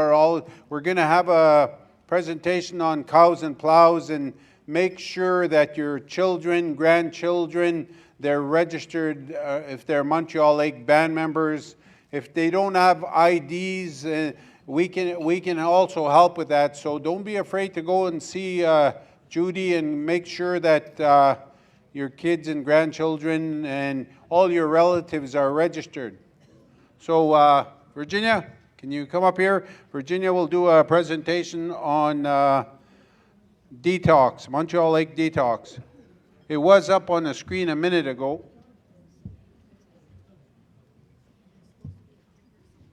we're going to have a presentation on cows and plows, and make sure that your children, grandchildren, they're registered if they're Montreal Lake band members. If they don't have IDs, we can also help with that. So don't be afraid to go and see Judy, and make sure that your kids and grandchildren and all your relatives are registered. So Virginia, can you come up here? Virginia will do a presentation on detox, Montreal Lake detox. It was up on the screen a minute ago.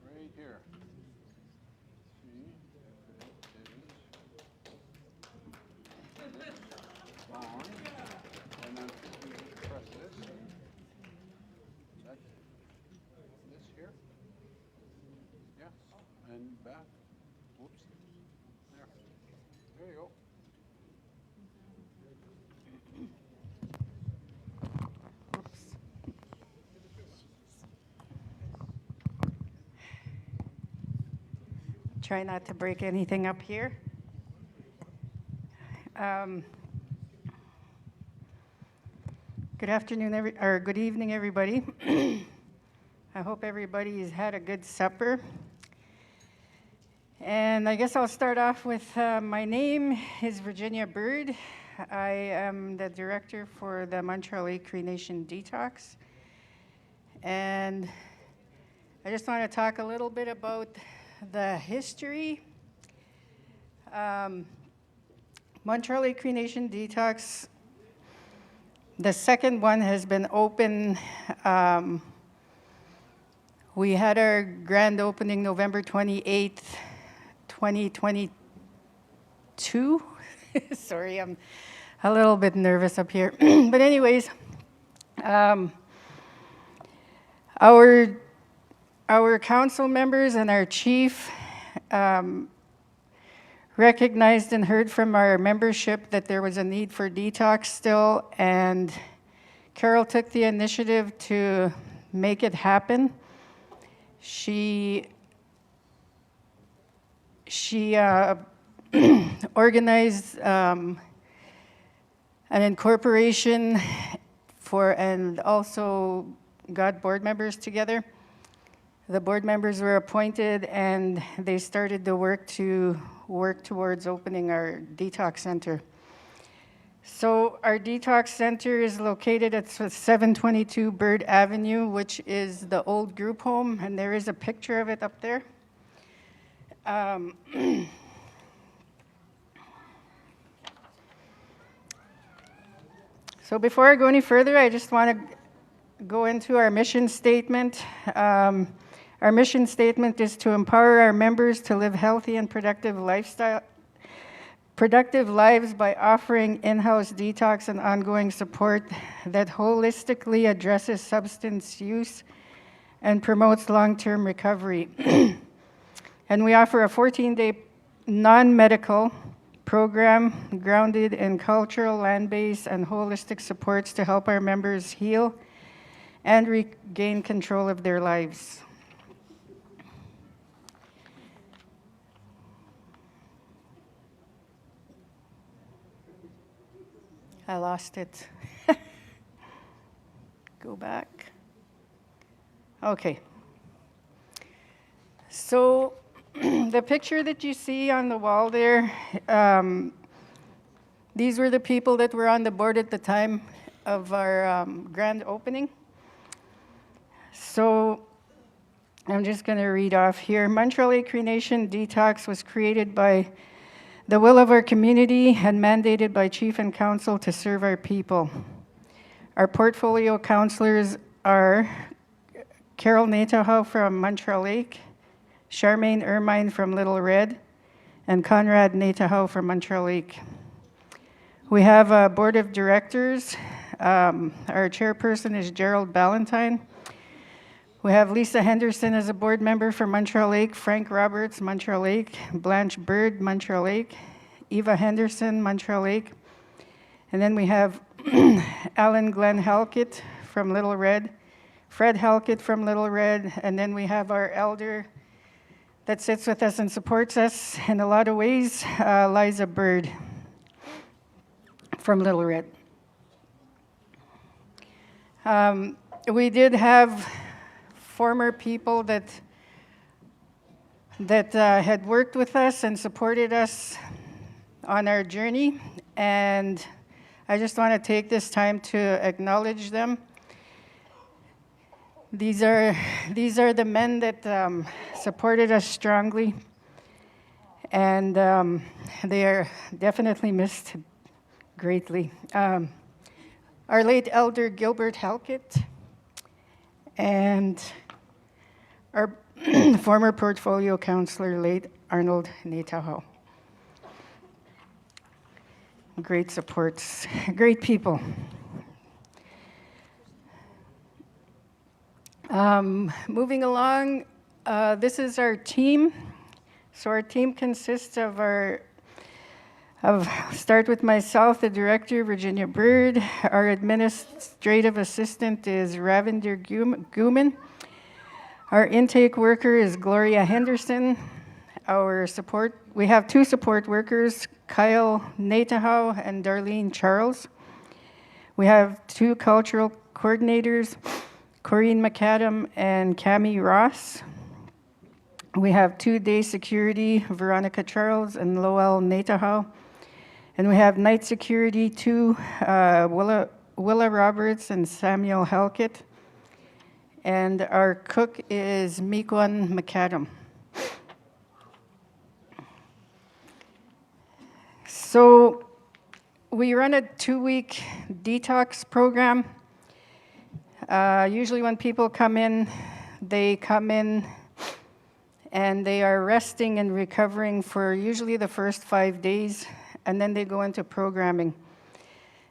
Right here. On, and then you press this. This here. Yeah, and back. Whoops. There. There you go. Try not to break anything up here. Good afternoon, or good evening, everybody. I hope everybody has had a good supper. And I guess I'll start off with my name is Virginia Bird. I am the director for the Montreal Lake Cree Nation Detox. And I just want to talk a little bit about the history. Montreal Lake Cree Nation Detox, the second one has been open. We had our grand opening November 28th, 2022. Sorry, I'm a little bit nervous up here. But anyways, our council members and our chief recognized and heard from our membership that there was a need for detox still, and Carol took the initiative to make it happen. She organized an incorporation and also got board members together. The board members were appointed, and they started the work towards opening our detox center. So our detox center is located at 722 Bird Avenue, which is the old group home, and there is a picture of it up there. Um, So before I go any further, I just want to go into our mission statement. Our mission statement is to empower our members to live healthy and productive lives by offering in-house detox and ongoing support that holistically addresses substance use and promotes long-term recovery. And we offer a 14-day non-medical program grounded in cultural, land-based, and holistic supports to help our members heal and regain control of their lives. I lost it. Go back. Okay. So the picture that you see on the wall there, these were the people that were on the board at the time of our grand opening. So I'm just going to read off here. Montreal Cree Nation Detox was created by the will of our community and mandated by Chief and Council to serve our people. Our portfolio counselors are Carol Natahoe from Montreal Lake, Charmaine Ermine from Little Red, and Conrad Natahoe from Montreal Lake. We have a board of directors. Our chairperson is Gerald Ballantyne. We have Lisa Henderson as a board member for Montreal Lake, Frank Roberts, Montreal Lake, Blanche Bird, Montreal Lake, Eva Henderson, Montreal Lake. And then we have Alan Glenn Halkett from Little Red, Fred Halkett from Little Red, and then we have our elder that sits with us and supports us in a lot of ways, Liza Bird from Little Red. We did have former people that had worked with us and supported us on our journey, and I just want to take this time to acknowledge them. These are the men that supported us strongly, and they are definitely missed greatly. Our late elder Gilbert Halkett and our former portfolio counselor, late Arnold Natahoe. Great supports, great people. Moving along, this is our team. So our team consists of start with myself, the director, Virginia Bird. Our administrative assistant is Ravinder Guman. Our intake worker is Gloria Henderson. We have two support workers, Kyle Natahoe and Darlene Charles. We have two cultural coordinators, Corinne McAdam and Cami Ross. We have 2 day security, Veronica Charles and Lowell Natahoe. And we have night security, Willa Roberts and Samuel Halkett. And our cook is Meekwan McAdam. So we run a 2-week detox program. Usually when people come in, they come in and they are resting and recovering for usually the first 5 days, and then they go into programming.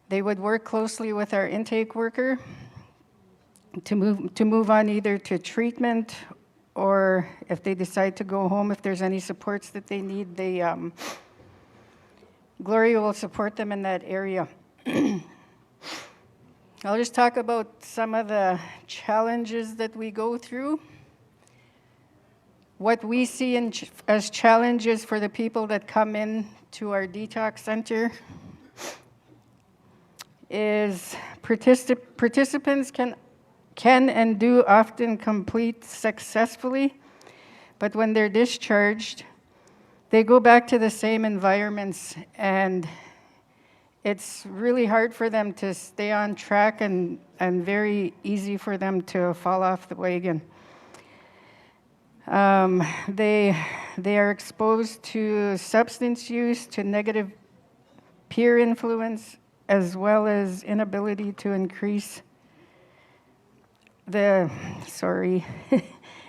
They would work closely with our intake worker to move on either to treatment, or if they decide to go home, if there's any supports that they need, Gloria will support them in that area. I'll just talk about some of the challenges that we go through. What we see as challenges for the people that come in to our detox center is participants can and do often complete successfully, but when they're discharged, they go back to the same environments, and it's really hard for them to stay on track and very easy for them to fall off the wagon. They they are exposed to substance use, to negative peer influence, as well as inability to increase the,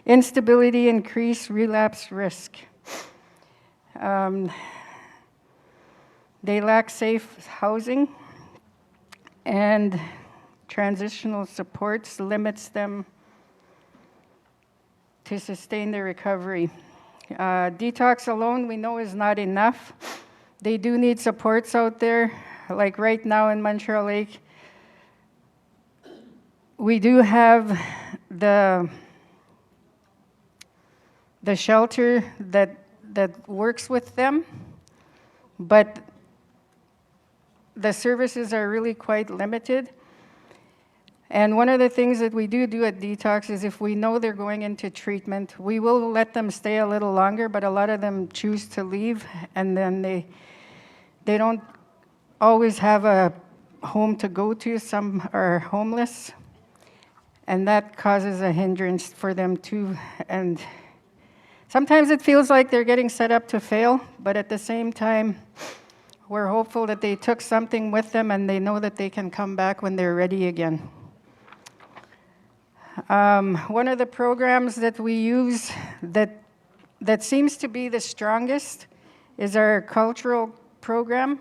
instability, increase relapse risk. They lack safe housing, and transitional supports limits them to sustain their recovery. Detox alone, we know, is not enough. They do need supports out there. Like right now in Montreal Lake, we do have the shelter that works with them, but the services are really quite limited. And one of the things that we do at Detox is if we know they're going into treatment, we will let them stay a little longer, but a lot of them choose to leave, and then they don't always have a home to go to. Some are homeless, and that causes a hindrance for them too. And sometimes it feels like they're getting set up to fail, but at the same time, we're hopeful that they took something with them and they know that they can come back when they're ready again. One of the programs that we use that seems to be the strongest is our cultural program.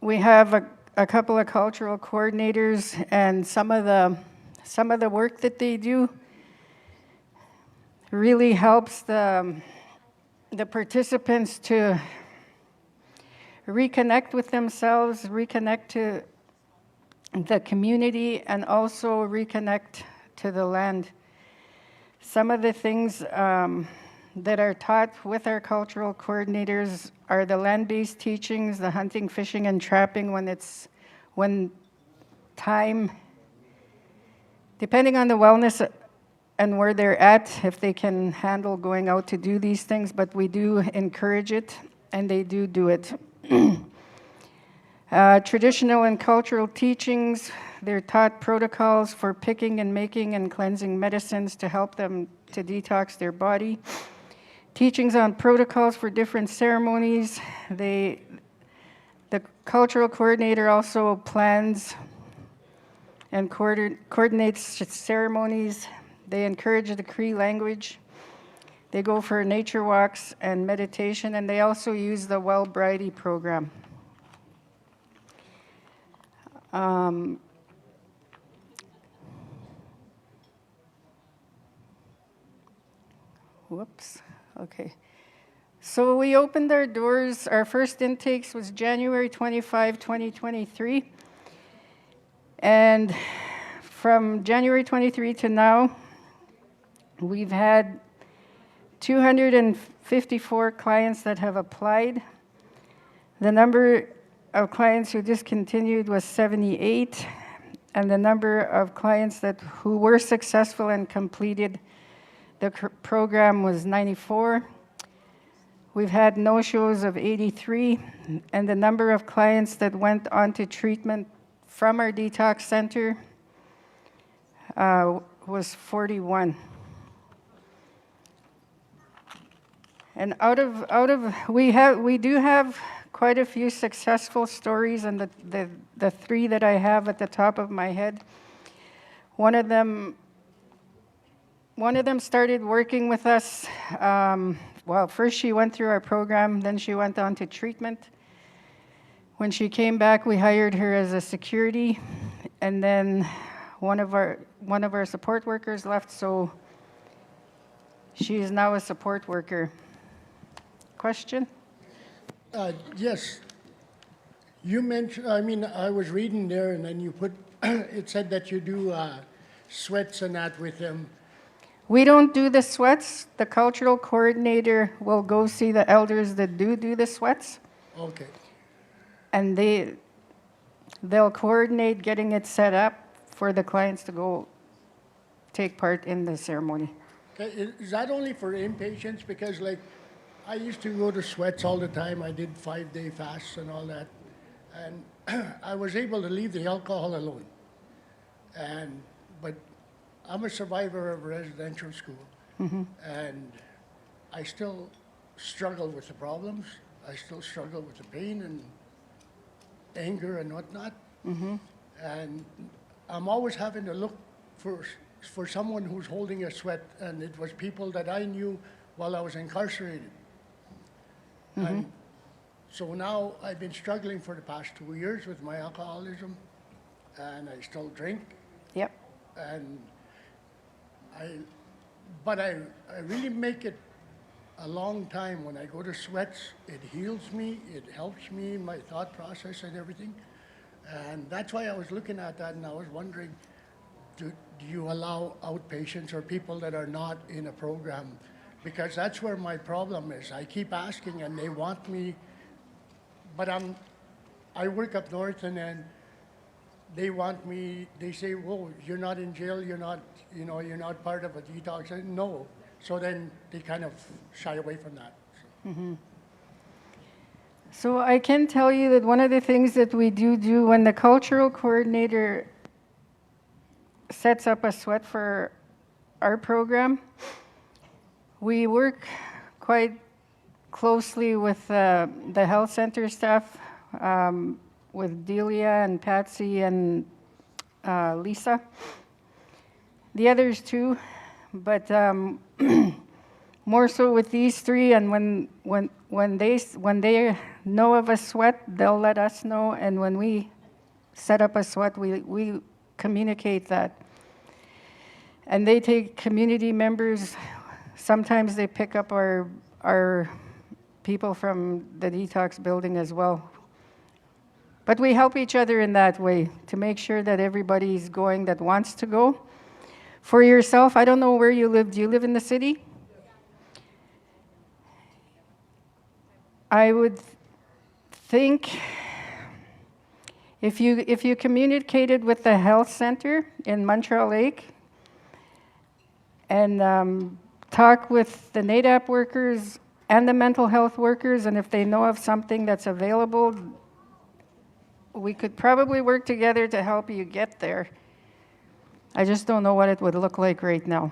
We have a couple of cultural coordinators, and some of the work that they do really helps the participants to reconnect with themselves, reconnect to the community, and also reconnect to the land. Some of the things that are taught with our cultural coordinators are the land-based teachings, the hunting, fishing, and trapping when time, depending on the wellness and where they're at, if they can handle going out to do these things, but we do encourage it, and they do it. Traditional and cultural teachings, they're taught protocols for picking and making and cleansing medicines to help them to detox their body. Teachings on protocols for different ceremonies. The cultural coordinator also plans and coordinates ceremonies. They encourage the Cree language. They go for nature walks and meditation, and they also use the Well-Brighty program. Whoops, okay. So we opened our doors, our first intakes was January 25, 2023. And from January 23 to now, we've had 254 clients that have applied. The number of clients who discontinued was 78, and the number of clients who were successful and completed the program was 94. We've had no-shows of 83, and the number of clients that went on to treatment from our detox center was 41. And we do have quite a few successful stories, and the three that I have at the top of my head. One of them started working with us. Well, first she went through our program, then she went on to treatment. When she came back, we hired her as a security, and then one of our support workers left, so she is now a support worker. Question? Yes. You mentioned, I was reading there, and then you put, it said that you do sweats and that with them. We don't do the sweats. The cultural coordinator will go see the elders that do the sweats. Okay. And they'll coordinate getting it set up for the clients to go take part in the ceremony. Okay. Is that only for inpatients? Because like, I used to go to sweats all the time. I did 5-day fasts and all that. And I was able to leave the alcohol alone. But I'm a survivor of residential school. And I still struggle with the problems. I still struggle with the pain and anger and whatnot. And I'm always having to look for someone who's holding a sweat, and it was people that I knew while I was incarcerated. And so now I've been struggling for the past 2 years with my alcoholism, and I still drink. Yep. And but I really make it a long time. When I go to sweats, it heals me, it helps me, my thought process and everything. And that's why I was looking at that, and I was wondering, do you allow outpatients or people that are not in a program? Because that's where my problem is. I keep asking and they want me, but I work up north, and then they want me, they say, whoa, you're not in jail, you're not, you're not part of a detox. I said, no. So then they kind of shy away from that. So I can tell you that one of the things that we do when the cultural coordinator sets up a sweat for our program, we work quite closely with the health center staff, with Delia and Patsy and Lisa. The others too, but more so with these three. And when they know of a sweat, they'll let us know. And when we set up a sweat, we communicate that. And they take community members. Sometimes they pick up our people from the detox building as well. But we help each other in that way to make sure that everybody's going that wants to go. For yourself, I don't know where you live. Do you live in the city? I would think if you communicated with the health center in Montreal Lake and talk with the NADAP workers and the mental health workers, and if they know of something that's available, we could probably work together to help you get there. I just don't know what it would look like right now.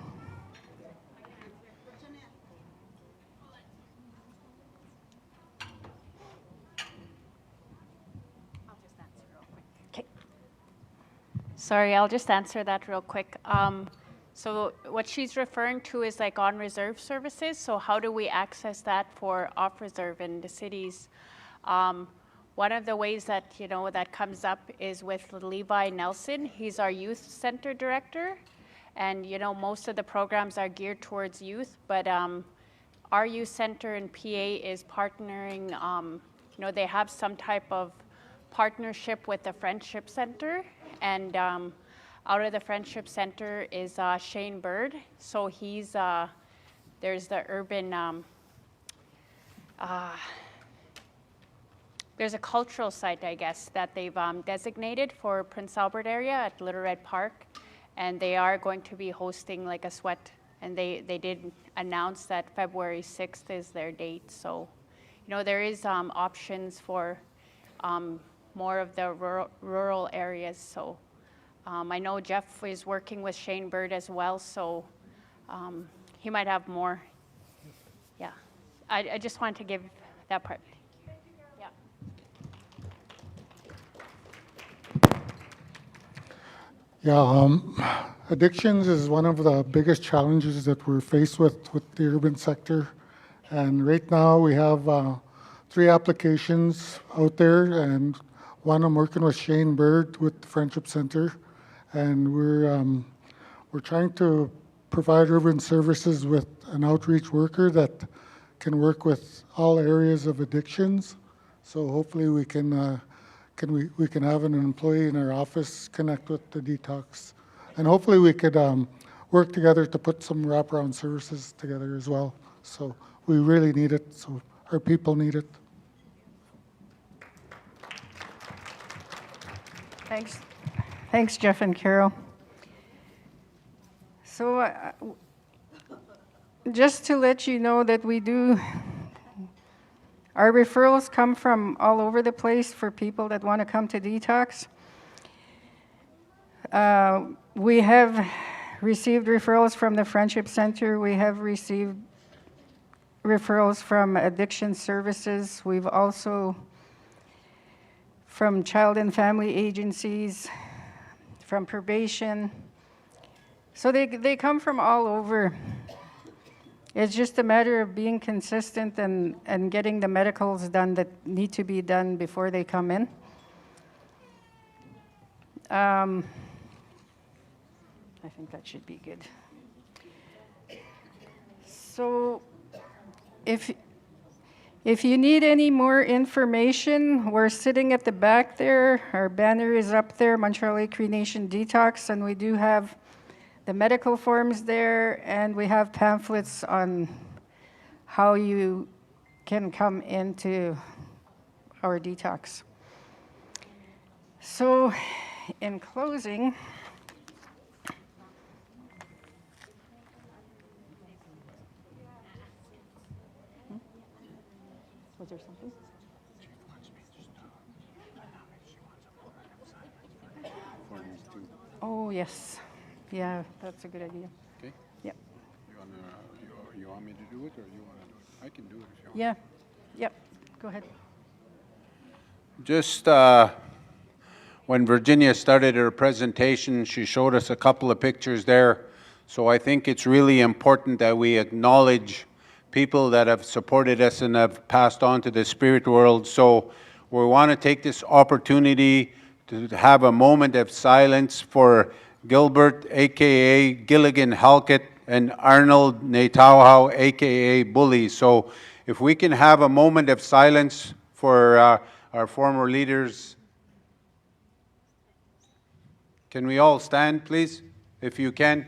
Sorry, I'll just answer that real quick. So what she's referring to is like on reserve services. So how do we access that for off reserve in the cities? One of the ways that, that comes up is with Levi Nelson. He's our youth center director. And, most of the programs are geared towards youth, but our youth center in PA is partnering, they have some type of partnership with the Friendship Center. And out of the Friendship Center is Shane Bird. So he's, there's the urban, there's a cultural site, I guess, that they've designated for Prince Albert area at Little Red Park. And they are going to be hosting like a sweat. And they did announce that February 6th is their date. So, there is options for more of the rural areas. So I know Jeff is working with Shane Bird as well, so he might have more. Yeah, I just wanted to give that part. Yeah. Yeah, addictions is one of the biggest challenges that we're faced with the urban sector. And right now we have 3 applications out there, and one I'm working with Shane Bird with the Friendship Center, and we're trying to provide urban services with an outreach worker that can work with all areas of addictions. So hopefully we can have an employee in our office connect with the detox, and hopefully we could work together to put some wraparound services together as well. So we really need it. So our people need it. Thanks, Jeff and Carol. So just to let you know that our referrals come from all over the place for people that want to come to detox. We have received referrals from the Friendship Center. We have received referrals from addiction services. We've also from child and family agencies, from probation. So they come from all over. It's just a matter of being consistent and getting the medicals done that need to be done before they come in. I think that should be good. So if you need any more information, we're sitting at the back there. Our banner is up there, Montreal Cree Nation Detox, and we do have the medical forms there, and we have pamphlets on how you can come into our detox. So, in closing, was there something? Oh, yes. Yeah, that's a good idea. Okay. Yep. You want me to do it, or you want to do it? I can do it if you want. Yeah. Yep. Go ahead. Just when Virginia started her presentation, she showed us a couple of pictures there. So I think it's really important that we acknowledge people that have supported us and have passed on to the spirit world. So we want to take this opportunity to have a moment of silence for Gilbert, a.k.a. Gilligan Halkett, and Arnold Natauhau, a.k.a. Bully. So if we can have a moment of silence for our former leaders. Can we all stand, please, if you can?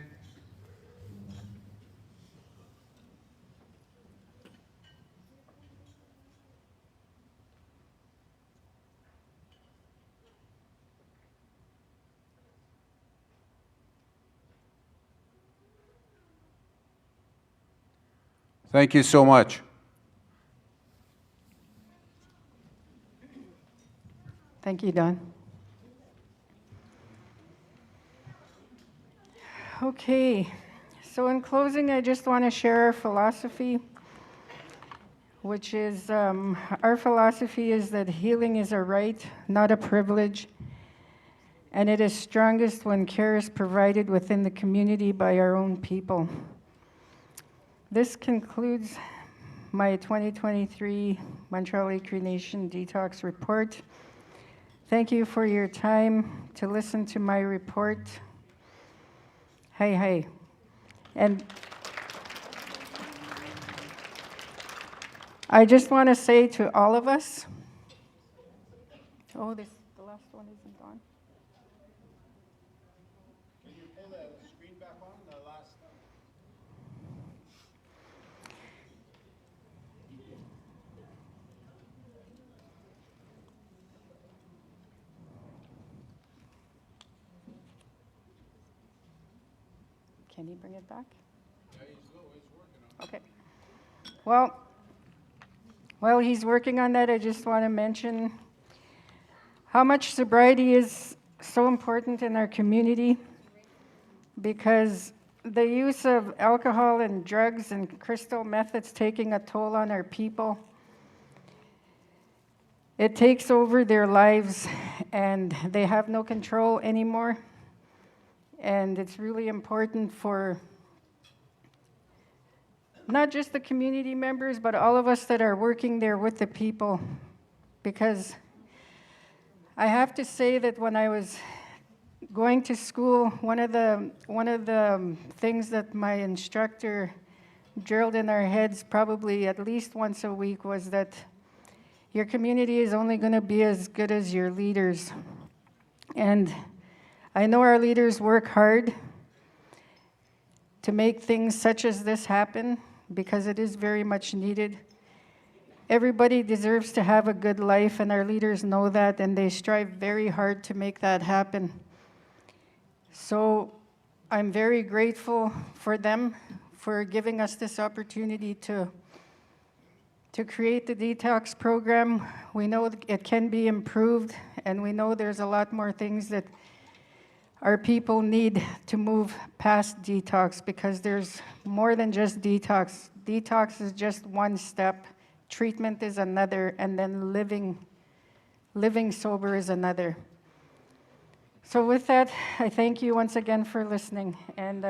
Thank you so much. Thank you, Don. Okay, so in closing, I just want to share our philosophy, which is our philosophy is that healing is a right, not a privilege, and it is strongest when care is provided within the community by our own people. This concludes my 2023 Montreal Cree Nation Detox Report. Thank you for your time to listen to my report. Hey. And I just want to say to all of us, the last one isn't on. Can you pull the screen back on, the last one? Can you bring it back? Yeah, he's working on it. Okay. While he's working on that, I just want to mention how much sobriety is so important in our community, because the use of alcohol and drugs and crystal methods taking a toll on our people. It takes over their lives and they have no control anymore. And it's really important for not just the community members, but all of us that are working there with the people. Because I have to say that when I was going to school, one of the things that my instructor drilled in our heads probably at least once a week was that your community is only going to be as good as your leaders. And I know our leaders work hard to make things such as this happen, because it is very much needed. Everybody deserves to have a good life, and our leaders know that, and they strive very hard to make that happen. So I'm very grateful for them for giving us this opportunity to create the detox program. We know it can be improved, and we know there's a lot more things that our people need to move past detox because there's more than just detox. Detox is just one step, treatment is another, and then living sober is another. So with that, I thank you once again for listening, and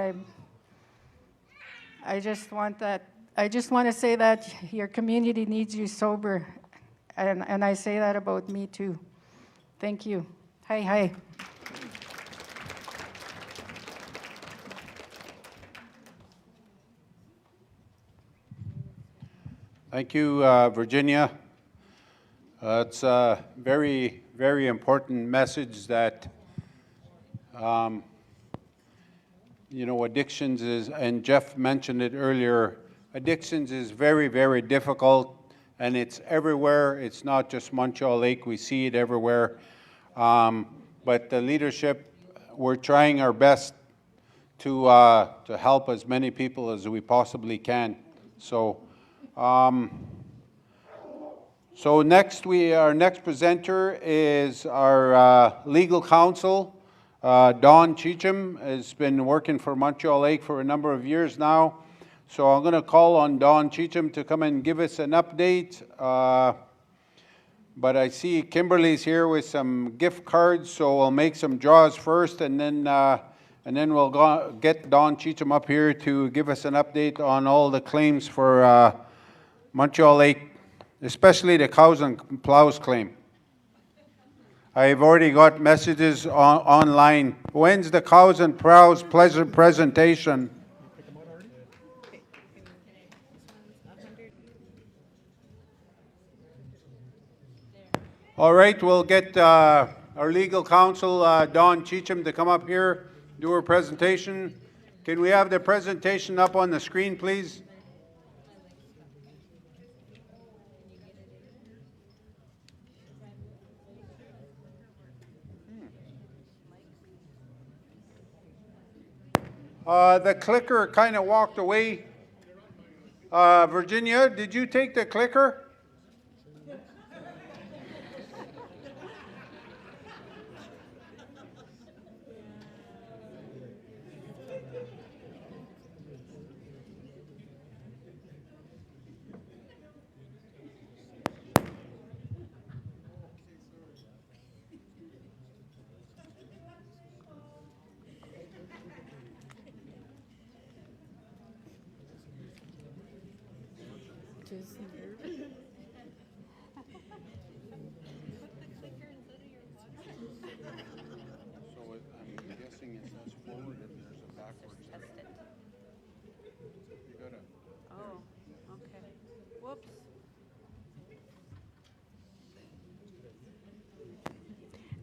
I just want to say that your community needs you sober, and I say that about me too. Thank you. Hi, hi. Thank you, Virginia. It's a very, very important message that, addictions is, and Jeff mentioned it earlier, addictions is very, very difficult, and it's everywhere. It's not just Montreal Lake. We see it everywhere. But the leadership, we're trying our best to help as many people as we possibly can. So our next presenter is our legal counsel, Don Cheecham, has been working for Montreal Lake for a number of years now. So I'm going to call on Don Cheecham to come and give us an update. But I see Kimberly's here with some gift cards, so we'll make some draws first, and then we'll get Don Cheecham up here to give us an update on all the claims for Montreal Lake, especially the cows and plows claim. I've already got messages online. When's the cows and plows presentation? All right, we'll get our legal counsel, Don Cheecham, to come up here, do her presentation. Can we have the presentation up on the screen, please? The clicker kind of walked away. Virginia, did you take the clicker?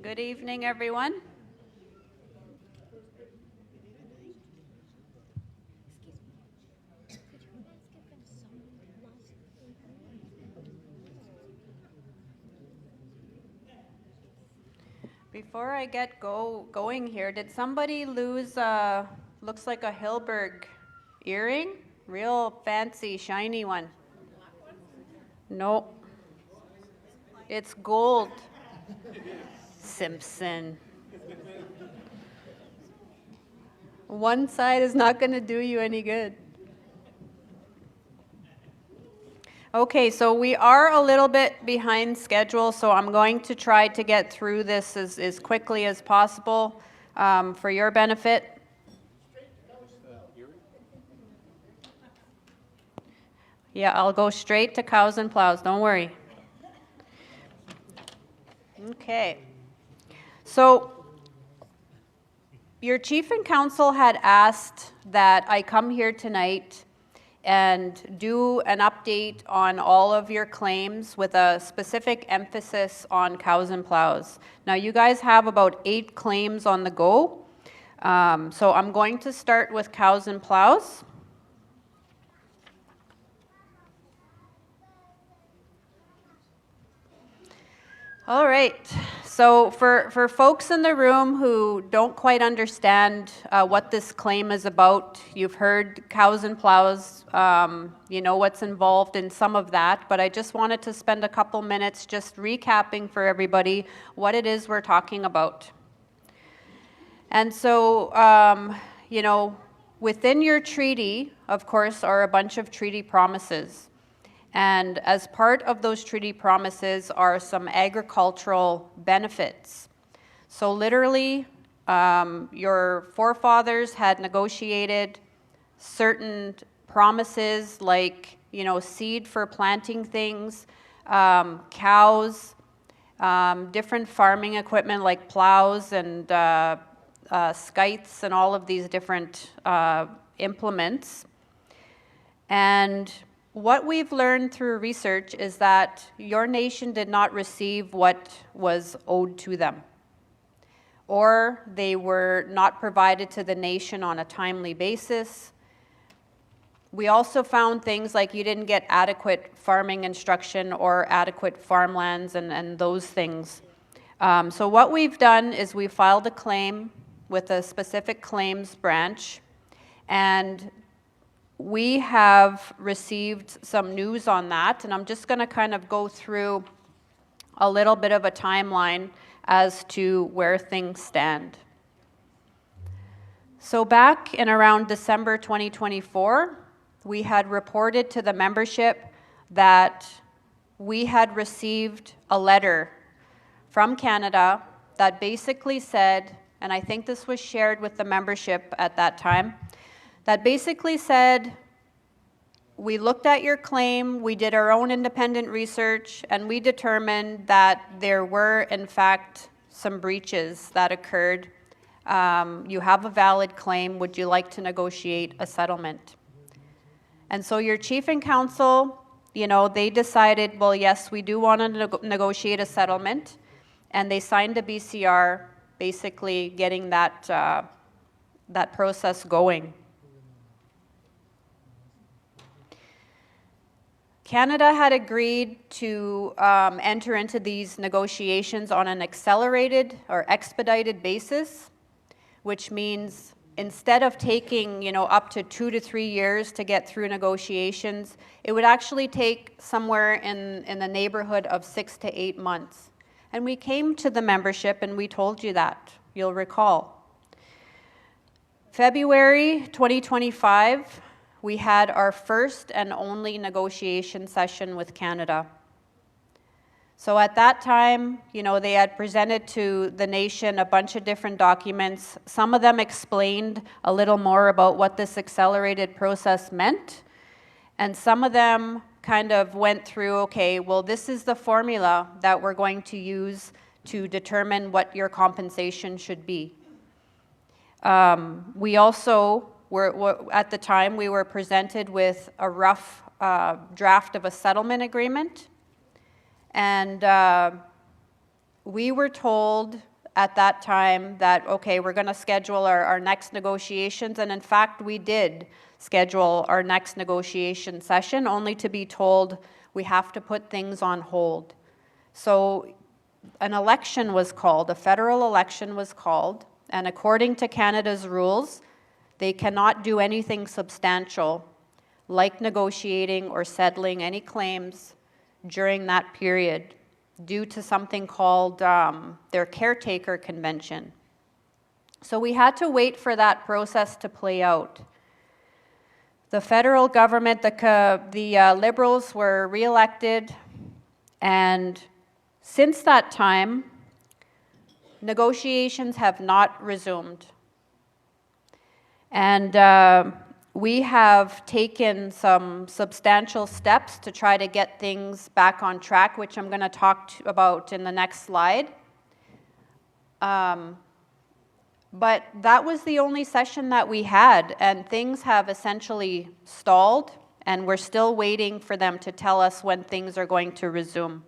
Good evening, everyone. Before I get going here, did somebody lose, looks like a Hilberg earring? Real fancy, shiny one. Nope. It's gold. Simpson. One side is not going to do you any good. Okay, so we are a little bit behind schedule, so I'm going to try to get through this as quickly as possible for your benefit. Yeah, I'll go straight to cows and plows, don't worry. Okay. So your chief and council had asked that I come here tonight and do an update on all of your claims with a specific emphasis on cows and plows. Now you guys have about 8 claims on the go. So I'm going to start with cows and plows. All right, so for folks in the room who don't quite understand what this claim is about, you've heard cows and plows, you know what's involved in some of that, but I just wanted to spend a couple minutes just recapping for everybody what it is we're talking about. And so, you know, within your treaty, of course, are a bunch of treaty promises. And as part of those treaty promises are some agricultural benefits. So literally, your forefathers had negotiated certain promises like, you know, seed for planting things, cows, different farming equipment like plows and scythes and all of these different implements. And what we've learned through research is that your nation did not receive what was owed to them, or they were not provided to the nation on a timely basis. We also found things like you didn't get adequate farming instruction or adequate farmlands and those things. So what we've done is we filed a claim with a specific claims branch, and we have received some news on that, and I'm just going to kind of go through a little bit of a timeline as to where things stand. So back in around December 2024, we had reported to the membership that we had received a letter from Canada that basically said, and I think this was shared with the membership at that time, that basically said, we looked at your claim, we did our own independent research, and we determined that there were, in fact, some breaches that occurred. You have a valid claim. Would you like to negotiate a settlement? And so your chief and council, you know, they decided, well, yes, we do want to negotiate a settlement, and they signed a BCR, basically getting that, that process going. Canada had agreed to enter into these negotiations on an accelerated or expedited basis, which means instead of taking, you know, up to 2 to 3 years to get through negotiations, it would actually take somewhere in the neighborhood of 6 to 8 months. And we came to the membership and we told you that, you'll recall. February 2025, we had our first and only negotiation session with Canada. So at that time, you know, they had presented to the nation a bunch of different documents. Some of them explained a little more about what this accelerated process meant. And some of them kind of went through, okay, well, this is the formula that we're going to use to determine what your compensation should be. We also at the time, we were presented with a rough draft of a settlement agreement. And we were told at that time that, okay, we're going to schedule our next negotiations. And in fact, we did schedule our next negotiation session, only to be told we have to put things on hold. So an election was called, a federal election was called. And according to Canada's rules, they cannot do anything substantial, like negotiating or settling any claims during that period, due to something called their caretaker convention. So we had to wait for that process to play out. The federal government, the Liberals were re-elected, and since that time, negotiations have not resumed. And we have taken some substantial steps to try to get things back on track, which I'm going to talk about in the next slide. But that was the only session that we had, and things have essentially stalled, and we're still waiting for them to tell us when things are going to resume.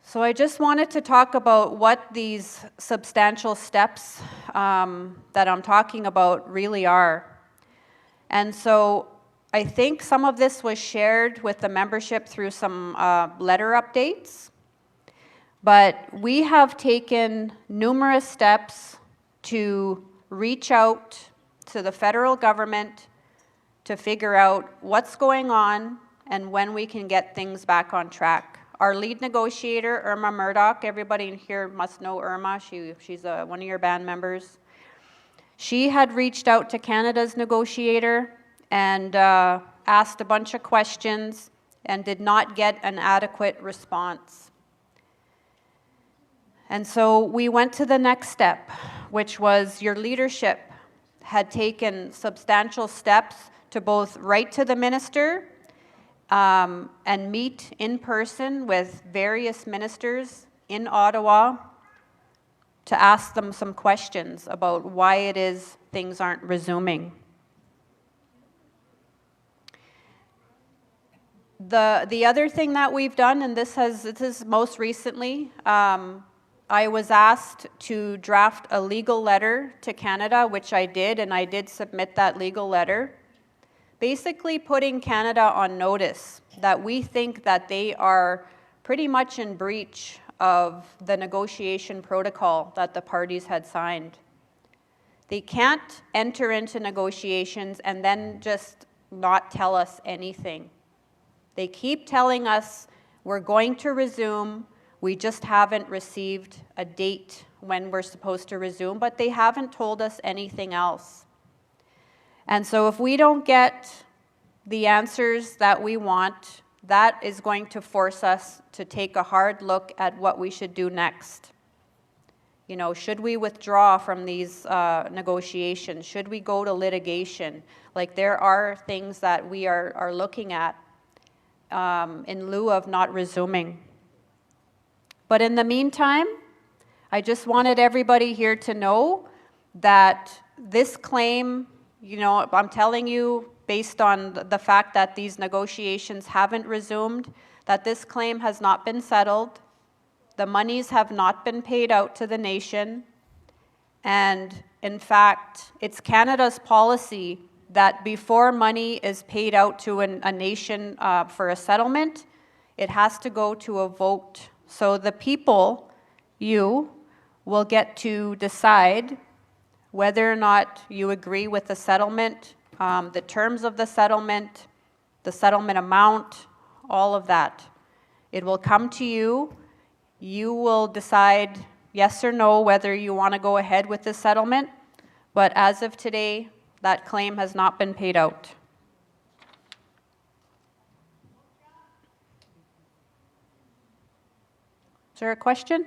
So I just wanted to talk about what these substantial steps that I'm talking about really are. And so I think some of this was shared with the membership through some letter updates, but we have taken numerous steps to reach out to the federal government to figure out what's going on and when we can get things back on track. our lead negotiator, Irma Murdoch, everybody in here must know Irma, she's one of your band members. She had reached out to Canada's negotiator and asked a bunch of questions and did not get an adequate response. And so we went to the next step, which was your leadership had taken substantial steps to both write to the minister and meet in person with various ministers in Ottawa to ask them some questions about why it is things aren't resuming. The other thing that we've done, and this is most recently, I was asked to draft a legal letter to Canada, which I did, and I did submit that legal letter, basically putting Canada on notice that we think that they are pretty much in breach of the negotiation protocol that the parties had signed. They can't enter into negotiations and then just not tell us anything. They keep telling us we're going to resume, we just haven't received a date when we're supposed to resume, but they haven't told us anything else. And so if we don't get the answers that we want, that is going to force us to take a hard look at what we should do next. You know, should we withdraw from these negotiations? Should we go to litigation? Like, there are things that we are looking at in lieu of not resuming. But in the meantime, I just wanted everybody here to know that this claim, you know, I'm telling you, based on the fact that these negotiations haven't resumed, that this claim has not been settled, the monies have not been paid out to the nation, and in fact, it's Canada's policy that before money is paid out to a nation for a settlement, it has to go to a vote. So the people, you, will get to decide whether or not you agree with the settlement, the terms of the settlement amount, all of that. It will come to you. You will decide yes or no whether you want to go ahead with the settlement. But as of today, that claim has not been paid out. Is there a question?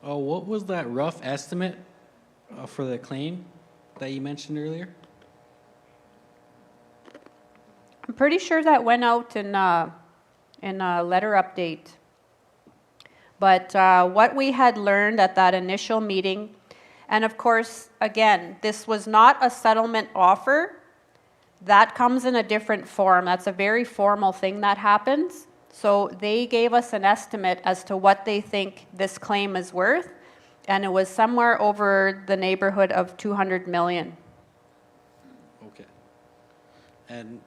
Oh, what was that rough estimate for the claim that you mentioned earlier? I'm pretty sure that went out in a letter update. But what we had learned at that initial meeting, and of course, again, this was not a settlement offer. That comes in a different form. That's a very formal thing that happens. So they gave us an estimate as to what they think this claim is worth, and it was somewhere over the neighborhood of 200 million. Okay. And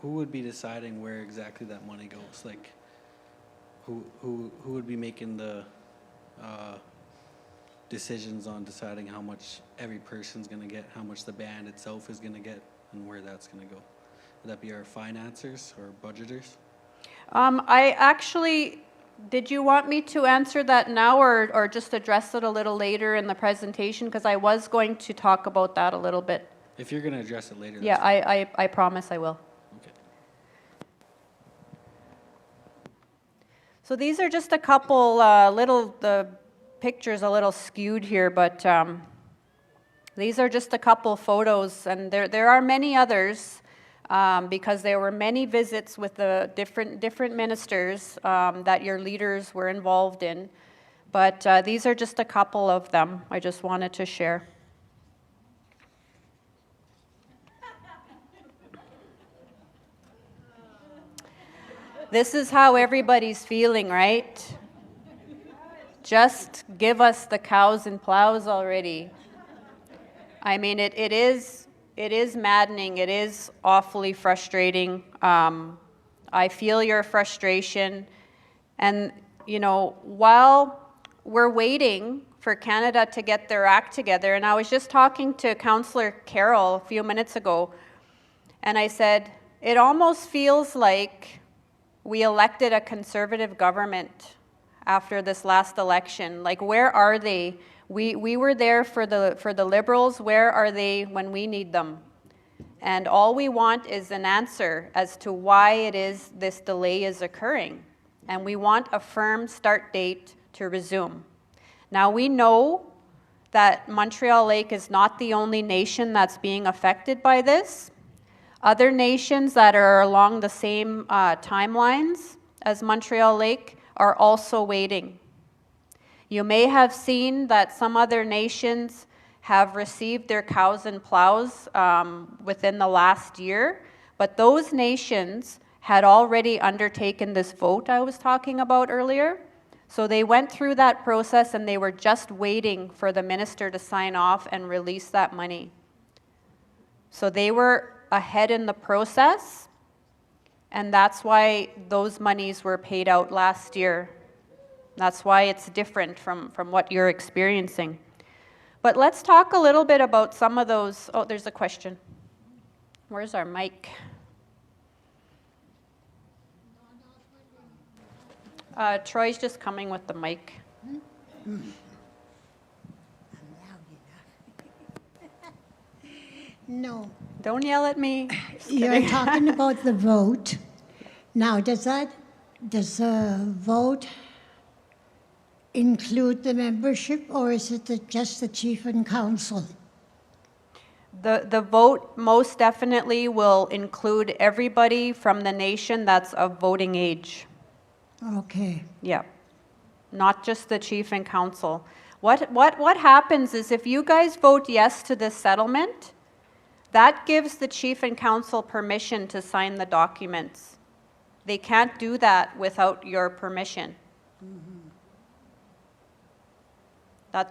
who would be deciding where exactly that money goes? Like, who would be making the decisions on deciding how much every person's going to get, how much the band itself is going to get, and where that's going to go? Would that be our financiers or budgeters? I actually, did you want me to answer that now or just address it a little later in the presentation? Because I was going to talk about that a little bit. If you're going to address it later. Yeah, I promise I will. Okay. So these are just a couple the picture's a little skewed here, but these are just a couple photos, and there are many others. Because there were many visits with the different ministers that your leaders were involved in. But these are just a couple of them I just wanted to share. This is how everybody's feeling, right? Just give us the cows and plows already. I mean, it is maddening. It is awfully frustrating. I feel your frustration. And, you know, while we're waiting for Canada to get their act together. And I was just talking to Councillor Carroll a few minutes ago, and I said, it almost feels like we elected a conservative government after this last election. Like, where are they? We were there for the Liberals. Where are they when we need them? And all we want is an answer as to why it is this delay is occurring. And we want a firm start date to resume. Now, we know that Montreal Lake is not the only nation that's being affected by this. Other nations that are along the same timelines as Montreal Lake are also waiting. You may have seen that some other nations have received their cows and plows within the last year, but those nations had already undertaken this vote I was talking about earlier. So they went through that process and they were just waiting for the minister to sign off and release that money. So they were ahead in the process, and that's why those monies were paid out last year. That's why it's different from what you're experiencing. But let's talk a little bit about some of those. Oh, there's a question. Where's our mic? Troy's just coming with the mic. No. Don't yell at me. You're talking about the vote. Now, does the vote include the membership, or is it just the chief and council? The vote most definitely will include everybody from the nation that's of voting age. Okay. Yeah, not just the chief and council. What happens is if you guys vote yes to this settlement, that gives the chief and council permission to sign the documents. They can't do that without your permission. Mm-hmm.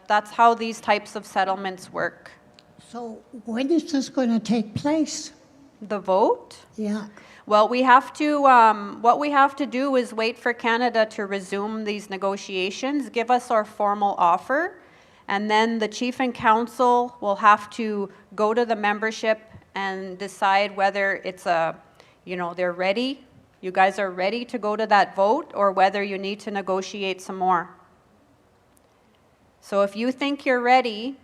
That's how these types of settlements work. So when is this going to take place? The vote? Yeah. Well, we have to, what we have to do is wait for Canada to resume these negotiations, give us our formal offer, and then the chief and council will have to go to the membership and decide whether it's they're ready, you guys are ready to go to that vote, or whether you need to negotiate some more. So if you think you're ready,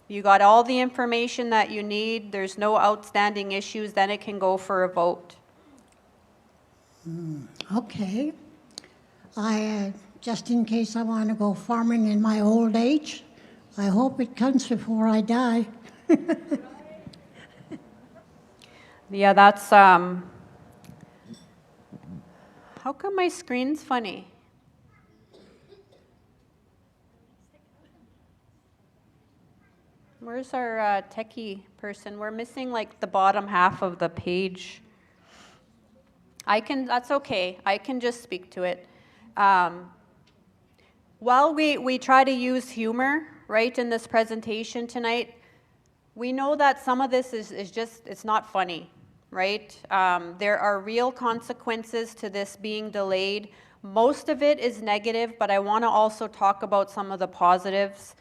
you got all the information that you need, there's no outstanding issues, then it can go for a vote. Okay. Just in case I want to go farming in my old age, I hope it comes before I die. Yeah, that's, how come my screen's funny? Where's our techie person? We're missing like the bottom half of the page. That's okay, I can just speak to it. While we try to use humor, right, in this presentation tonight, we know that some of this is just, it's not funny, right? There are real consequences to this being delayed. Most of it is negative, but I want to also talk about some of the positives.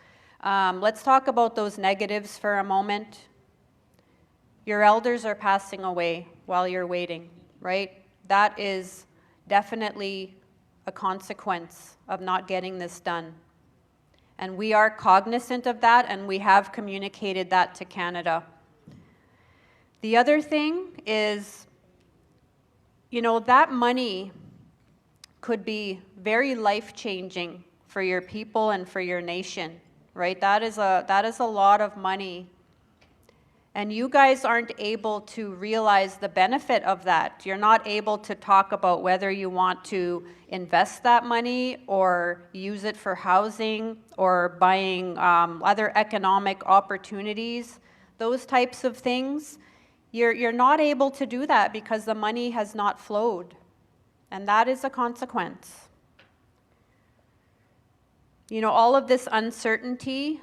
Let's talk about those negatives for a moment. Your elders are passing away while you're waiting, right? That is definitely a consequence of not getting this done. And we are cognizant of that, and we have communicated that to Canada. The other thing is, that money could be very life-changing for your people and for your nation, right? That is a lot of money. And you guys aren't able to realize the benefit of that. You're not able to talk about whether you want to invest that money or use it for housing or buying other economic opportunities, those types of things. You're not able to do that because the money has not flowed. And that is a consequence. All of this uncertainty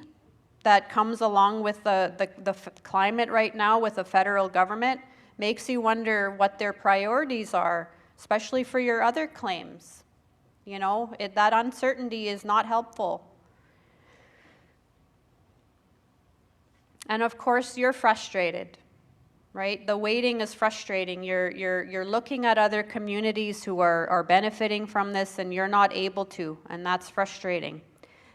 that comes along with the climate right now with the federal government makes you wonder what their priorities are, especially for your other claims. That uncertainty is not helpful. And of course, you're frustrated, right? The waiting is frustrating. You're looking at other communities who are benefiting from this, and you're not able to, and that's frustrating.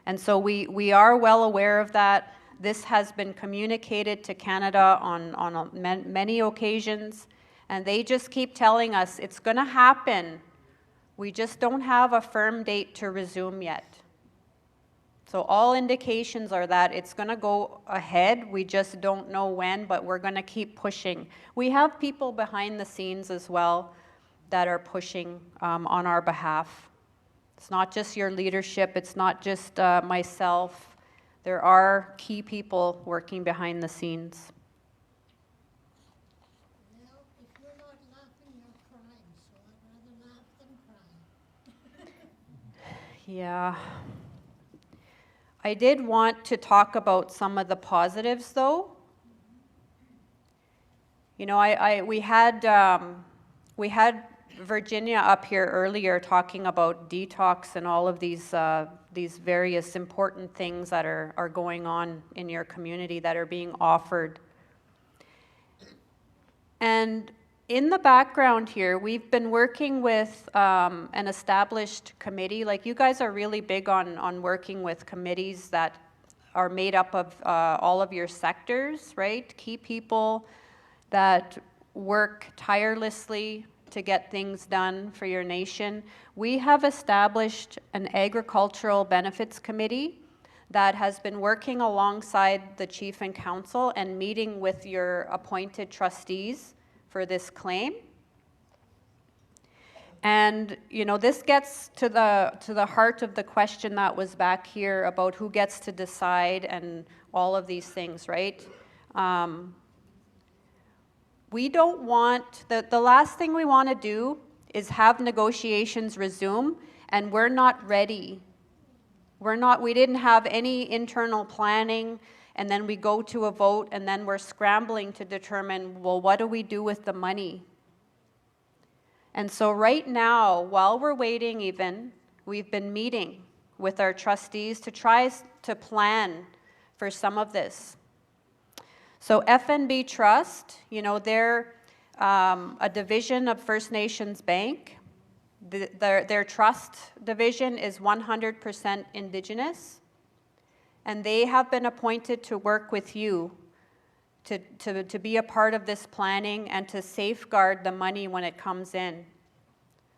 And so we are well aware of that. This has been communicated to Canada on many occasions, and they just keep telling us it's going to happen. We just don't have a firm date to resume yet. So all indications are that it's going to go ahead. We just don't know when, but we're going to keep pushing. We have people behind the scenes as well that are pushing on our behalf. It's not just your leadership. It's not just myself. There are key people working behind the scenes. Well, if you're not laughing, you're crying, so I'd rather laugh than cry. Yeah. I did want to talk about some of the positives, though. You know, we had Virginia up here earlier talking about detox and all of these various important things that are going on in your community that are being offered. And in the background here, we've been working with an established committee. Like, you guys are really big on working with committees that are made up of all of your sectors, right? Key people that work tirelessly to get things done for your nation. We have established an agricultural benefits committee that has been working alongside the chief and council and meeting with your appointed trustees for this claim. And you know, this gets to the heart of the question that was back here about who gets to decide and all of these things, right? We don't want, the last thing we want to do is have negotiations resume and we're not ready. We didn't have any internal planning, and then we go to a vote and then we're scrambling to determine, well, what do we do with the money? And so right now, while we're waiting even, we've been meeting with our trustees to try to plan for some of this. So FNB Trust, you know, they're a division of First Nations Bank. Their trust division is 100% Indigenous, and they have been appointed to work with you to be a part of this planning and to safeguard the money when it comes in.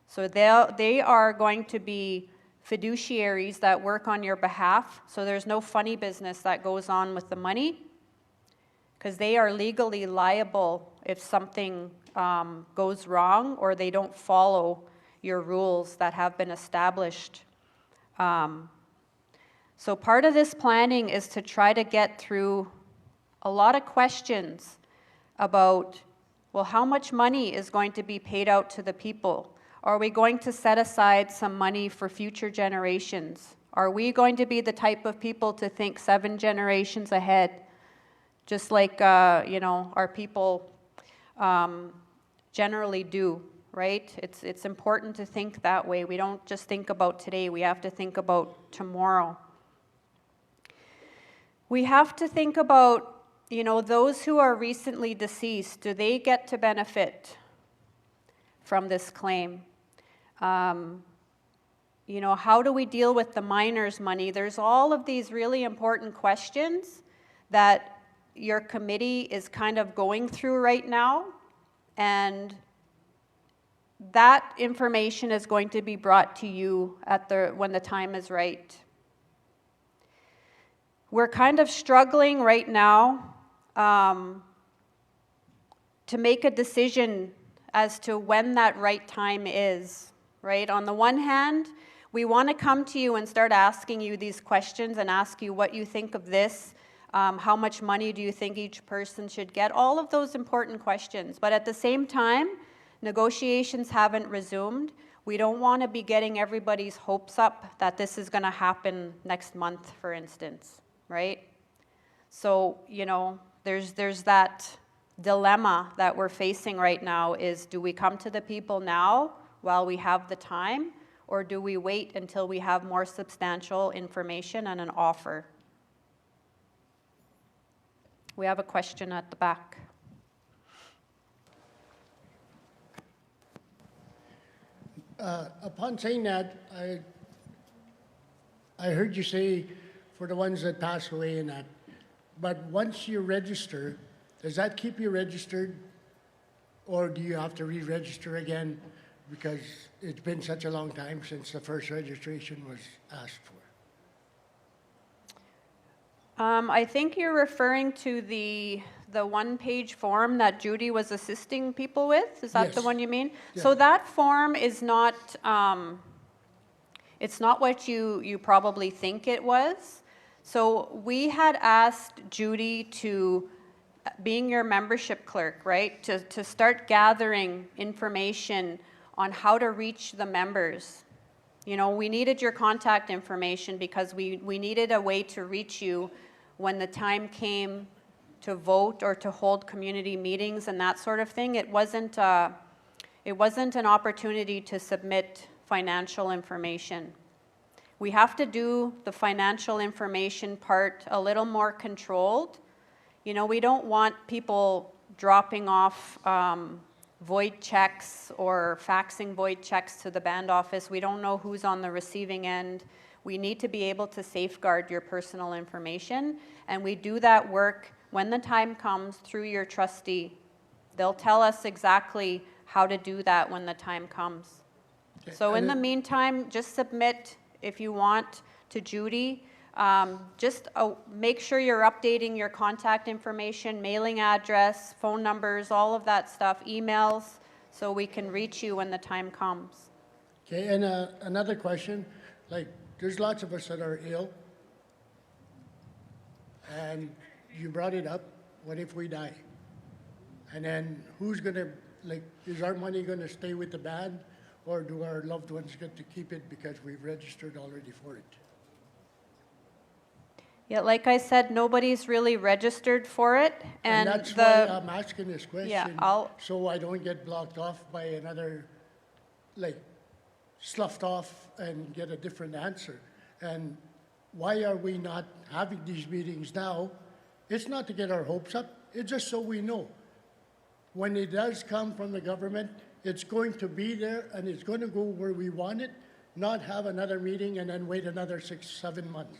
So they are going to be fiduciaries that work on your behalf, so there's no funny business that goes on with the money, because they are legally liable if something goes wrong or they don't follow your rules that have been established. So part of this planning is to try to get through a lot of questions about, well, how much money is going to be paid out to the people? Are we going to set aside some money for future generations? Are we going to be the type of people to think 7 generations ahead, just like you know, our people generally do, right? It's important to think that way. We don't just think about today, we have to think about tomorrow. We have to think about, you know, those who are recently deceased, do they get to benefit from this claim? You know, how do we deal with the miners' money? There's all of these really important questions that your committee is kind of going through right now, and that information is going to be brought to you when the time is right. We're kind of struggling right now to make a decision as to when that right time is, right? On the one hand, we want to come to you and start asking you these questions and ask you what you think of this, how much money do you think each person should get, all of those important questions. But at the same time, negotiations haven't resumed. We don't want to be getting everybody's hopes up that this is going to happen next month, for instance, right? So, you know, there's that dilemma that we're facing right now is, do we come to the people now while we have the time, or do we wait until we have more substantial information and an offer? We have a question at the back. Upon saying that, I heard you say for the ones that pass away and that, but once you register, does that keep you registered? Or do you have to re-register again because it's been such a long time since the first registration was asked for? I think you're referring to the one-page form that Judy was assisting people with. Is that the Yes. one you mean? Yeah. So that form is not, it's not what you probably think it was. So we had asked Judy to, being your membership clerk, right, to start gathering information on how to reach the members. You know, we needed your contact information because we needed a way to reach you when the time came to vote or to hold community meetings and that sort of thing. It wasn't an opportunity to submit financial information. We have to do the financial information part a little more controlled. You know, we don't want people dropping off void checks or faxing void checks to the band office. We don't know who's on the receiving end. We need to be able to safeguard your personal information, and we do that work when the time comes through your trustee. They'll tell us exactly how to do that when the time comes. Okay. So in And the it- meantime, just submit if you want to Judy. Just make sure you're updating your contact information, mailing address, phone numbers, all of that stuff, emails, so we can reach you when the time comes. Okay, and another question, like, there's lots of us that are ill, and you brought it up, what if we die? And then who's gonna, like, is our money gonna stay with the band, or do our loved ones get to keep it because we've registered already for it? Yeah, like I said, nobody's really registered for it, and that's the why I'm asking this question, Yeah, so I don't get blocked off by another, like, sloughed off and get a different answer. And why are we not having these meetings now? It's not to get our hopes up, it's just so we know. When it does come from the government, it's going to be there and it's going to go where we want it, not have another meeting and then wait another 6-7 months.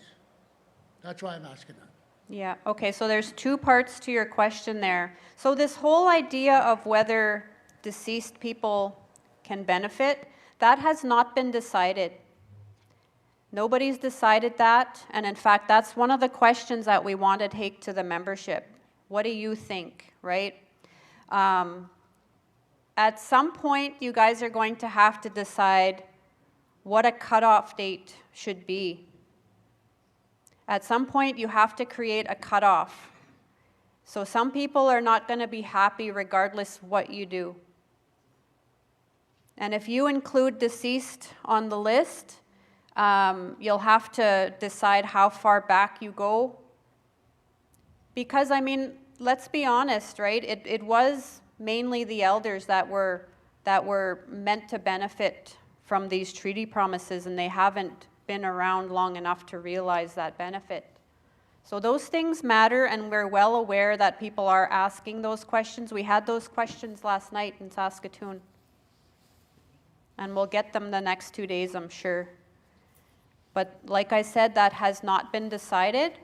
That's why I'm asking that. Yeah, okay, so there's two parts to your question there. So this whole idea of whether deceased people can benefit, that has not been decided. Nobody's decided that, and in fact, that's one of the questions that we want to take to the membership. What do you think, right? At some point, you guys are going to have to decide what a cutoff date should be. At some point, you have to create a cutoff. So some people are not going to be happy regardless what you do. And if you include deceased on the list, you'll have to decide how far back you go. Because, I mean, let's be honest, right? It was mainly the elders that were meant to benefit from these treaty promises, and they haven't been around long enough to realize that benefit. So those things matter, and we're well aware that people are asking those questions. We had those questions last night in Saskatoon. And we'll get them the next 2 days, I'm sure. But like I said, that has not been decided.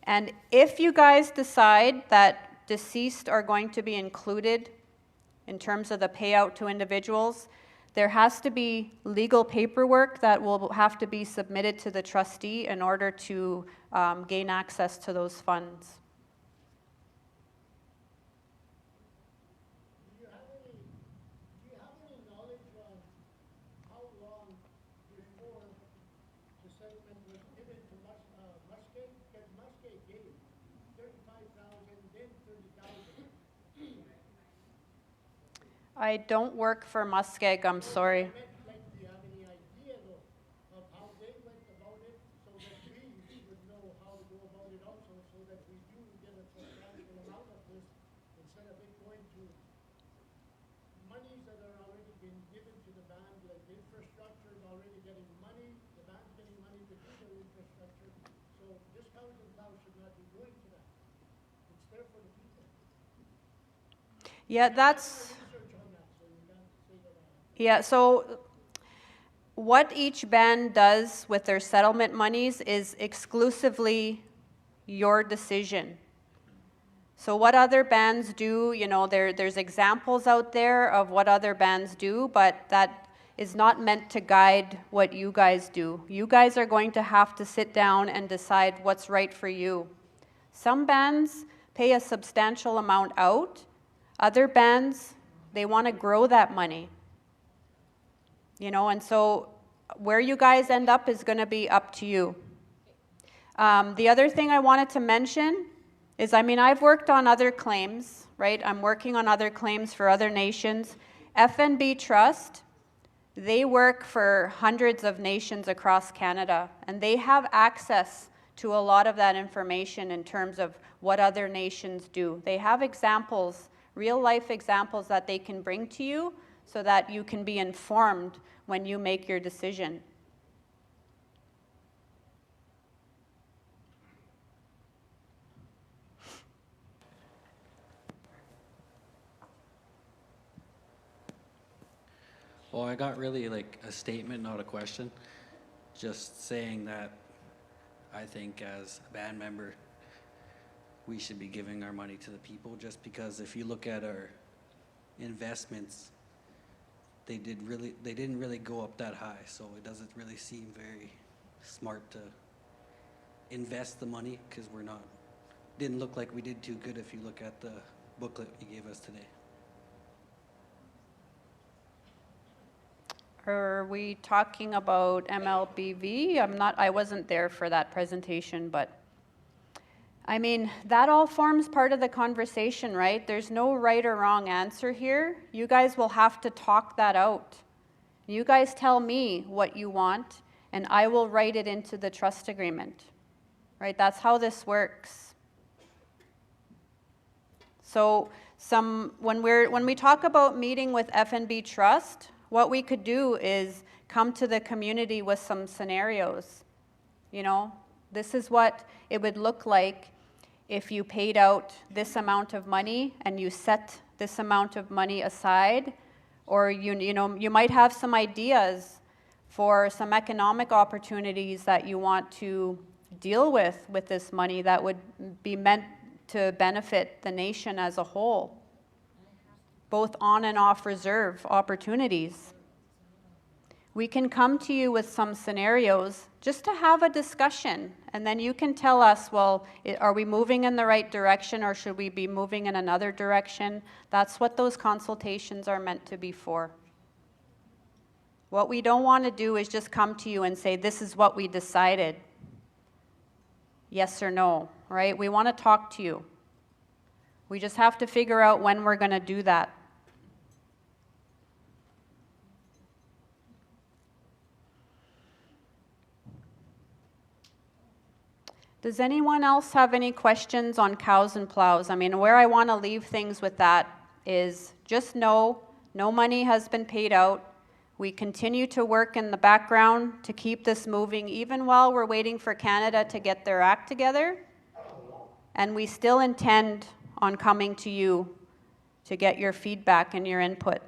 And if you guys decide that deceased are going to be included in terms of the payout to individuals, there has to be legal paperwork that will have to be submitted to the trustee in order to gain access to those funds. Do you have any knowledge of how long before the settlement was given to Musquet? Because Musquet gave 35,000, then 30,000. I don't work for Muskeg, I'm sorry. Like, do you have any idea though of how they went about it so that we would know how to go about it also, so that we do get a substantial amount of this instead of it going to monies that are already been given to the band, like infrastructure is already getting money, the band's getting money to do their infrastructure, so this council now should not be going to that. Yeah, yeah, so what each band does with their settlement monies is exclusively your decision. So what other bands do, you know, there's examples out there of what other bands do, but that is not meant to guide what you guys do. You guys are going to have to sit down and decide what's right for you. Some bands pay a substantial amount out. Other bands, they want to grow that money. You know, and so where you guys end up is going to be up to you. The other thing I wanted to mention is, I mean, I've worked on other claims, right? I'm working on other claims for other nations. FNB Trust, they work for hundreds of nations across Canada, and they have access to a lot of that information in terms of what other nations do. They have examples, real life examples that they can bring to you so that you can be informed when you make your decision. Well, I got really like a statement, not a question. Just saying that I think as a band member, we should be giving our money to the people, just because if you look at our investments, they didn't really go up that high, so it doesn't really seem very smart to invest the money, because didn't look like we did too good if you look at the booklet you gave us today. Are we talking about MLBV? I wasn't there for that presentation, but I mean, that all forms part of the conversation, right? There's no right or wrong answer here. You guys will have to talk that out. You guys tell me what you want, and I will write it into the trust agreement, right? That's how this works. So when we talk about meeting with FNB Trust, what we could do is come to the community with some scenarios. You know, this is what it would look like if you paid out this amount of money and you set this amount of money aside, or you might have some ideas for some economic opportunities that you want to deal with this money that would be meant to benefit the nation as a whole, both on and off reserve opportunities. We can come to you with some scenarios just to have a discussion, and then you can tell us, well, are we moving in the right direction, or should we be moving in another direction? That's what those consultations are meant to be for. What we don't want to do is just come to you and say, this is what we decided. Yes or no, right? We want to talk to you. We just have to figure out when we're going to do that. Does anyone else have any questions on cows and plows? I mean, where I want to leave things with that is just know no money has been paid out. We continue to work in the background to keep this moving, even while we're waiting for Canada to get their act together. And we still intend on coming to you to get your feedback and your input.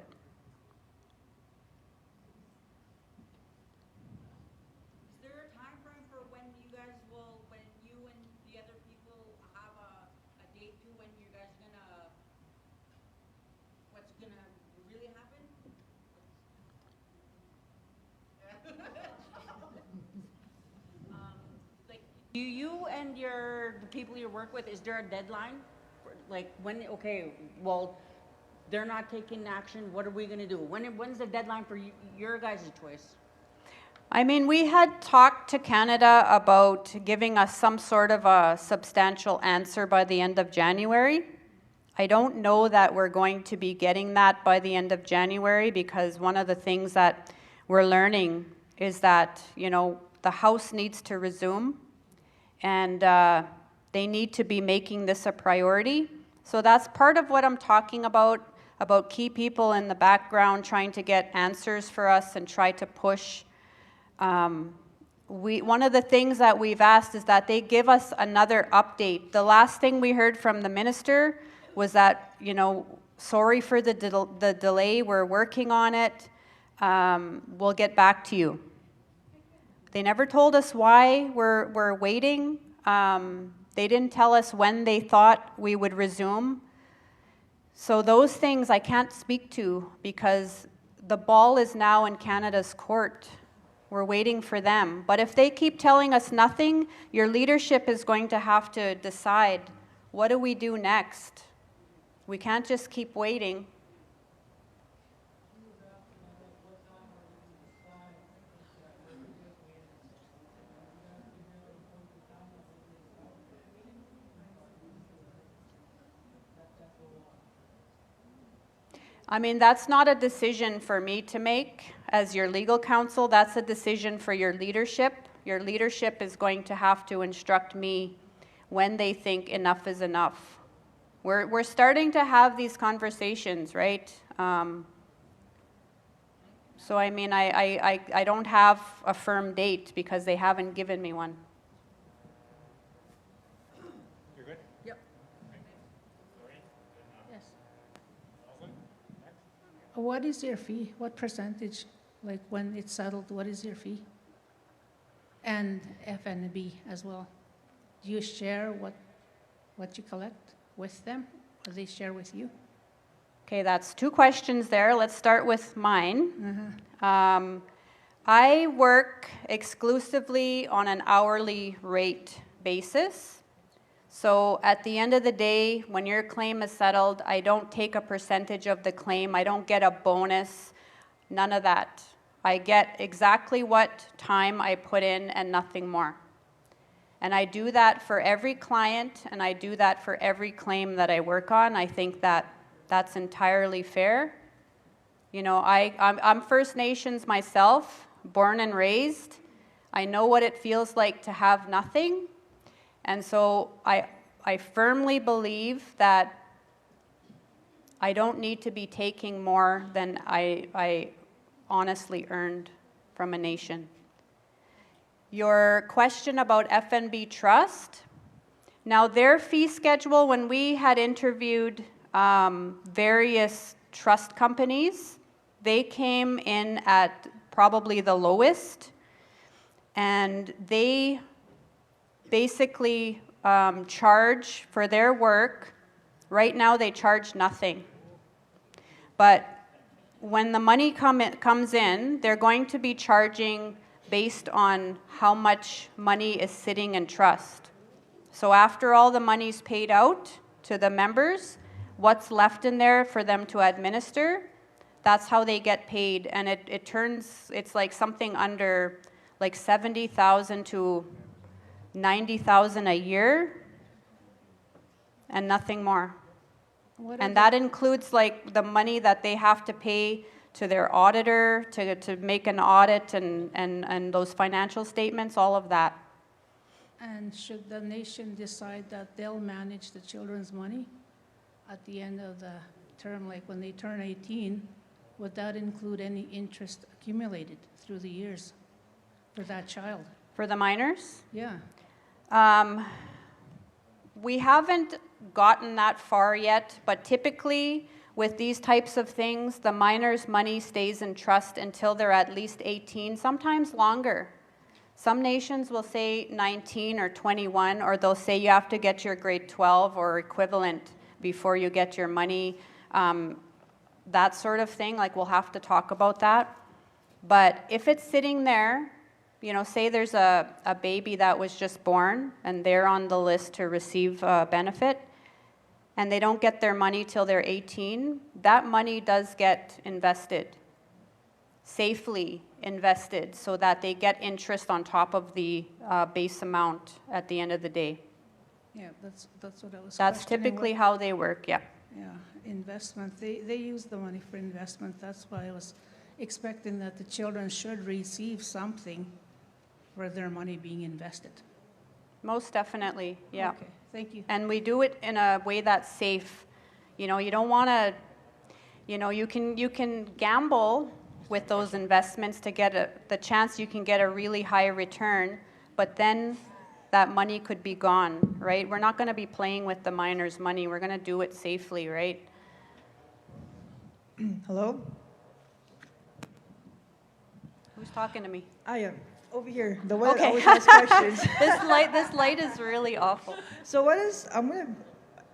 Do you and the people you work with, is there a deadline? Like when, okay, well, they're not taking action, what are we gonna do? When's the deadline for your guys' choice? I mean, we had talked to Canada about giving us some sort of a substantial answer by the end of January. I don't know that we're going to be getting that by the end of January, because one of the things that we're learning is that, you know, the House needs to resume, and they need to be making this a priority. So that's part of what I'm talking about key people in the background trying to get answers for us and try to push one of the things that we've asked is that they give us another update. The last thing we heard from the minister was that, you know, sorry for the delay, we're working on it, we'll get back to you. They never told us why we're waiting. They didn't tell us when they thought we would resume. So those things I can't speak to because the ball is now in Canada's court. We're waiting for them. But if they keep telling us nothing, your leadership is going to have to decide, what do we do next? We can't just keep waiting. I mean, that's not a decision for me to make as your legal counsel. That's a decision for your leadership. Your leadership is going to have to instruct me when they think enough is enough. We're starting to have these conversations, right? So I mean, I don't have a firm date because they haven't given me one. You're good? Yep. Yes. What is your fee? What percentage? Like when it's settled, what is your fee? And FNB as well. Do you share what you collect with them, or they share with you? Okay, that's two questions there. Let's start with mine. I work exclusively on an hourly rate basis. So at the end of the day, when your claim is settled, I don't take a percentage of the claim. I don't get a bonus, none of that. I get exactly what time I put in and nothing more. And I do that for every client, and I do that for every claim that I work on. I think that that's entirely fair. You know, I'm First Nations myself, born and raised. I know what it feels like to have nothing. And so I firmly believe that I don't need to be taking more than I honestly earned from a nation. Your question about FNB Trust. Now their fee schedule, when we had interviewed various trust companies, they came in at probably the lowest, and they basically charge for their work. Right now they charge nothing. But when the money comes in, they're going to be charging based on how much money is sitting in trust. So after all the money's paid out to the members, what's left in there for them to administer, that's how they get paid. And it's like something under like 70,000 to 90,000 a year and nothing more. And that includes like the money that they have to pay to their auditor to make an audit and those financial statements, all of that. And should the nation decide that they'll manage the children's money at the end of the term, like when they turn 18, would that include any interest accumulated through the years for that child? For the minors? Yeah. We haven't gotten that far yet, but typically with these types of things, the minors' money stays in trust until they're at least 18, sometimes longer. Some nations will say 19 or 21, or they'll say you have to get your grade 12 or equivalent before you get your money. That sort of thing, like we'll have to talk about that. But if it's sitting there, you know, say there's a baby that was just born and they're on the list to receive a benefit, and they don't get their money till they're 18, that money does get invested, safely invested, so that they get interest on top of the base amount at the end of the day. Yeah, that's what I was That's questioning. typically how they work, yeah. Yeah, investment. They use the money for investment. That's why I was expecting that the children should receive something for their money being invested. Most definitely, yeah. Okay, thank you. And we do it in a way that's safe. You know, you don't want to, you know, you can gamble with those investments to get the chance you can get a really high return, but then that money could be gone, right? We're not going to be playing with the miners' money. We're going to do it safely, right? Hello? Who's talking to me? I am over here. The one that Okay. always asks questions. This light is really awful. So what is, I'm gonna,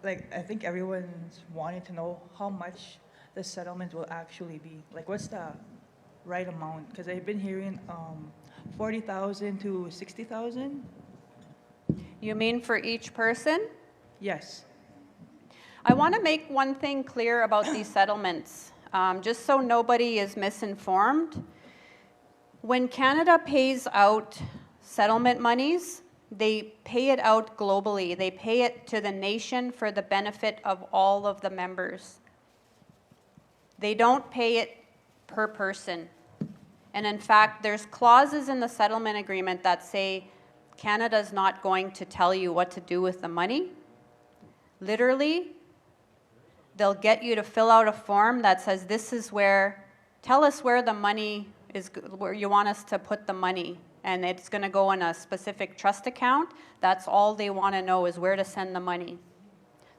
like, I think everyone's wanting to know how much the settlement will actually be. Like, what's the right amount? Because I've been hearing 40,000 to 60,000. You mean for each person? Yes. I want to make one thing clear about these settlements, just so nobody is misinformed. When Canada pays out settlement monies, they pay it out globally. They pay it to the nation for the benefit of all of the members. They don't pay it per person. And in fact, there's clauses in the settlement agreement that say Canada's not going to tell you what to do with the money. Literally, they'll get you to fill out a form that says, this is where, tell us where the money is, where you want us to put the money. And it's going to go in a specific trust account. That's all they want to know, is where to send the money.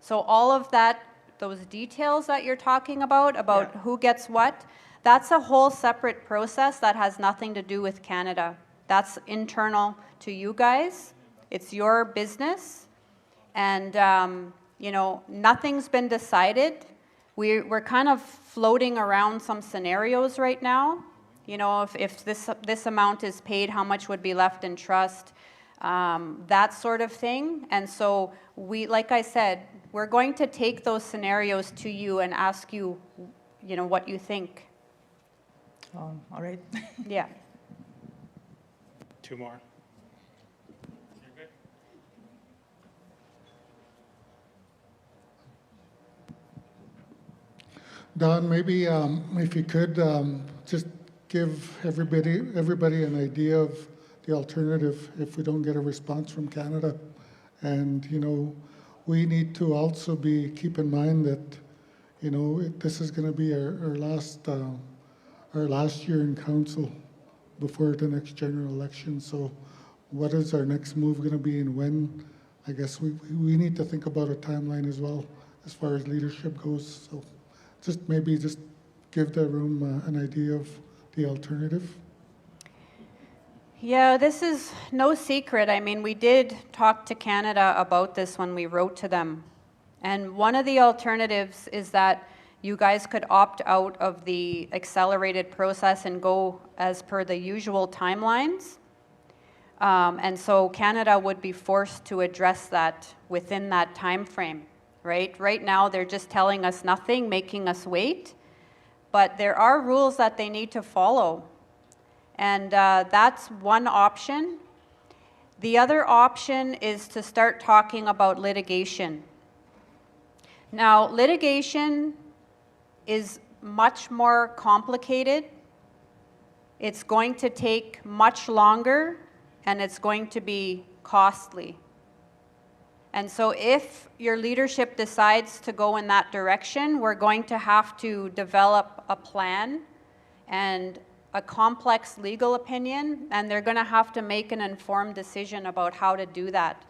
So all of that, those details that you're talking about Yeah. who gets what, that's a whole separate process that has nothing to do with Canada. That's internal to you guys. It's your business. And, you know, nothing's been decided. We're kind of floating around some scenarios right now. You know, if this amount is paid, how much would be left in trust, that sort of thing. And so we, like I said, we're going to take those scenarios to you and ask you, you know, what you think. All right. Yeah. Two more. Don, maybe if you could just give everybody an idea of the alternative if we don't get a response from Canada. And, you know, we need to also keep in mind that, you know, this is going to be our last year in council before the next general election. So what is our next move going to be and when? I guess we need to think about a timeline as well as far as leadership goes. So maybe just give the room an idea of the alternative. Yeah, this is no secret. I mean, we did talk to Canada about this when we wrote to them. And one of the alternatives is that you guys could opt out of the accelerated process and go as per the usual timelines. And so Canada would be forced to address that within that time frame, right? Right now, they're just telling us nothing, making us wait. But there are rules that they need to follow. And that's one option. The other option is to start talking about litigation. Now, litigation is much more complicated. It's going to take much longer, and it's going to be costly. And so if your leadership decides to go in that direction, we're going to have to develop a plan and a complex legal opinion, and they're going to have to make an informed decision about how to do that.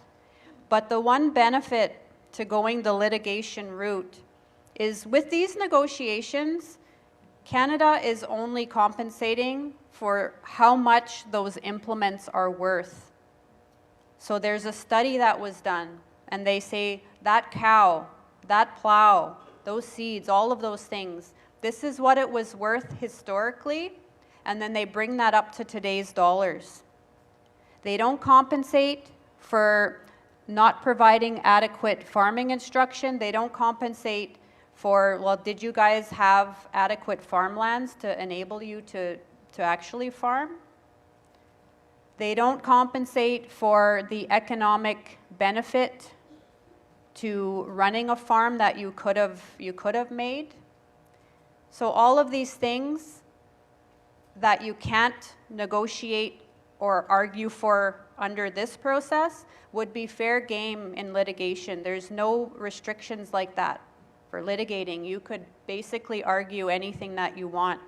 But the one benefit to going the litigation route is with these negotiations, Canada is only compensating for how much those implements are worth. So there's a study that was done, and they say that cow, that plow, those seeds, all of those things, this is what it was worth historically, and then they bring that up to today's dollars. They don't compensate for not providing adequate farming instruction. They don't compensate for, well, did you guys have adequate farmlands to enable you to actually farm? They don't compensate for the economic benefit to running a farm that you could have made. So all of these things that you can't negotiate or argue for under this process would be fair game in litigation. There's no restrictions like that for litigating. You could basically argue anything that you want.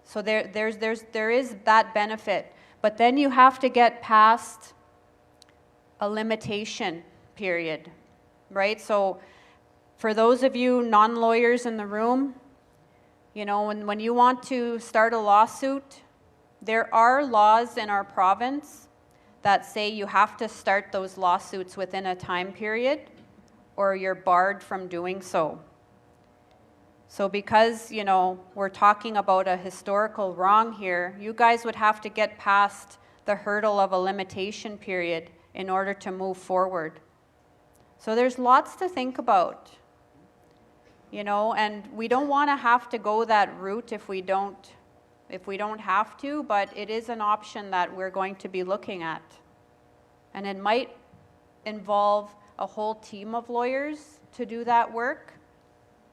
So there is that benefit. But then you have to get past a limitation period, right? So for those of you non-lawyers in the room, you know, when you want to start a lawsuit, there are laws in our province that say you have to start those lawsuits within a time period or you're barred from doing so. So because, you know, we're talking about a historical wrong here, you guys would have to get past the hurdle of a limitation period in order to move forward. So there's lots to think about, you know, and we don't want to have to go that route if we don't have to, but it is an option that we're going to be looking at. And it might involve a whole team of lawyers to do that work,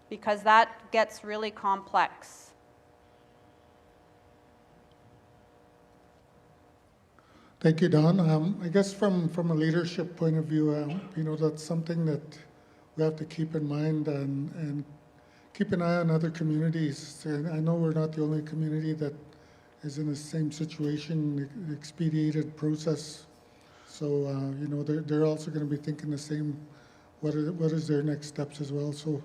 because that gets really complex. Thank you, Don. I guess from a leadership point of view, you know, that's something that we have to keep in mind and keep an eye on other communities. And I know we're not the only community that is in the same situation, expedited process. So, you know, they're also going to be thinking the same, what is their next steps as well. So,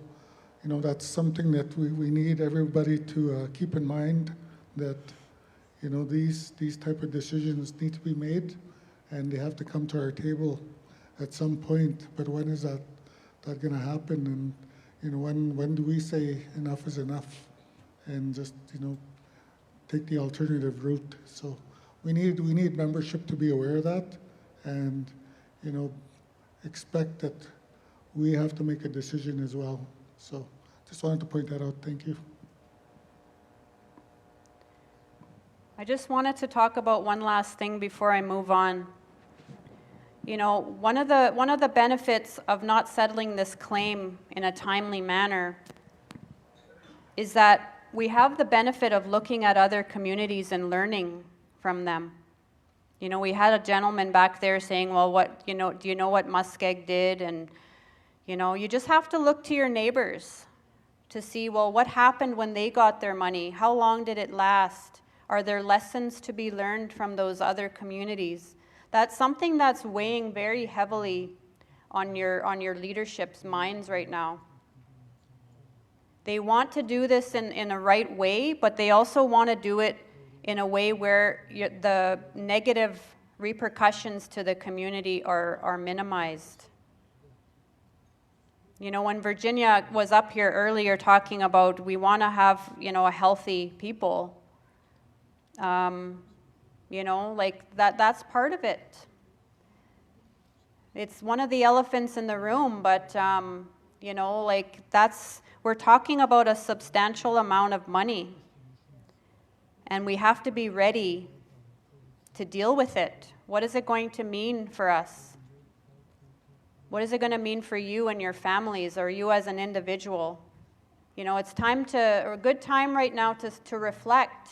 you know, that's something that we need everybody to keep in mind, that, you know, these type of decisions need to be made and they have to come to our table at some point. But when is that going to happen? And, you know, when do we say enough is enough and just, you know, take the alternative route? So we need membership to be aware of that and, you know, expect that we have to make a decision as well. So just wanted to point that out. Thank you. I just wanted to talk about one last thing before I move on. You know, one of the benefits of not settling this claim in a timely manner is that we have the benefit of looking at other communities and learning from them. You know, we had a gentleman back there saying, well, do you know what Muskeg did? And, you know, you just have to look to your neighbors to see, well, what happened when they got their money? How long did it last? Are there lessons to be learned from those other communities? That's something that's weighing very heavily on your leadership's minds right now. They want to do this in a right way, but they also want to do it in a way where the negative repercussions to the community are minimized. You know, when Virginia was up here earlier talking about we want to have, you know, a healthy people, you know, like that's part of it. It's one of the elephants in the room, but, you know, like we're talking about a substantial amount of money. And we have to be ready to deal with it. What is it going to mean for us? What is it going to mean for you and your families, or you as an individual? You know, it's a good time right now to reflect.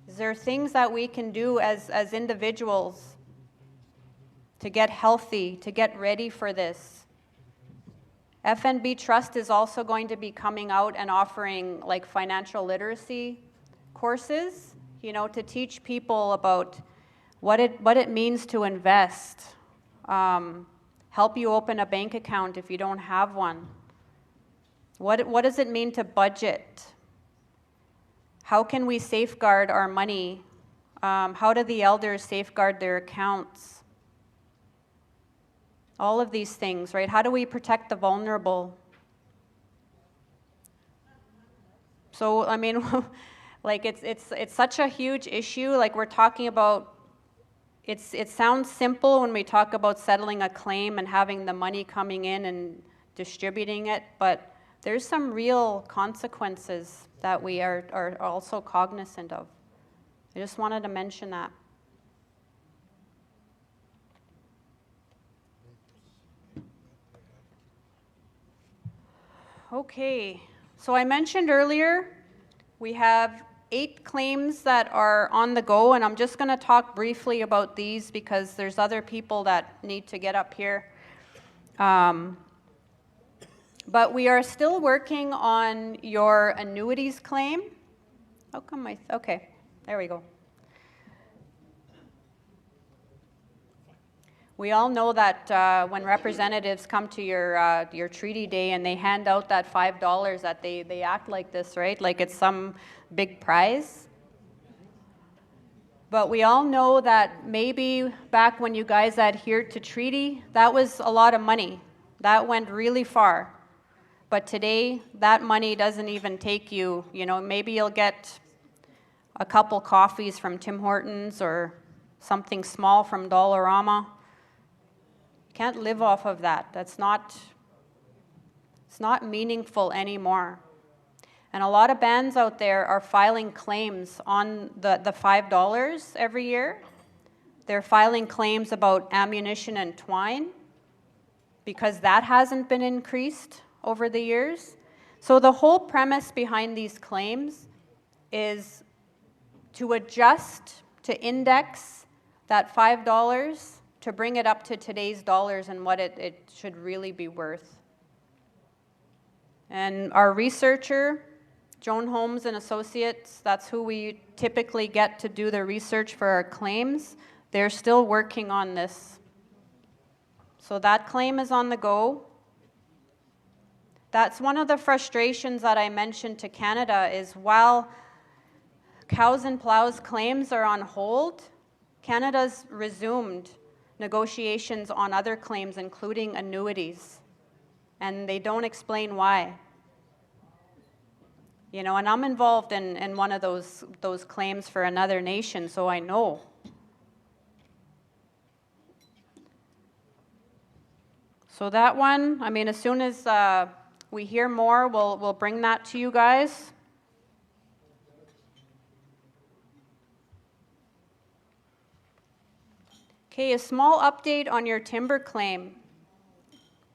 Is there things that we can do as individuals to get healthy, to get ready for this? FNB Trust is also going to be coming out and offering like financial literacy courses, you know, to teach people about what it means to invest, help you open a bank account if you don't have one. What does it mean to budget? How can we safeguard our money? How do the elders safeguard their accounts? All of these things, right? How do we protect the vulnerable? So, I mean, like it's such a huge issue. Like we're talking about, it sounds simple when we talk about settling a claim and having the money coming in and distributing it, but there's some real consequences that we are also cognizant of. I just wanted to mention that. Okay, so I mentioned earlier we have 8 claims that are on the go, and I'm just going to talk briefly about these because there's other people that need to get up here. But we are still working on your annuities claim, How come okay, there we go. We all know that when representatives come to your treaty day and they hand out that $5, that they act like this, right? Like it's some big prize. But we all know that maybe back when you guys adhered to treaty, that was a lot of money. That went really far. But today, that money doesn't even take you, maybe you'll get a couple coffees from Tim Hortons or something small from Dollarama. Can't live off of that. It's not meaningful anymore. And a lot of bands out there are filing claims on the $5 every year. They're filing claims about ammunition and twine because that hasn't been increased over the years. So the whole premise behind these claims is to adjust, to index that $5 to bring it up to today's dollars and what it should really be worth. And our researcher, Joan Holmes and Associates, that's who we typically get to do the research for our claims. They're still working on this. So that claim is on the go. That's one of the frustrations that I mentioned to Canada is while Cows and Plows claims are on hold, Canada's resumed negotiations on other claims, including annuities, and they don't explain why. And I'm involved in one of those claims for another nation, so I know. So that one, as soon as we hear more, we'll bring that to you guys. Okay, a small update on your timber claim.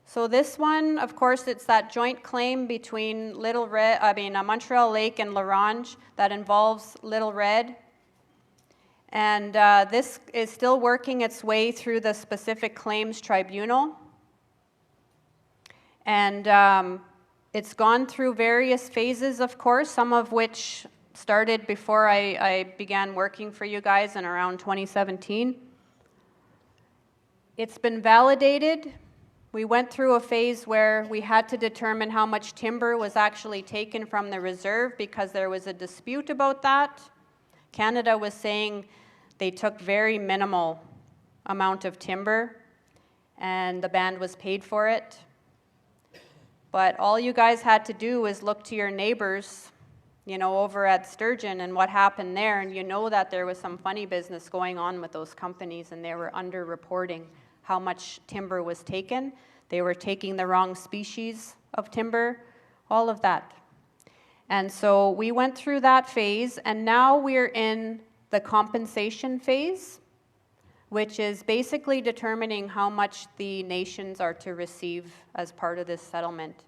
So this one, of course, it's that joint claim between Montreal Lake and La Ronge that involves Little Red. And this is still working its way through the specific claims tribunal. And it's gone through various phases, of course, some of which started before I began working for you guys in around 2017. It's been validated. We went through a phase where we had to determine how much timber was actually taken from the reserve because there was a dispute about that. Canada was saying they took very minimal amount of timber and the band was paid for it. But all you guys had to do was look to your neighbors, over at Sturgeon and what happened there, and that there was some funny business going on with those companies and they were under-reporting how much timber was taken. They were taking the wrong species of timber, all of that. And so we went through that phase, and now we're in the compensation phase, which is basically determining how much the nations are to receive as part of this settlement.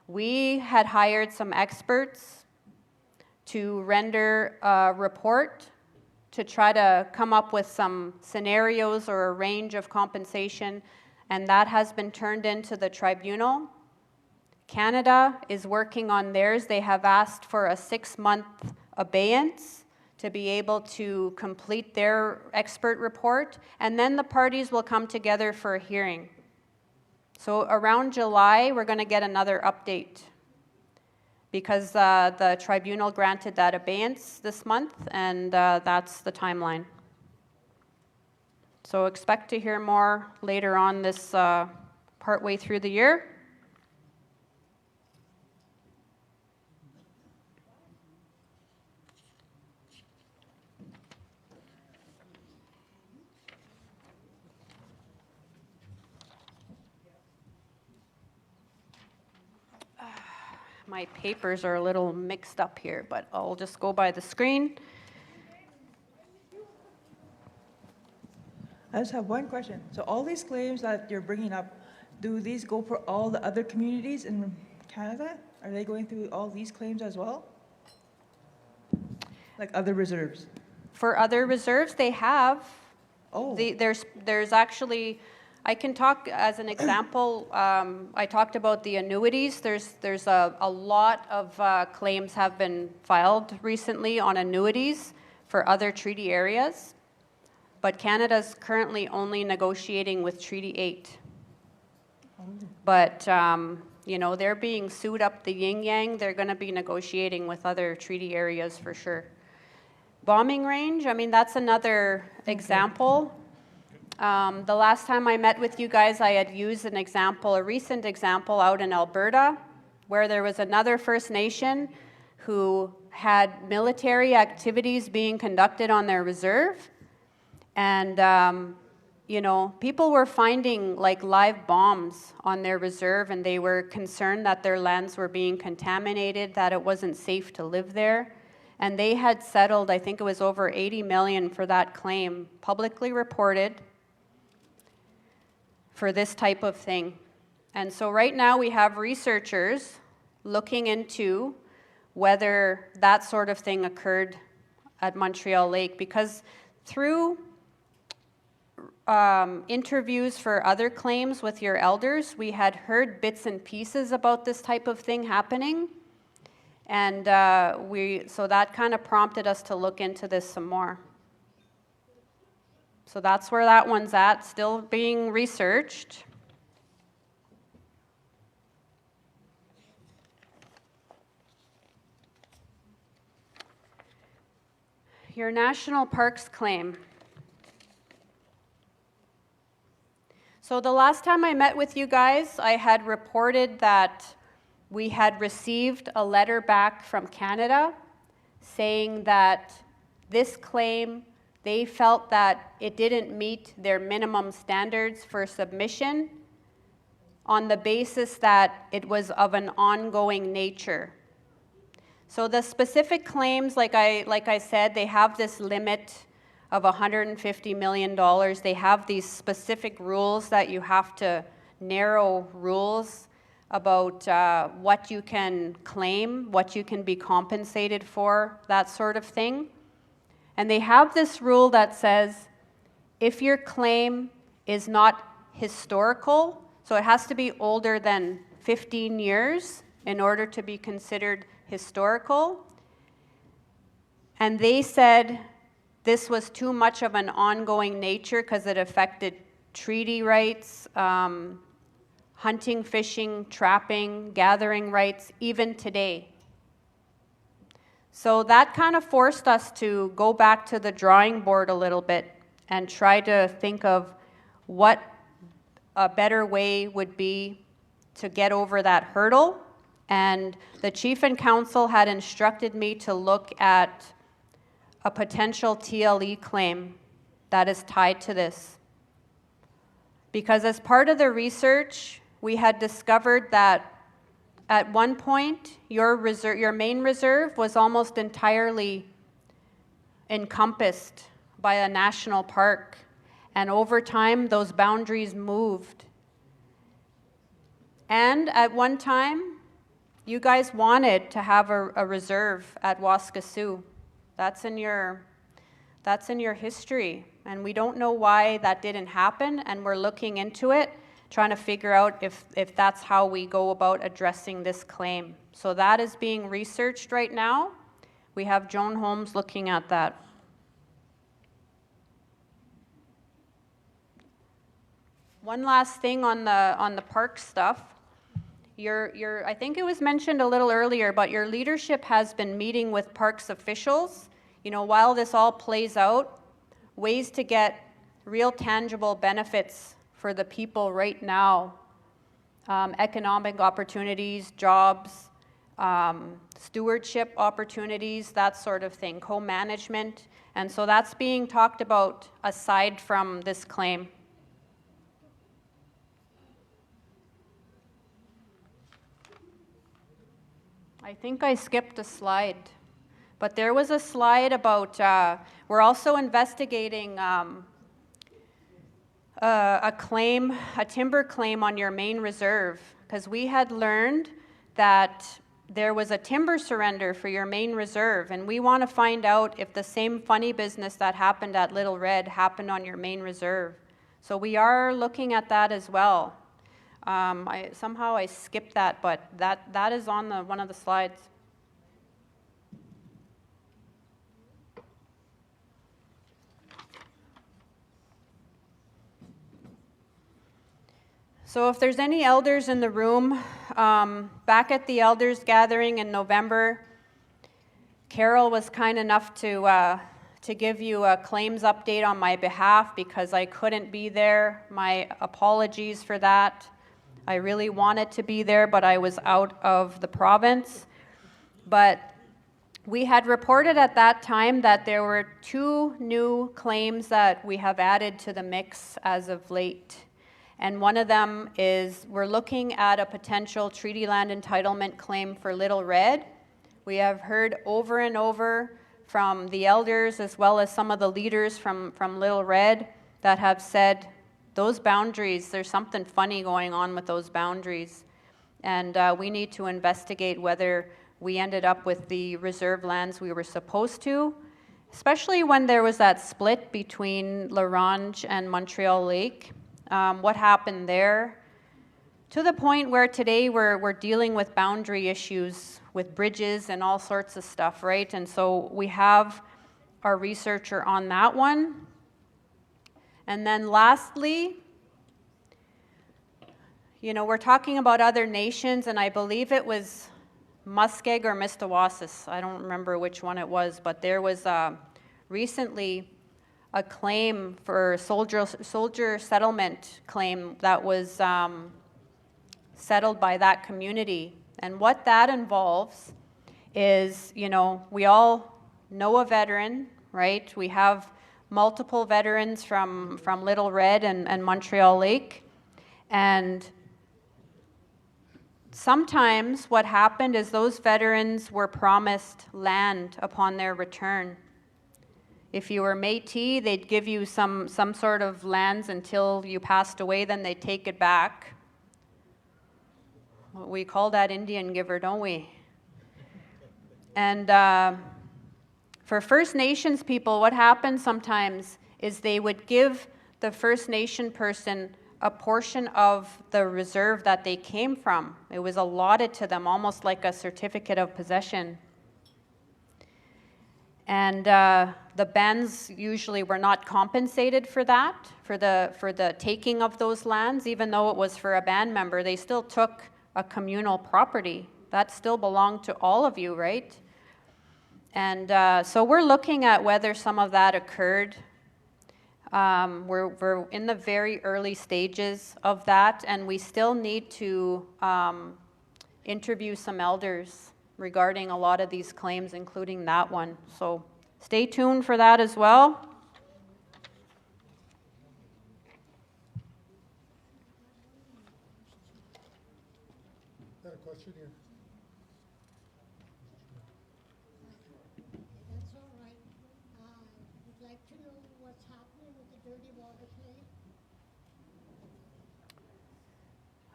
We had hired some experts to render a report to try to come up with some scenarios or a range of compensation, and that has been turned into the tribunal. Canada is working on theirs. They have asked for a 6-month abeyance to be able to complete their expert report, and then the parties will come together for a hearing. So around July, we're going to get another update because the tribunal granted that abeyance this month, and that's the timeline. So expect to hear more later on this partway through the year. My papers are a little mixed up here, but I'll just go by the screen. I just have one question. So all these claims that you're bringing up, do these go for all the other communities in Canada? Are they going through all these claims as well? Like other reserves? For other reserves, they have. Oh. There's actually I can talk as an example. I talked about the annuities. There's a lot of claims have been filed recently on annuities for other treaty areas, but Canada's currently only negotiating with Treaty 8. But you know, they're being sued up the yin-yang. They're going to be negotiating with other treaty areas for sure. Bombing range, I mean, that's another example. The last time I met with you guys, I had used an example, a recent example out in Alberta, where there was another First Nation who had military activities being conducted on their reserve. And, you know, people were finding like live bombs on their reserve, and they were concerned that their lands were being contaminated, that it wasn't safe to live there. And they had settled, I think it was over 80 million for that claim, publicly reported for this type of thing. And so right now we have researchers looking into whether that sort of thing occurred at Montreal Lake, because through interviews for other claims with your elders, we had heard bits and pieces about this type of thing happening. And so that kind of prompted us to look into this some more. So that's where that one's at, still being researched. Your national parks claim. So the last time I met with you guys, I had reported that we had received a letter back from Canada saying that this claim, they felt that it didn't meet their minimum standards for submission on the basis that it was of an ongoing nature. So the specific claims, like I said, they have this limit of $150 million. They have these specific rules that you have to, narrow rules about what you can claim, what you can be compensated for, that sort of thing. And they have this rule that says if your claim is not historical, so it has to be older than 15 years in order to be considered historical. And they said this was too much of an ongoing nature because it affected treaty rights, hunting, fishing, trapping, gathering rights, even today. So that kind of forced us to go back to the drawing board a little bit and try to think of what a better way would be to get over that hurdle. And the chief and council had instructed me to look at a potential TLE claim that is tied to this. Because as part of the research, we had discovered that at one point, your main reserve was almost entirely encompassed by a national park. And over time, those boundaries moved. And at one time, you guys wanted to have a reserve at Waskesiu. That's in your history. And we don't know why that didn't happen, and we're looking into it, trying to figure out if that's how we go about addressing this claim. So that is being researched right now. We have Joan Holmes looking at that. One last thing on the park stuff. I think it was mentioned a little earlier, but your leadership has been meeting with parks officials, you know, while this all plays out, ways to get real tangible benefits for the people right now, economic opportunities, jobs, stewardship opportunities, that sort of thing, co-management. And so that's being talked about aside from this claim. I think I skipped a slide, but there was a slide about, we're also investigating a claim, a timber claim on your main reserve, because we had learned that there was a timber surrender for your main reserve, and we want to find out if the same funny business that happened at Little Red happened on your main reserve. So we are looking at that as well. Somehow I skipped that, but that is on one of the slides. So if there's any elders in the room, back at the elders gathering in November, Carol was kind enough to give you a claims update on my behalf because I couldn't be there. My apologies for that. I really wanted to be there, but I was out of the province. But we had reported at that time that there were 2 new claims that we have added to the mix as of late. And one of them is we're looking at a potential treaty land entitlement claim for Little Red. We have heard over and over from the elders as well as some of the leaders from Little Red that have said those boundaries, there's something funny going on with those boundaries. And we need to investigate whether we ended up with the reserve lands we were supposed to, especially when there was that split between La Ronge and Montreal Lake. What happened there? To the point where today we're dealing with boundary issues with bridges and all sorts of stuff, right? And so we have our researcher on that one. And then lastly, we're talking about other nations, and I believe it was Muskeg or Mistawasis. I don't remember which one it was, but there was recently a claim for soldier settlement claim that was settled by that community. And what that involves is, we all know a veteran, right? We have multiple veterans from Little Red and Montreal Lake. And sometimes what happened is those veterans were promised land upon their return. If you were Métis, they'd give you some sort of lands until you passed away, then they'd take it back. We call that Indian giver, don't we? And for First Nations people, what happens sometimes is they would give the First Nation person a portion of the reserve that they came from. It was allotted to them, almost like a certificate of possession. And the bands usually were not compensated for that, for the taking of those lands, even though it was for a band member. They still took a communal property. That still belonged to all of you, right? And so we're looking at whether some of that occurred. We're in the very early stages of that, and we still need to interview some elders regarding a lot of these claims, including that one. So stay tuned for that as well. Got a question here. That's all right. We'd like to know what's happening with the dirty water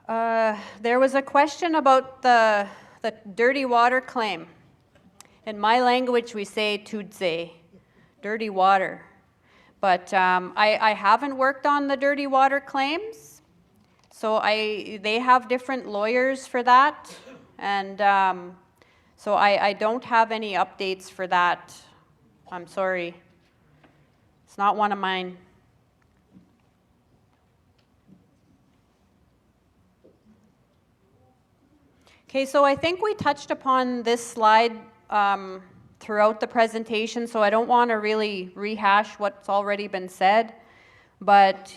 claim. There was a question about the dirty water claim. In my language, we say tudze, dirty water. But I haven't worked on the dirty water claims. So they have different lawyers for that. And so I don't have any updates for that. I'm sorry. It's not one of mine. Okay, so I think we touched upon this slide throughout the presentation, so I don't want to really rehash what's already been said. But,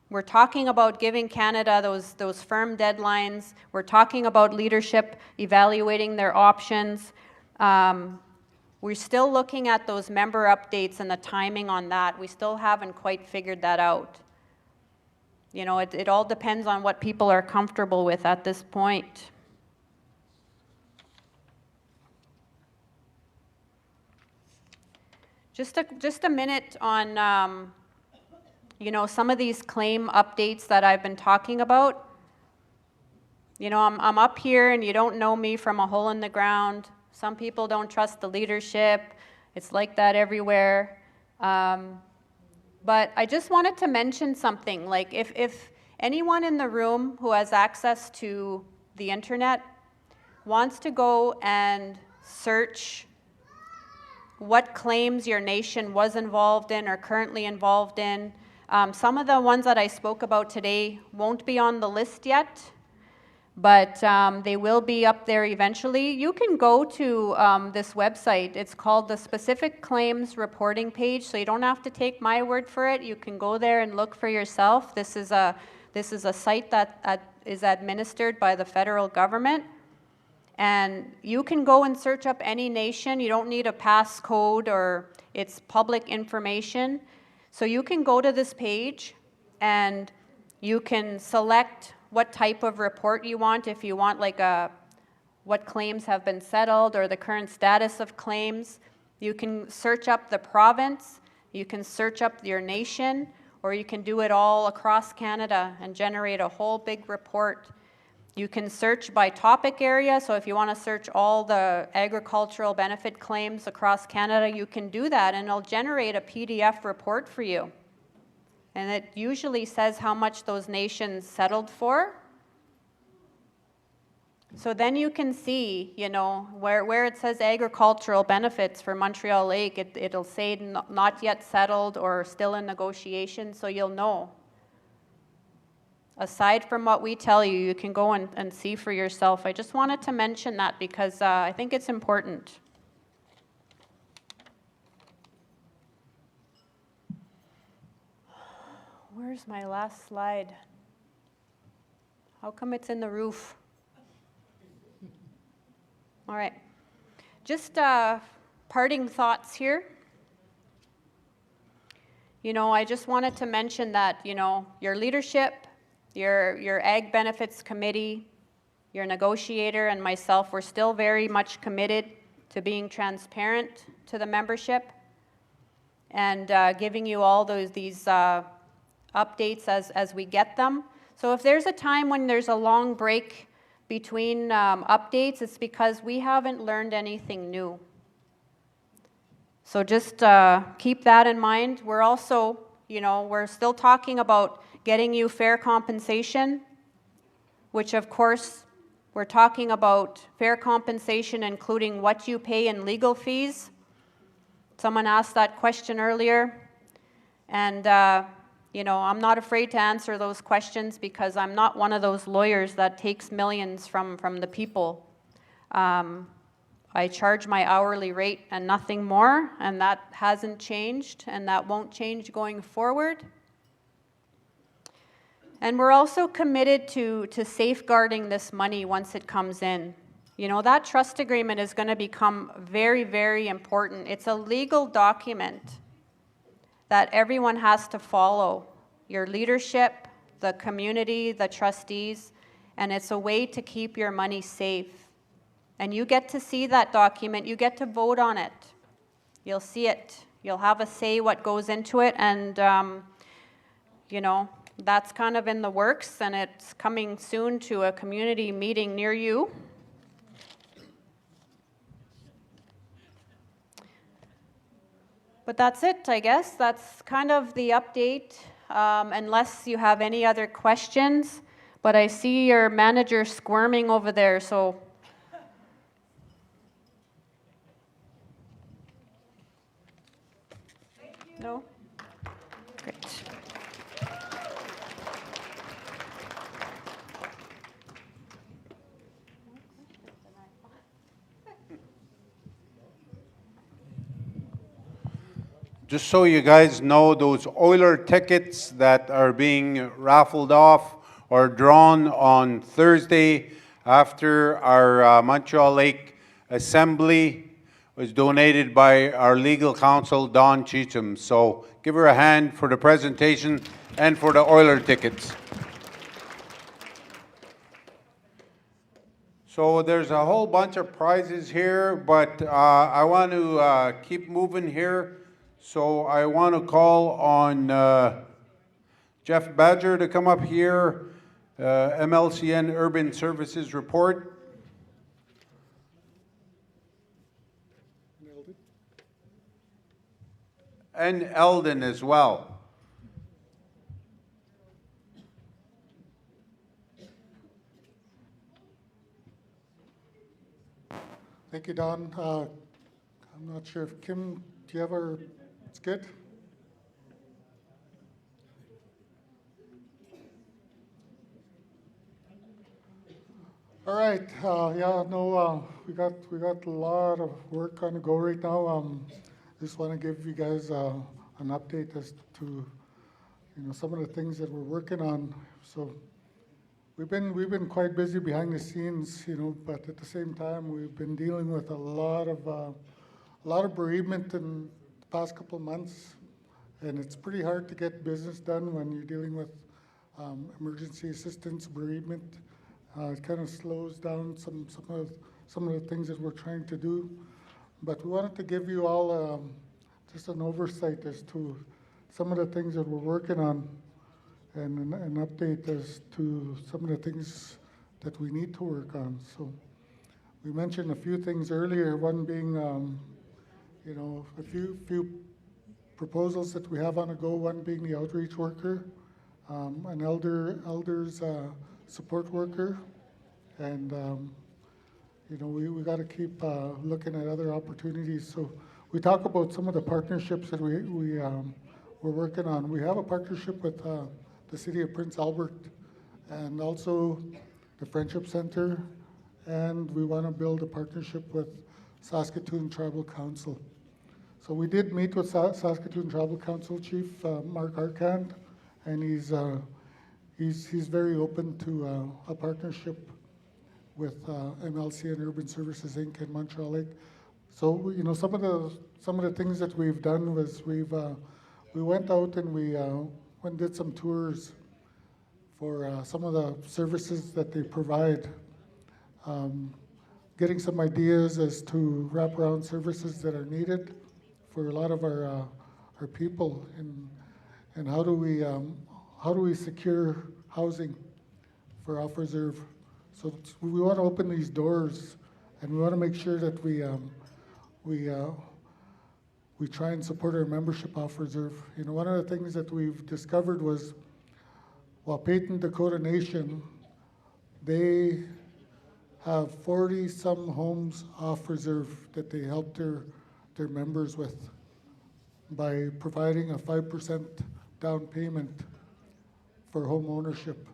we're talking about giving Canada those firm deadlines. We're talking about leadership evaluating their options. We're still looking at those member updates and the timing on that. We still haven't quite figured that out. It all depends on what people are comfortable with at this point. Just a minute on, some of these claim updates that I've been talking about. I'm up here and you don't know me from a hole in the ground. Some people don't trust the leadership. It's like that everywhere. But I just wanted to mention something, like if anyone in the room who has access to the internet wants to go and search what claims your nation was involved in or currently involved in, some of the ones that I spoke about today won't be on the list yet, but they will be up there eventually. You can go to this website. It's called the Specific Claims Reporting page, so you don't have to take my word for it. You can go there and look for yourself. This is a site that is administered by the federal government. And you can go and search up any nation. You don't need a passcode, or it's public information. So you can go to this page and you can select what type of report you want. If you want like what claims have been settled or the current status of claims, you can search up the province, you can search up your nation, or you can do it all across Canada and generate a whole big report. You can search by topic area, so if you want to search all the agricultural benefit claims across Canada, you can do that, and it'll generate a PDF report for you. And it usually says how much those nations settled for. So then you can see, you know, where it says agricultural benefits for Montreal Lake, it'll say not yet settled or still in negotiation, so you'll know. Aside from what we tell you, you can go and see for yourself. I just wanted to mention that because I think it's important. Where's my last slide? How come it's in the roof? All right. Just parting thoughts here. You know, I just wanted to mention that, you know, your leadership, your Ag Benefits Committee, your negotiator, and myself, we're still very much committed to being transparent to the membership and giving you all these updates as we get them. So if there's a time when there's a long break between updates, it's because we haven't learned anything new. So just keep that in mind. We're also, you know, we're still talking about getting you fair compensation, which of course we're talking about fair compensation including what you pay in legal fees. Someone asked that question earlier, and you know, I'm not afraid to answer those questions because I'm not one of those lawyers that takes millions from the people. I charge my hourly rate and nothing more, and that hasn't changed, and that won't change going forward. And we're also committed to safeguarding this money once it comes in. You know, that trust agreement is going to become very, very important. It's a legal document that everyone has to follow. Your leadership, the community, the trustees, and it's a way to keep your money safe. And you get to see that document, you get to vote on it. You'll see it, you'll have a say what goes into it, and you know, that's kind of in the works, and it's coming soon to a community meeting near you. But that's it, I guess. That's kind of the update, unless you have any other questions. But I see your manager squirming over there, so. No? Great. Just so you guys know, those Oiler tickets that are being raffled off or drawn on Thursday after our Montreal Lake Assembly was donated by our legal counsel, Dawn Cheatham. So give her a hand for the presentation and for the Oiler tickets. So there's a whole bunch of prizes here, but I want to keep moving here. So I want to call on Jeff Badger to come up here, MLCN Urban Services Report. And Eldon as well. Thank you, Don. I'm not sure if Kim, do you have our skit? All right, yeah, no, we got a lot of work on the go right now. Just want to give you guys an update as to some of the things that we're working on. So we've been quite busy behind the scenes, but at the same time we've been dealing with a lot of bereavement in the past couple of months, and it's pretty hard to get business done when you're dealing with emergency assistance, bereavement. It kind of slows down some of the things that we're trying to do. But we wanted to give you all just an oversight as to some of the things that we're working on, and an update as to some of the things that we need to work on. So we mentioned a few things earlier, one being a few proposals that we have on the go, one being the outreach worker, an elders support worker, and we got to keep looking at other opportunities. So we talk about some of the partnerships that we're working on. We have a partnership with the City of Prince Albert and also the Friendship Center, and we want to build a partnership with Saskatoon Tribal Council. So we did meet with Saskatoon Tribal Council Chief Mark Arcand, and he's very open to a partnership with MLC and Urban Services Inc. in Montreal Lake. So some of the things that we've done was we went out and we went and did some tours for some of the services that they provide, getting some ideas as to wraparound services that are needed for a lot of our people, and how do we secure housing for off reserve. So we want to open these doors, and we want to make sure that we try and support our membership off reserve. One of the things that we've discovered was, while Peyton Dakota Nation, they have 40-some homes off reserve that they help their members with by providing a 5% down payment for home ownership.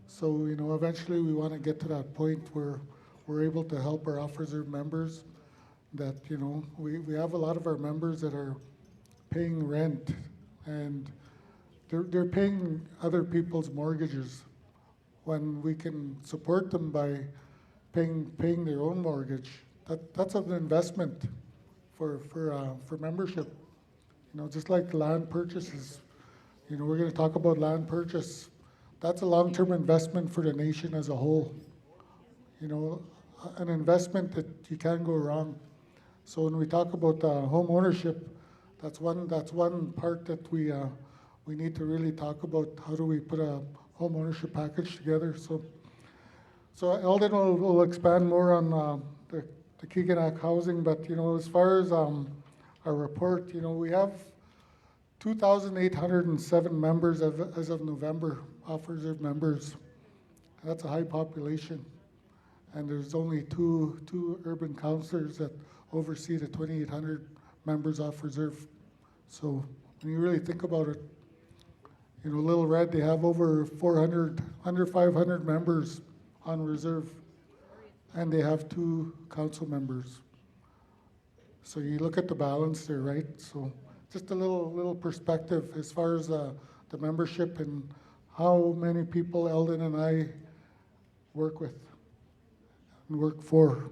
So, eventually we want to get to that point where we're able to help our off reserve members, that, we have a lot of our members that are paying rent, and they're paying other people's mortgages, when we can support them by paying their own mortgage. That's an investment for membership. Just like land purchases, we're going to talk about land purchase. That's a long-term investment for the nation as a whole. An investment that you can't go wrong. So when we talk about home ownership, that's one part that we need to really talk about. How do we put a home ownership package together? So Eldon will expand more on the Keeganak housing, but as far as our report, we have 2,807 members as of November, off reserve members. That's a high population, and there's only two urban councillors that oversee the 2,800 members off reserve. So when you really think about it, Little Red, they have over 500 members on reserve, and they have 2 council members. So you look at the balance there, right? So just a little perspective as far as the membership and how many people Eldon and I work with and work for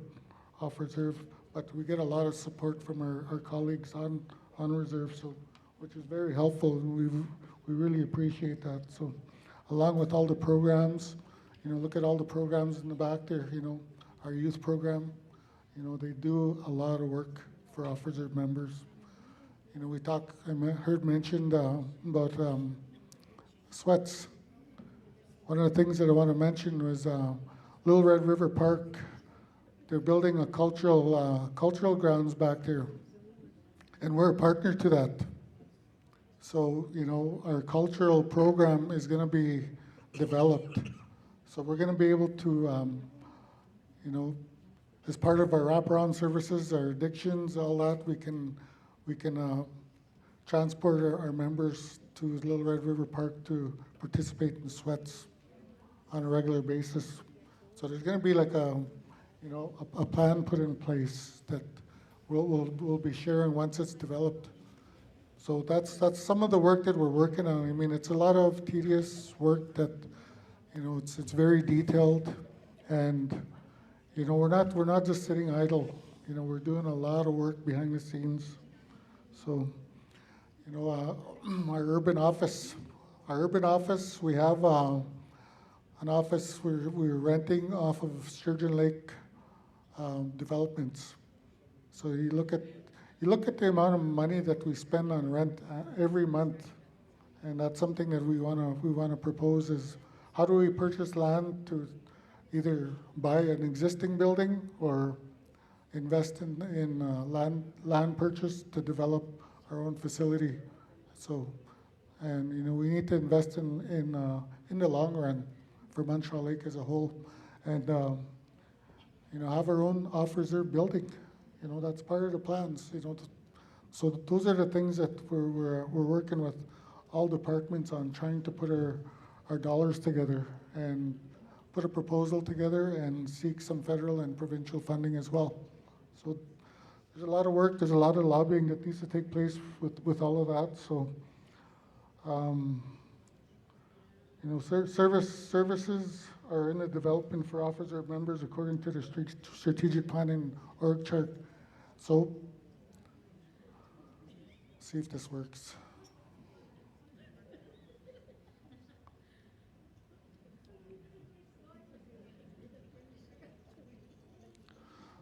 off reserve. But we get a lot of support from our colleagues on reserve, so which is very helpful, and we really appreciate that. So along with all the programs, look at all the programs in the back there, our youth program, they do a lot of work for off reserve members. I heard mentioned about sweats. One of the things that I want to mention was Little Red River Park. They're building a cultural grounds back there, and we're a partner to that. So, our cultural program is going to be developed. So we're going to be able to, as part of our wraparound services, our addictions, all that, we can transport our members to Little Red River Park to participate in sweats on a regular basis. So there's going to be like a plan put in place that we'll be sharing once it's developed. So that's some of the work that we're working on. I mean, it's a lot of tedious work that, it's very detailed, and we're not just sitting idle. We're doing a lot of work behind the scenes. So, our urban office, we have an office we're renting off of Sturgeon Lake developments. So you look at the amount of money that we spend on rent every month, and that's something that we wanna propose is how do we purchase land to either buy an existing building or invest in land purchase to develop our own facility. So, and we need to invest in the long run for Montreal Lake as a whole, and have our own off-reserve building. That's part of the plans. So those are the things that we're working with all departments on, trying to put our dollars together and put a proposal together and seek some federal and provincial funding as well. So there's a lot of work, there's a lot of lobbying that needs to take place with all of that. So, services are in the development for officer members according to the strategic planning org chart. So, see if this works.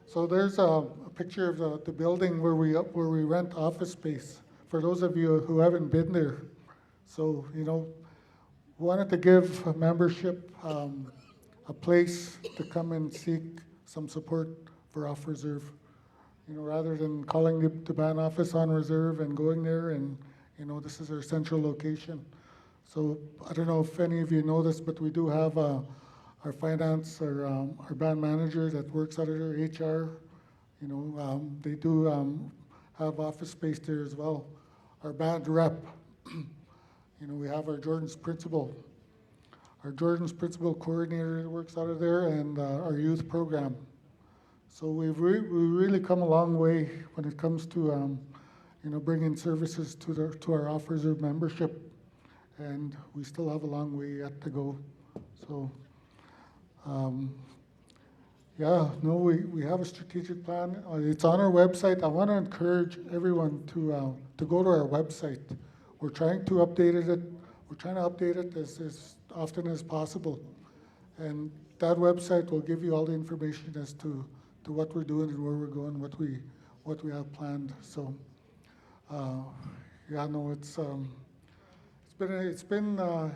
So there's a picture of the building where we rent office space. For those of you who haven't been there, so wanted to give a membership a place to come and seek some support for off reserve. Rather than calling the band office on reserve and going there, and this is our central location. So I don't know if any of you know this, but we do have our finance, our band manager that works out of their HR. They do have office space there as well. Our band rep, we have our Jordan's principal. Our Jordan's principal coordinator works out of there, and our youth program. So we've really come a long way when it comes to bringing services to our off-reserve membership, and we still have a long way yet to go. So. We have a strategic plan. It's on our website. I want to encourage everyone to go to our website. We're trying to update it. We're trying to update it as often as possible, and that website will give you all the information as to what we're doing and where we're going, what we have planned. So, it's been a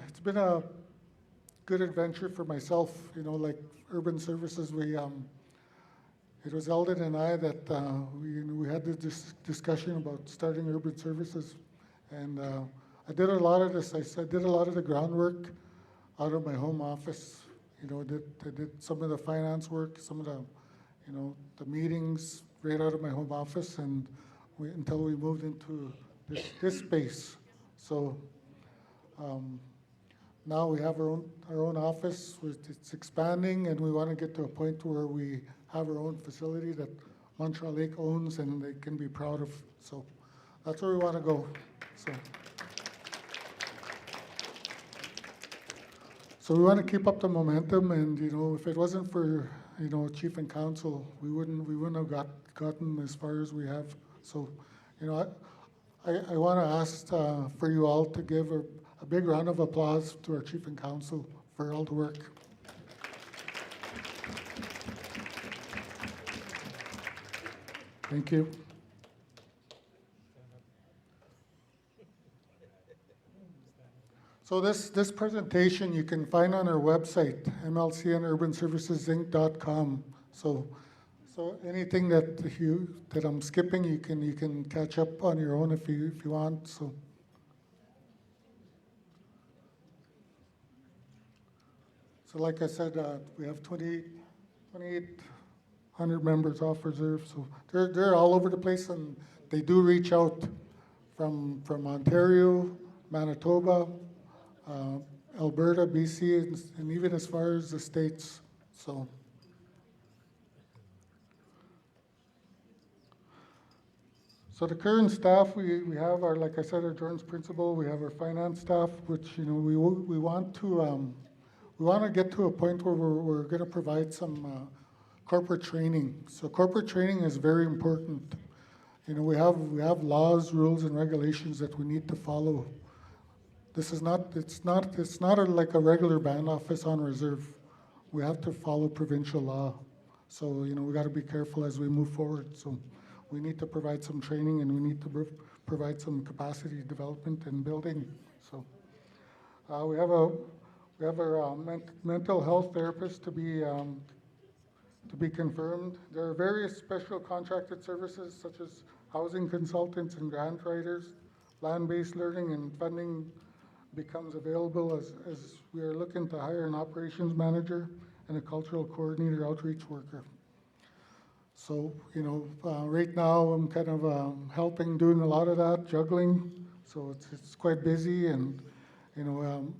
good adventure for myself, like urban services. It was Eldon and I that we had this discussion about starting urban services, and I did a lot of this. I did a lot of the groundwork out of my home office. I did some of the finance work, some of the meetings right out of my home office, and until we moved into this space. So. Now we have our own office. It's expanding, and we want to get to a point where we have our own facility that Montreal Lake owns and they can be proud of. So that's where we want to go. So we want to keep up the momentum, and if it wasn't for chief and council, we wouldn't have gotten as far as we have. So I want to ask for you all to give a big round of applause to our chief and council for all the work. Thank you. So this presentation you can find on our website, mlcnurbanservicesinc.com. So anything that I'm skipping, you can catch up on your own if you want. So like I said, we have 28 members off reserve. So they're all over the place, and they do reach out from Ontario, Manitoba, Alberta, BC, and even as far as the States. So the current staff, we have our, like I said, our Jordan's principal, we have our finance staff, which, you know, we want to get to a point where we're going to provide some corporate training. So corporate training is very important. You know, we have laws, rules, and regulations that we need to follow. This is not, it's not like a regular band office on reserve. We have to follow provincial law. So, you know, we got to be careful as we move forward. So we need to provide some training, and we need to provide some capacity development and building. So we have our mental health therapist to be confirmed. There are various special contracted services such as housing consultants and grant writers, land-based learning, and funding becomes available as we are looking to hire an operations manager and a cultural coordinator outreach worker. So, you know, right now I'm kind of helping, doing a lot of that, juggling. So it's quite busy, and, you know,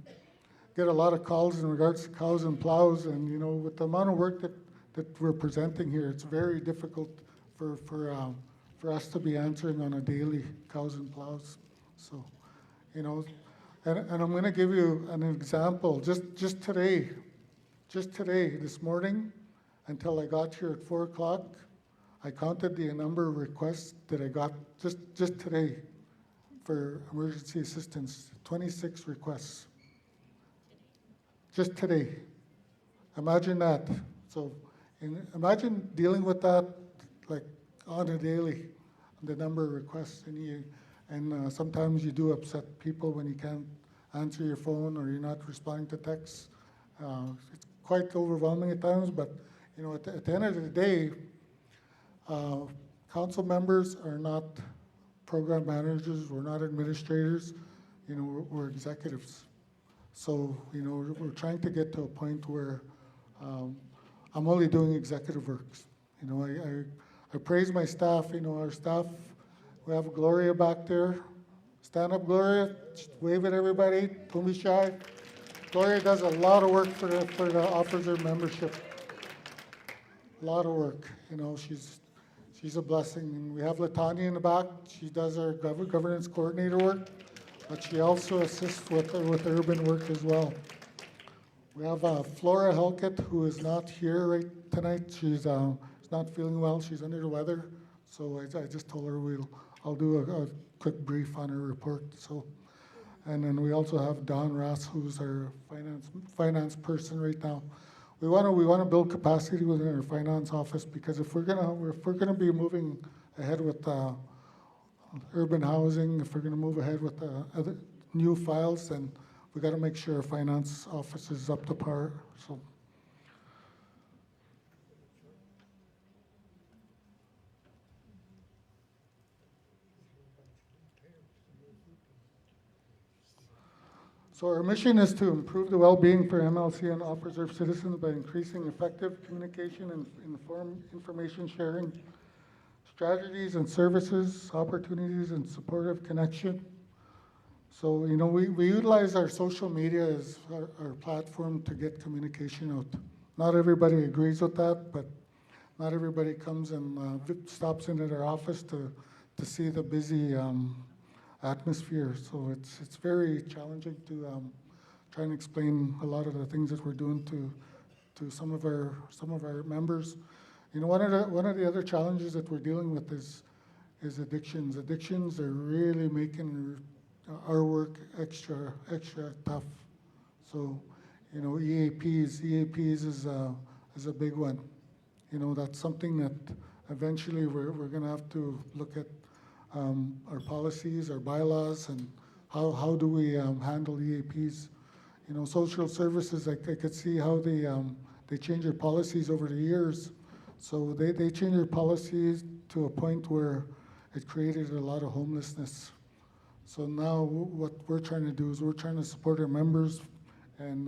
get a lot of calls in regards to cows and plows. And, you know, with the amount of work that we're presenting here, it's very difficult for us to be answering on a daily cows and plows. So, you know, and I'm going to give you an example. Just today, this morning, until I got here at 4 o'clock, I counted the number of requests that I got just today for emergency assistance, 26 requests. Just today. Imagine that. So imagine dealing with that like on a daily, the number of requests, and sometimes you do upset people when you can't answer your phone or you're not responding to texts. It's quite overwhelming at times, but, you know, at the end of the day, council members are not program managers, we're not administrators, you know, we're executives. So, you know, we're trying to get to a point where I'm only doing executive works. You know, I praise my staff, you know, our staff, we have Gloria back there. Stand up, Gloria, just wave at everybody, don't be shy. Gloria does a lot of work for the officer membership. A lot of work, you know, she's a blessing. And we have Latanya in the back, she does our governance coordinator work, but she also assists with urban work as well. We have Flora Helkett, who is not here right tonight. She's not feeling well, she's under the weather. So I just told her I'll do a quick brief on her report. So, and then we also have Don Ross, who's our finance person right now. We want to build capacity within our finance office, because if we're gonna be moving ahead with urban housing, if we're gonna move ahead with other new files, then we got to make sure our finance office is up to par. So our mission is to improve the well-being for MLC and off-reserve citizens by increasing effective communication and information sharing, strategies and services, opportunities and supportive connection. So, you know, we utilize our social media as our platform to get communication out. Not everybody agrees with that, but not everybody comes and stops in at our office to see the busy atmosphere. So it's very challenging to try and explain a lot of the things that we're doing to some of our members. You know, one of the other challenges that we're dealing with is addictions. Addictions are really making our work extra tough. So, you know, EAPs is a big one. You know, that's something that eventually we're going to have to look at our policies, our bylaws, and how do we handle EAPs. You know, social services, I could see how they change their policies over the years. So they change their policies to a point where it created a lot of homelessness. So now what we're trying to do is we're trying to support our members and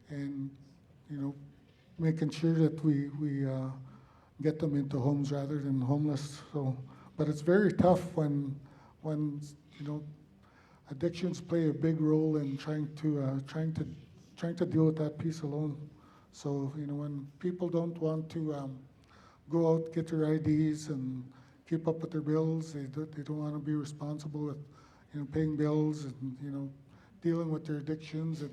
you know, making sure that we get them into homes rather than homeless. So, but it's very tough when you know, addictions play a big role in trying to deal with that piece alone. So, you know, when people don't want to go out, get their IDs and keep up with their bills, they don't want to be responsible with, you know, paying bills and, you know, dealing with their addictions. And,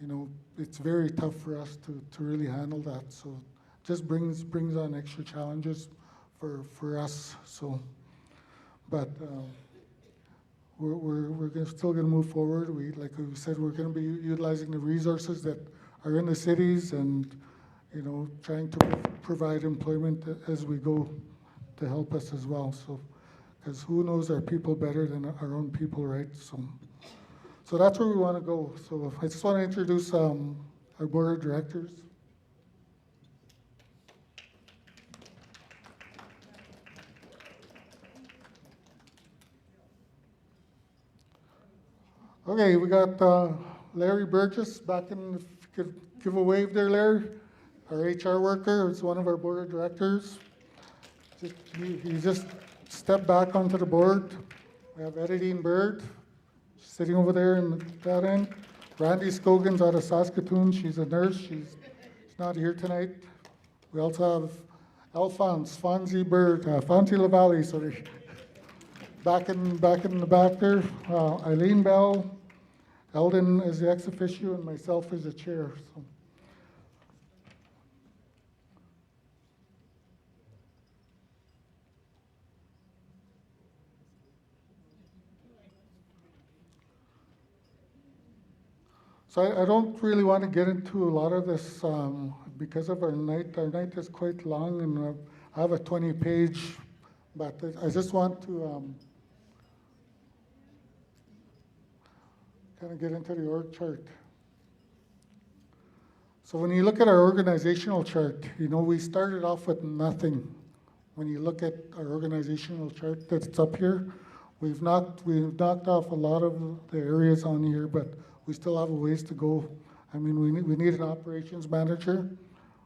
you know, it's very tough for us to really handle that. So it just brings on extra challenges for us. So, but we're still going to move forward. Like we said, we're going to be utilizing the resources that are in the cities and, you know, trying to provide employment as we go to help us as well. So, because who knows our people better than our own people, right? So that's where we want to go. So I just want to introduce our board of directors. Okay, we got Larry Burgess back in. If you could give a wave there, Larry. Our HR worker is one of our board of directors. He just stepped back onto the board. We have Edidine Bird sitting over there in that end. Randy Scogan's out of Saskatoon. She's a nurse. She's not here tonight. We also have Fonzie LaValle, sorry. Back in the back there. Eileen Bell, Eldon is the ex officio, and myself as the chair. So I don't really want to get into a lot of this because of our night. Our night is quite long, and I have a 20-page, but I just want to kind of get into the org chart. So when you look at our organizational chart, you know, we started off with nothing. When you look at our organizational chart that's up here, we've knocked off a lot of the areas on here, but we still have a ways to go. I mean, we need an operations manager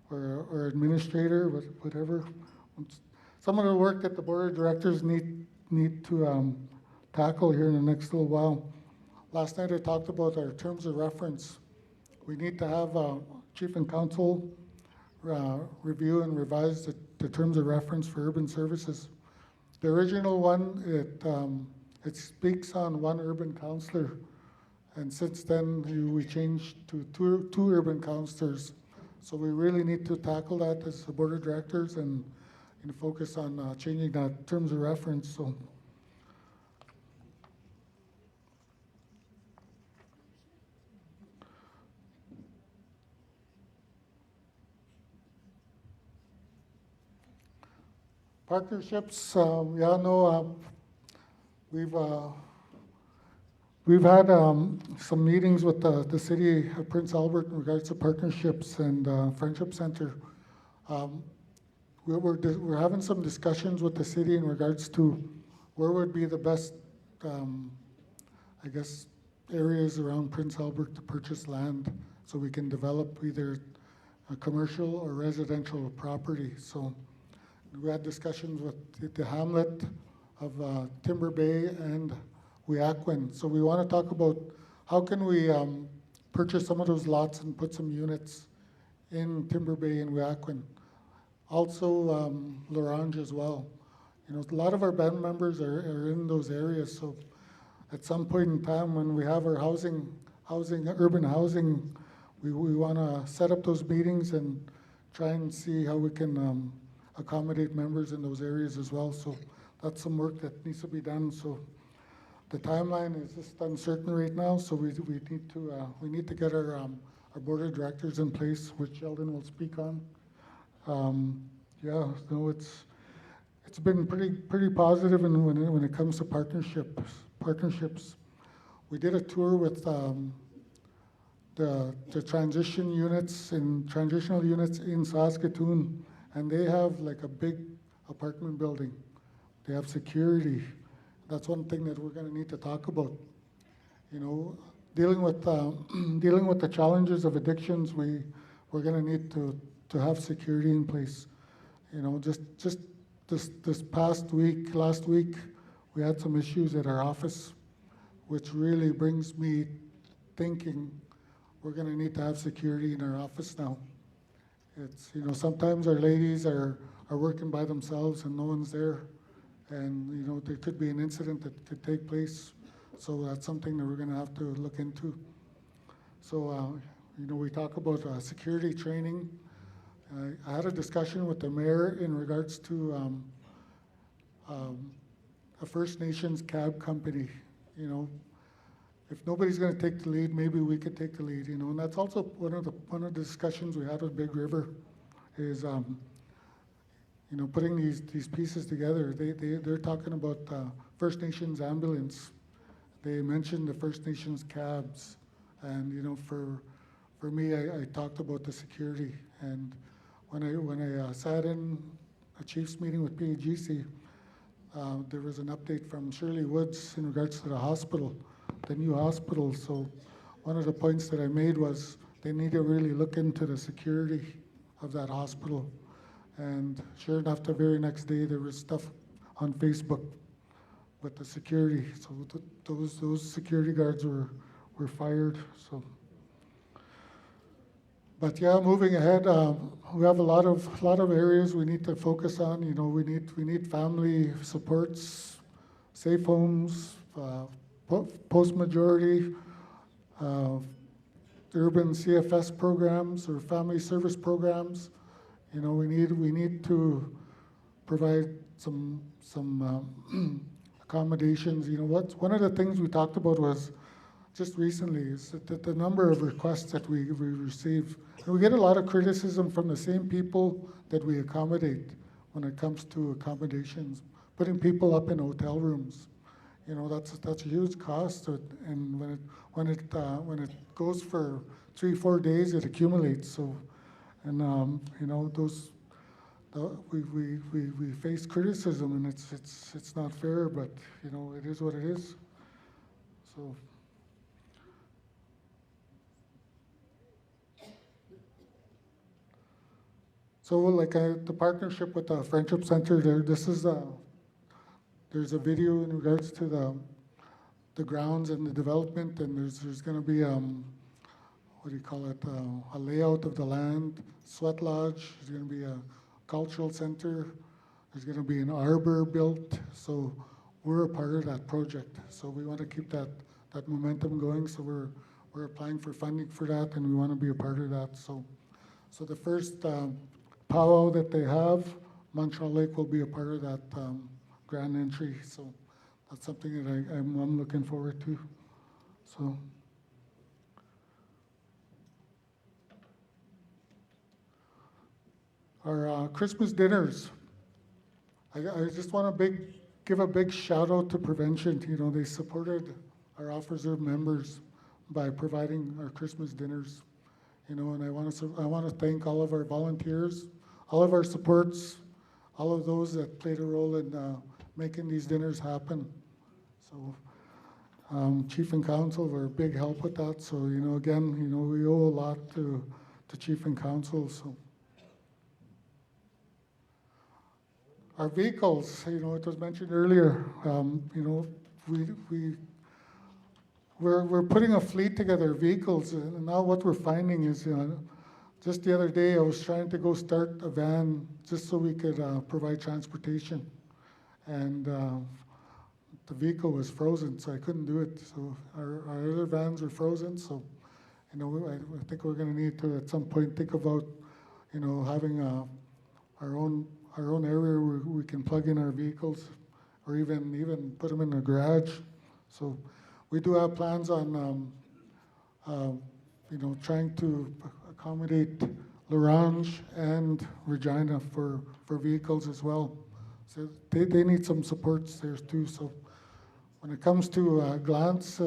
or administrator, whatever. Some of the work that the board of directors need to tackle here in the next little while. Last night I talked about our terms of reference. We need to have chief and council review and revise the terms of reference for urban services. The original one, it speaks on one urban councillor. And since then, we changed to two urban councillors. So we really need to tackle that as the board of directors and focus on changing that terms of reference. So. Partnerships, yeah, no, we've had some meetings with the city of Prince Albert in regards to partnerships and Friendship Center. We're having some discussions with the city in regards to where would be the best, I guess, areas around Prince Albert to purchase land so we can develop either a commercial or residential property. So we had discussions with the hamlet of Timber Bay and Weaquin. So we want to talk about how can we purchase some of those lots and put some units in Timber Bay and Weaquin. Also Lorange as well. You know, a lot of our band members are in those areas. So at some point in time when we have our urban housing, we want to set up those meetings and try and see how we can accommodate members in those areas as well. So that's some work that needs to be done. So the timeline is just uncertain right now, so we need to get our board of directors in place, which Sheldon will speak on. Yeah, no, it's been pretty positive when it comes to partnerships. We did a tour with the transitional units in Saskatoon, and they have like a big apartment building. They have security. That's one thing that we're going to need to talk about. You know, dealing with the challenges of addictions, we we're gonna need to have security in place. You know, just this past week, last week, we had some issues at our office, which really brings me thinking we're gonna need to have security in our office now. It's, you know, sometimes our ladies are working by themselves and no one's there. And, you know, there could be an incident that could take place. So that's something that we're gonna have to look into. So, you know, we talk about security training. I had a discussion with the mayor in regards to a First Nations cab company. You know, if nobody's going to take the lead, maybe we could take the lead. You know, and that's also one of the discussions we had with Big River, is you know, putting these pieces together. They're talking about First Nations ambulance. They mentioned the First Nations cabs, and you know, for me, I talked about the security. And when I sat in a chief's meeting with PAGC, there was an update from Shirley Woods in regards to the hospital, the new hospital. So one of the points that I made was they need to really look into the security of that hospital. And sure enough, the very next day there was stuff on Facebook with the security. So those security guards were fired. So. But yeah, moving ahead, we have a lot of areas we need to focus on. You know, we need family supports, safe homes, post-majority, urban CFS programs or family service programs. You know, we need to provide some accommodations. You know, one of the things we talked about was just recently is that the number of requests that we receive, and we get a lot of criticism from the same people that we accommodate when it comes to accommodations, putting people up in hotel rooms. You know, that's a huge cost, and when it goes for 3-4 days, it accumulates. So, and you know, we face criticism, and it's not fair, but you know, it is what it is. So. So like the partnership with the Friendship Center, there's a video in regards to the grounds and the development, and there's going to be what do you call it, a layout of the land, sweat lodge. There's going to be a cultural center. There's going to be an arbor built. So we're a part of that project. So we want to keep that momentum going. So we're applying for funding for that, and we want to be a part of that. So the first powwow that they have, Montreal Lake will be a part of that grand entry. So that's something that I'm looking forward to. So. Our Christmas dinners. I just want to give a big shout out to Prevention. You know, they supported our off-reserve members by providing our Christmas dinners. You know, and I want to thank all of our volunteers, all of our supports, all of those that played a role in making these dinners happen. So Chief and Council were a big help with that. So, you know, again, you know, we owe a lot to Chief and Council. So our vehicles, you know, it was mentioned earlier, you know, we're putting a fleet together, vehicles, and now what we're finding is, just the other day I was trying to go start a van just so we could provide transportation, and the vehicle was frozen, so I couldn't do it. So our other vans were frozen, so you know, I think we're going to need to at some point think about, you know, having our own area where we can plug in our vehicles, or even put them in the garage. So we do have plans on, you know, trying to accommodate Larange and Regina for vehicles as well. So they need some supports there too. So when it comes to Glantz,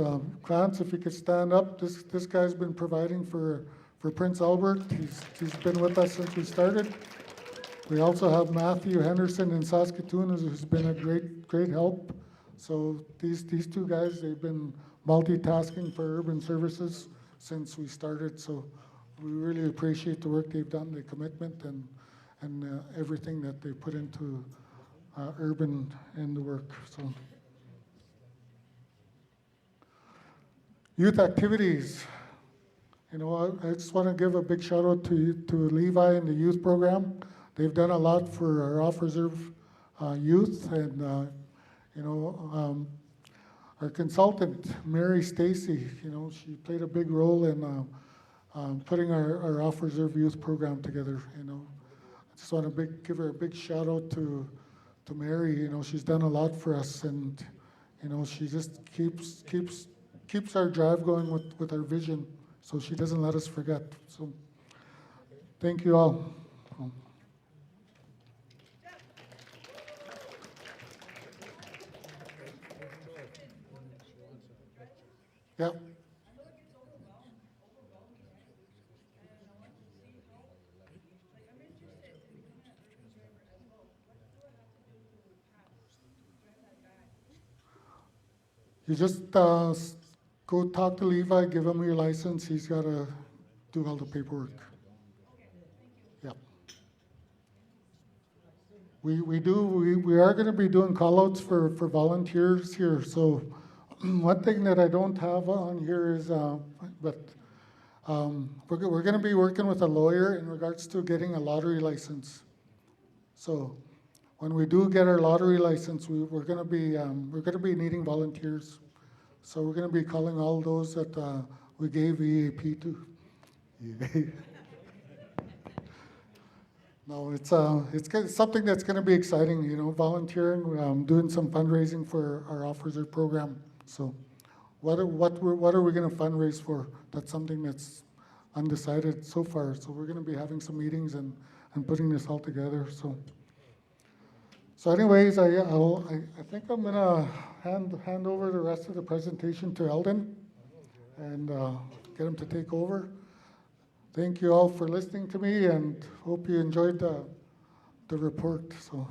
if you could stand up, this guy's been providing for Prince Albert. He's been with us since we started. We also have Matthew Henderson in Saskatoon, who's been a great help. So these two guys, they've been multitasking for urban services since we started. So We really appreciate the work they've done, the commitment, and everything that they put into urban and the work. So, youth activities. You know, I just want to give a big shout out to Levi and the youth program. They've done a lot for our off-reserve youth, and you know, our consultant Mary Stacy. You know, she played a big role in putting our off-reserve youth program together. You know, I just want to give her a big shout out to Mary. You know, she's done a lot for us, and you know, she just keeps our drive going with our vision. So she doesn't let us forget. So thank you all. Yeah. You just go talk to Levi, give him your license. He's got to do all the paperwork. Yeah. We are going to be doing call-outs for volunteers here. So one thing that I don't have on here is, we're going to be working with a lawyer in regards to getting a lottery license. So when we do get our lottery license, we're going to be needing volunteers. So we're going to be calling all those that we gave EAP to. No, it's something that's going to be exciting. You know, volunteering, doing some fundraising for our officer program. So, what are we going to fundraise for? That's something that's undecided so far. So we're going to be having some meetings and putting this all together. So anyways, I think I'm gonna hand over the rest of the presentation to Eldon and get him to take over. Thank you all for listening to me, and hope you enjoyed the report. So.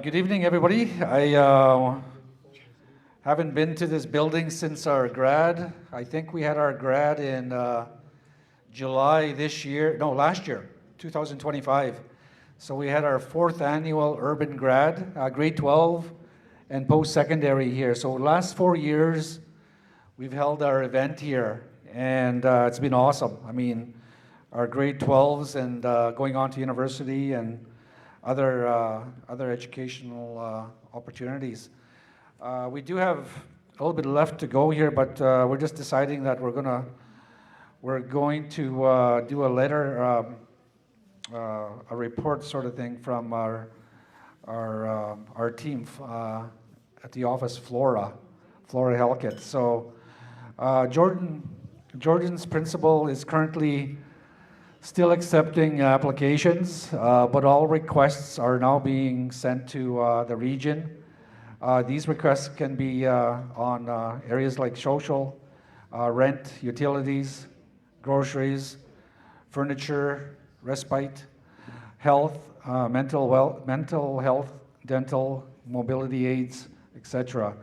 Good evening, everybody. I haven't been to this building since our grad. I think we had our grad in July last year, 2025. So we had our 4th annual urban grad, grade 12 and post-secondary here. So last 4 years, we've held our event here, and it's been awesome. I mean, our grade 12s and going on to university and other educational opportunities. We do have a little bit left to go here, but we're just deciding that we're going to do a letter, a report sort of thing from our team at the office, Flora Helkett. So Jordan's principal is currently still accepting applications, but all requests are now being sent to the region. These requests can be on areas like social, rent, utilities, groceries, furniture, respite, health, mental health, dental, mobility aids, etc.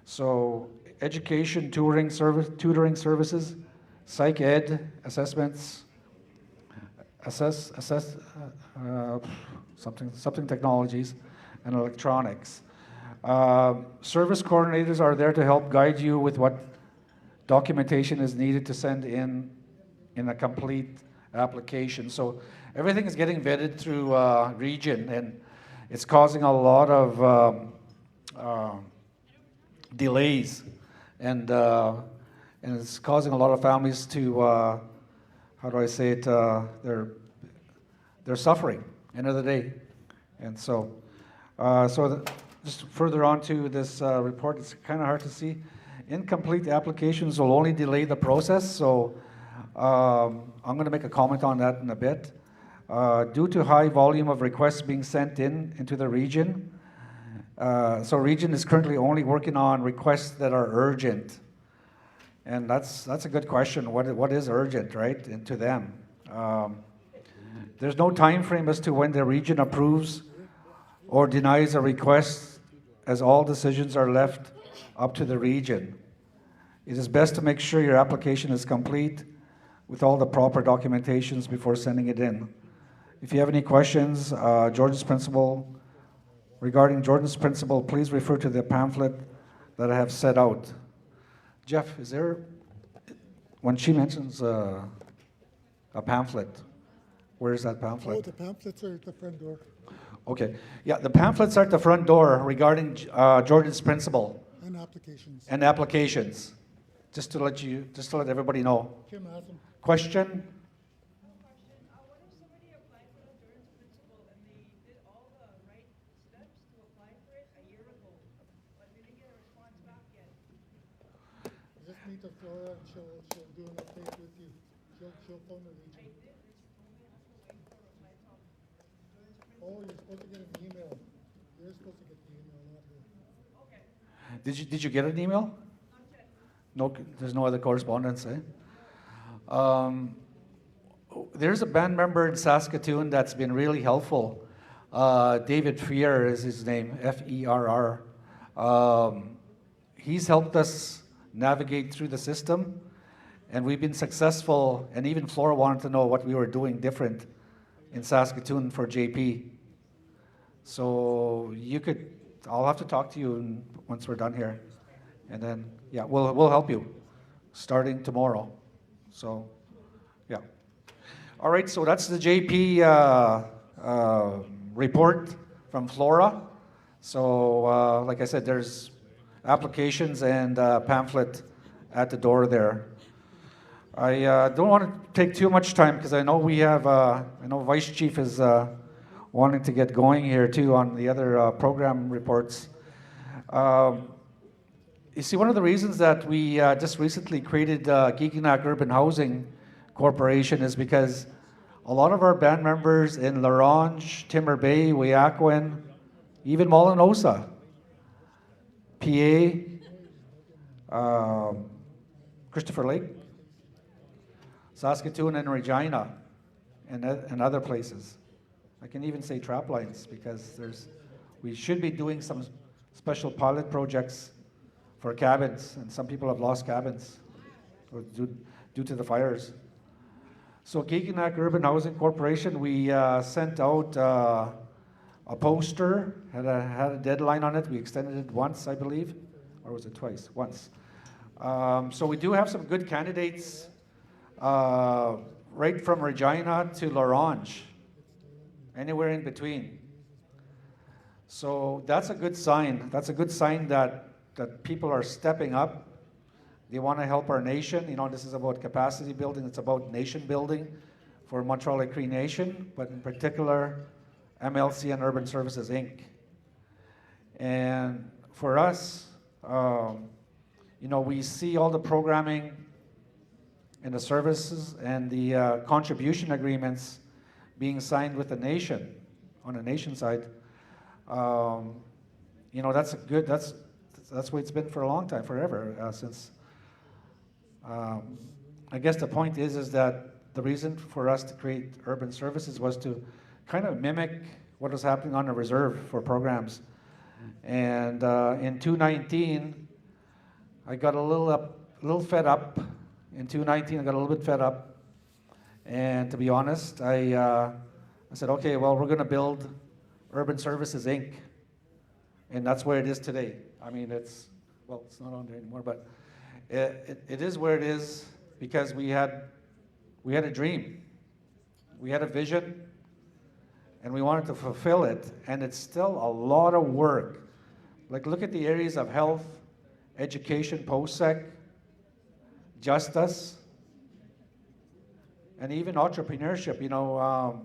So education, tutoring services, psych ed, assessments, something technologies, and electronics. Service coordinators are there to help guide you with what documentation is needed to send in a complete application. So everything is getting vetted through region, and it's causing a lot of delays, and it's causing a lot of families to how do I say it? They're suffering end of the day, and so just further on to this report, it's kind of hard to see. incomplete applications will only delay the process, so I'm going to make a comment on that in a bit. Due to high volume of requests being sent into the region, so region is currently only working on requests that are urgent. And that's a good question. What is urgent, right, and to them? There's no time frame as to when the region approves or denies a request, as all decisions are left up to the region. It is best to make sure your application is complete with all the proper documentations before sending it in. If you have any questions, Jordan's Principle, regarding Jordan's Principle, please refer to the pamphlet that I have set out. Jeff, is there, when she mentions a pamphlet, where is that pamphlet? Oh, the pamphlets are at the front door. Okay, yeah, the pamphlets are at the front door regarding Jordan's Principle. And applications. And applications, just to let everybody know. Kim has them. Question? Just meet with Flora and she'll do an update with you. She'll phone the region. Oh, you're supposed to get an email. You're supposed to get the email, not her. Okay. Did you get an email? No, there's no other correspondence, eh? There's a band member in Saskatoon that's been really helpful. David Fear is his name, Ferr. He's helped us navigate through the system, and we've been successful, and even Flora wanted to know what we were doing different in Saskatoon for JP. So I'll have to talk to you once we're done here. And then, yeah, we'll help you starting tomorrow. So, yeah. All right, so that's the JP report from Flora. So, like I said, there's applications and pamphlet at the door there. I don't want to take too much time because I know we have, I know Vice Chief is wanting to get going here too on the other program reports. You see, one of the reasons that we just recently created Geekinak Urban Housing Corporation is because a lot of our band members in La Ronge, Timber Bay, Weyakwen, even Molinosa, PA, Christopher Lake, Saskatoon and Regina, and other places. I can even say trap lines because we should be doing some special pilot projects for cabins, and some people have lost cabins due to the fires. So Geekinak Urban Housing Corporation, we sent out a poster, had a deadline on it. We extended it once, I believe, or was it twice? Once. So we do have some good candidates right from Regina to La Ronge, anywhere in between. So that's a good sign. That's a good sign that people are stepping up. They want to help our nation. You know, this is about capacity building. It's about nation building for Montreal Cree Nation, but in particular, MLC and Urban Services, Inc. And for us, you know, we see all the programming and the services and the contribution agreements being signed with the nation, on the nation side. You know, that's the way it's been for a long time, forever, since. I guess the point is that the reason for us to create urban services was to kind of mimic what was happening on the reserve for programs. And in 2019, I got a little fed up. In 2019, I got a little bit fed up. And to be honest, I said, okay, well, we're going to build Urban Services, Inc. And that's where it is today. I mean, it's not on there anymore, but it is where it is because we had a dream. We had a vision, and we wanted to fulfill it, and it's still a lot of work. Like, look at the areas of health, education, post-sec, justice, and even entrepreneurship. You know,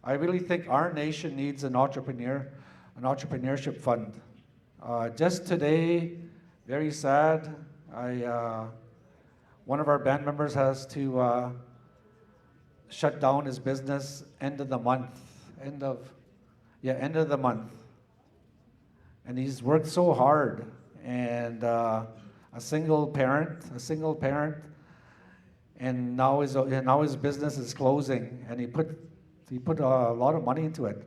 I really think our nation needs an entrepreneurship fund. Just today, very sad, One of our band members has to shut down his business end of the month. End of the month. And he's worked so hard. And a single parent, and now his business is closing. And he put a lot of money into it,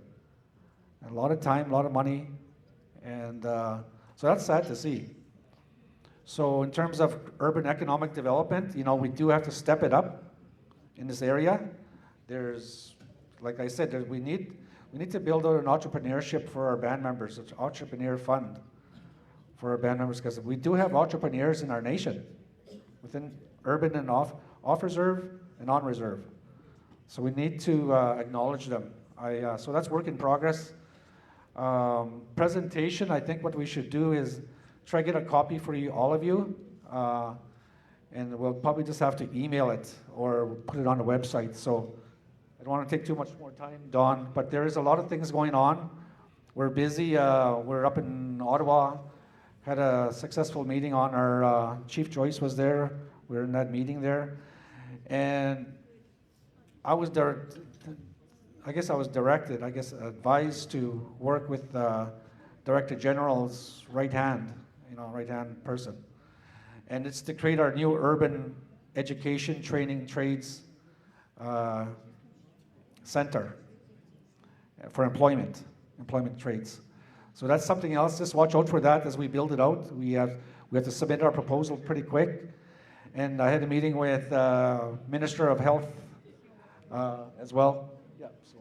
a lot of time, a lot of money, and so that's sad to see. So in terms of urban economic development, we do have to step it up in this area. There's, like I said, we need to build out an entrepreneurship for our band members, an entrepreneur fund for our band members, because we do have entrepreneurs in our nation, within urban and off-reserve and on-reserve. So we need to acknowledge them. So that's work in progress. Presentation, I think what we should do is try to get a copy for all of you, and we'll probably just have to email it or put it on the website. So I don't want to take too much more time, Dawn, but there is a lot of things going on. We're busy. We're up in Ottawa, had a successful meeting on our, Chief Joyce was there. We were in that meeting there. And I was advised to work with Director General's right hand person. And it's to create our new urban education, training, trades center for employment trades. So that's something else. Just watch out for that as we build it out. We have to submit our proposal pretty quick. And I had a meeting with Minister of Health as well. Yeah. So.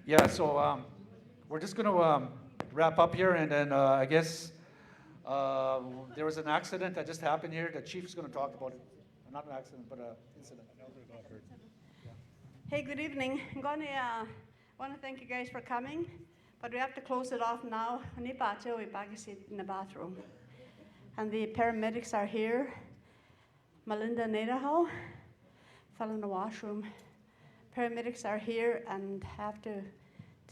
Yeah, so we're just going to wrap up here, and then I guess there was an accident that just happened here. The chief is going to talk about it. Not an accident, but an incident. Hey, good evening. I'm going to want to thank you guys for coming, but we have to close it off now. In the bathroom. And the paramedics are here. Melinda Nadaho fell in the washroom. Paramedics are here and have to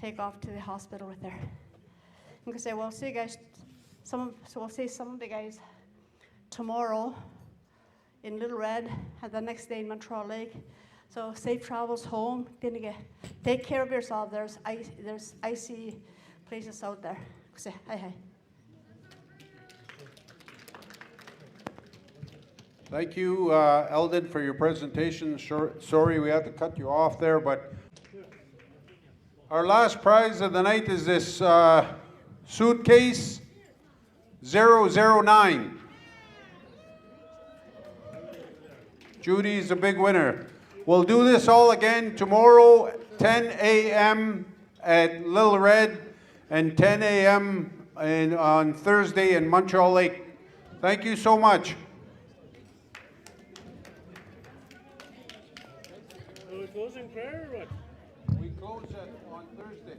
take off to the hospital with her. I'm going to say, we'll see you guys, we'll see some of the guys tomorrow in Little Red and the next day in Montreal Lake. So safe travels home. Take care of yourself. There's icy places out there. Say hi. Thank you, Eldon, for your presentation. Sorry we had to cut you off there, but our last prize of the night is this suitcase 009. Judy's a big winner. We'll do this all again tomorrow, 10 a.m. at Little Red and 10 a.m. on Thursday in Montreal Lake. Thank you so much. Are we closing prayer or what? We close on Thursday.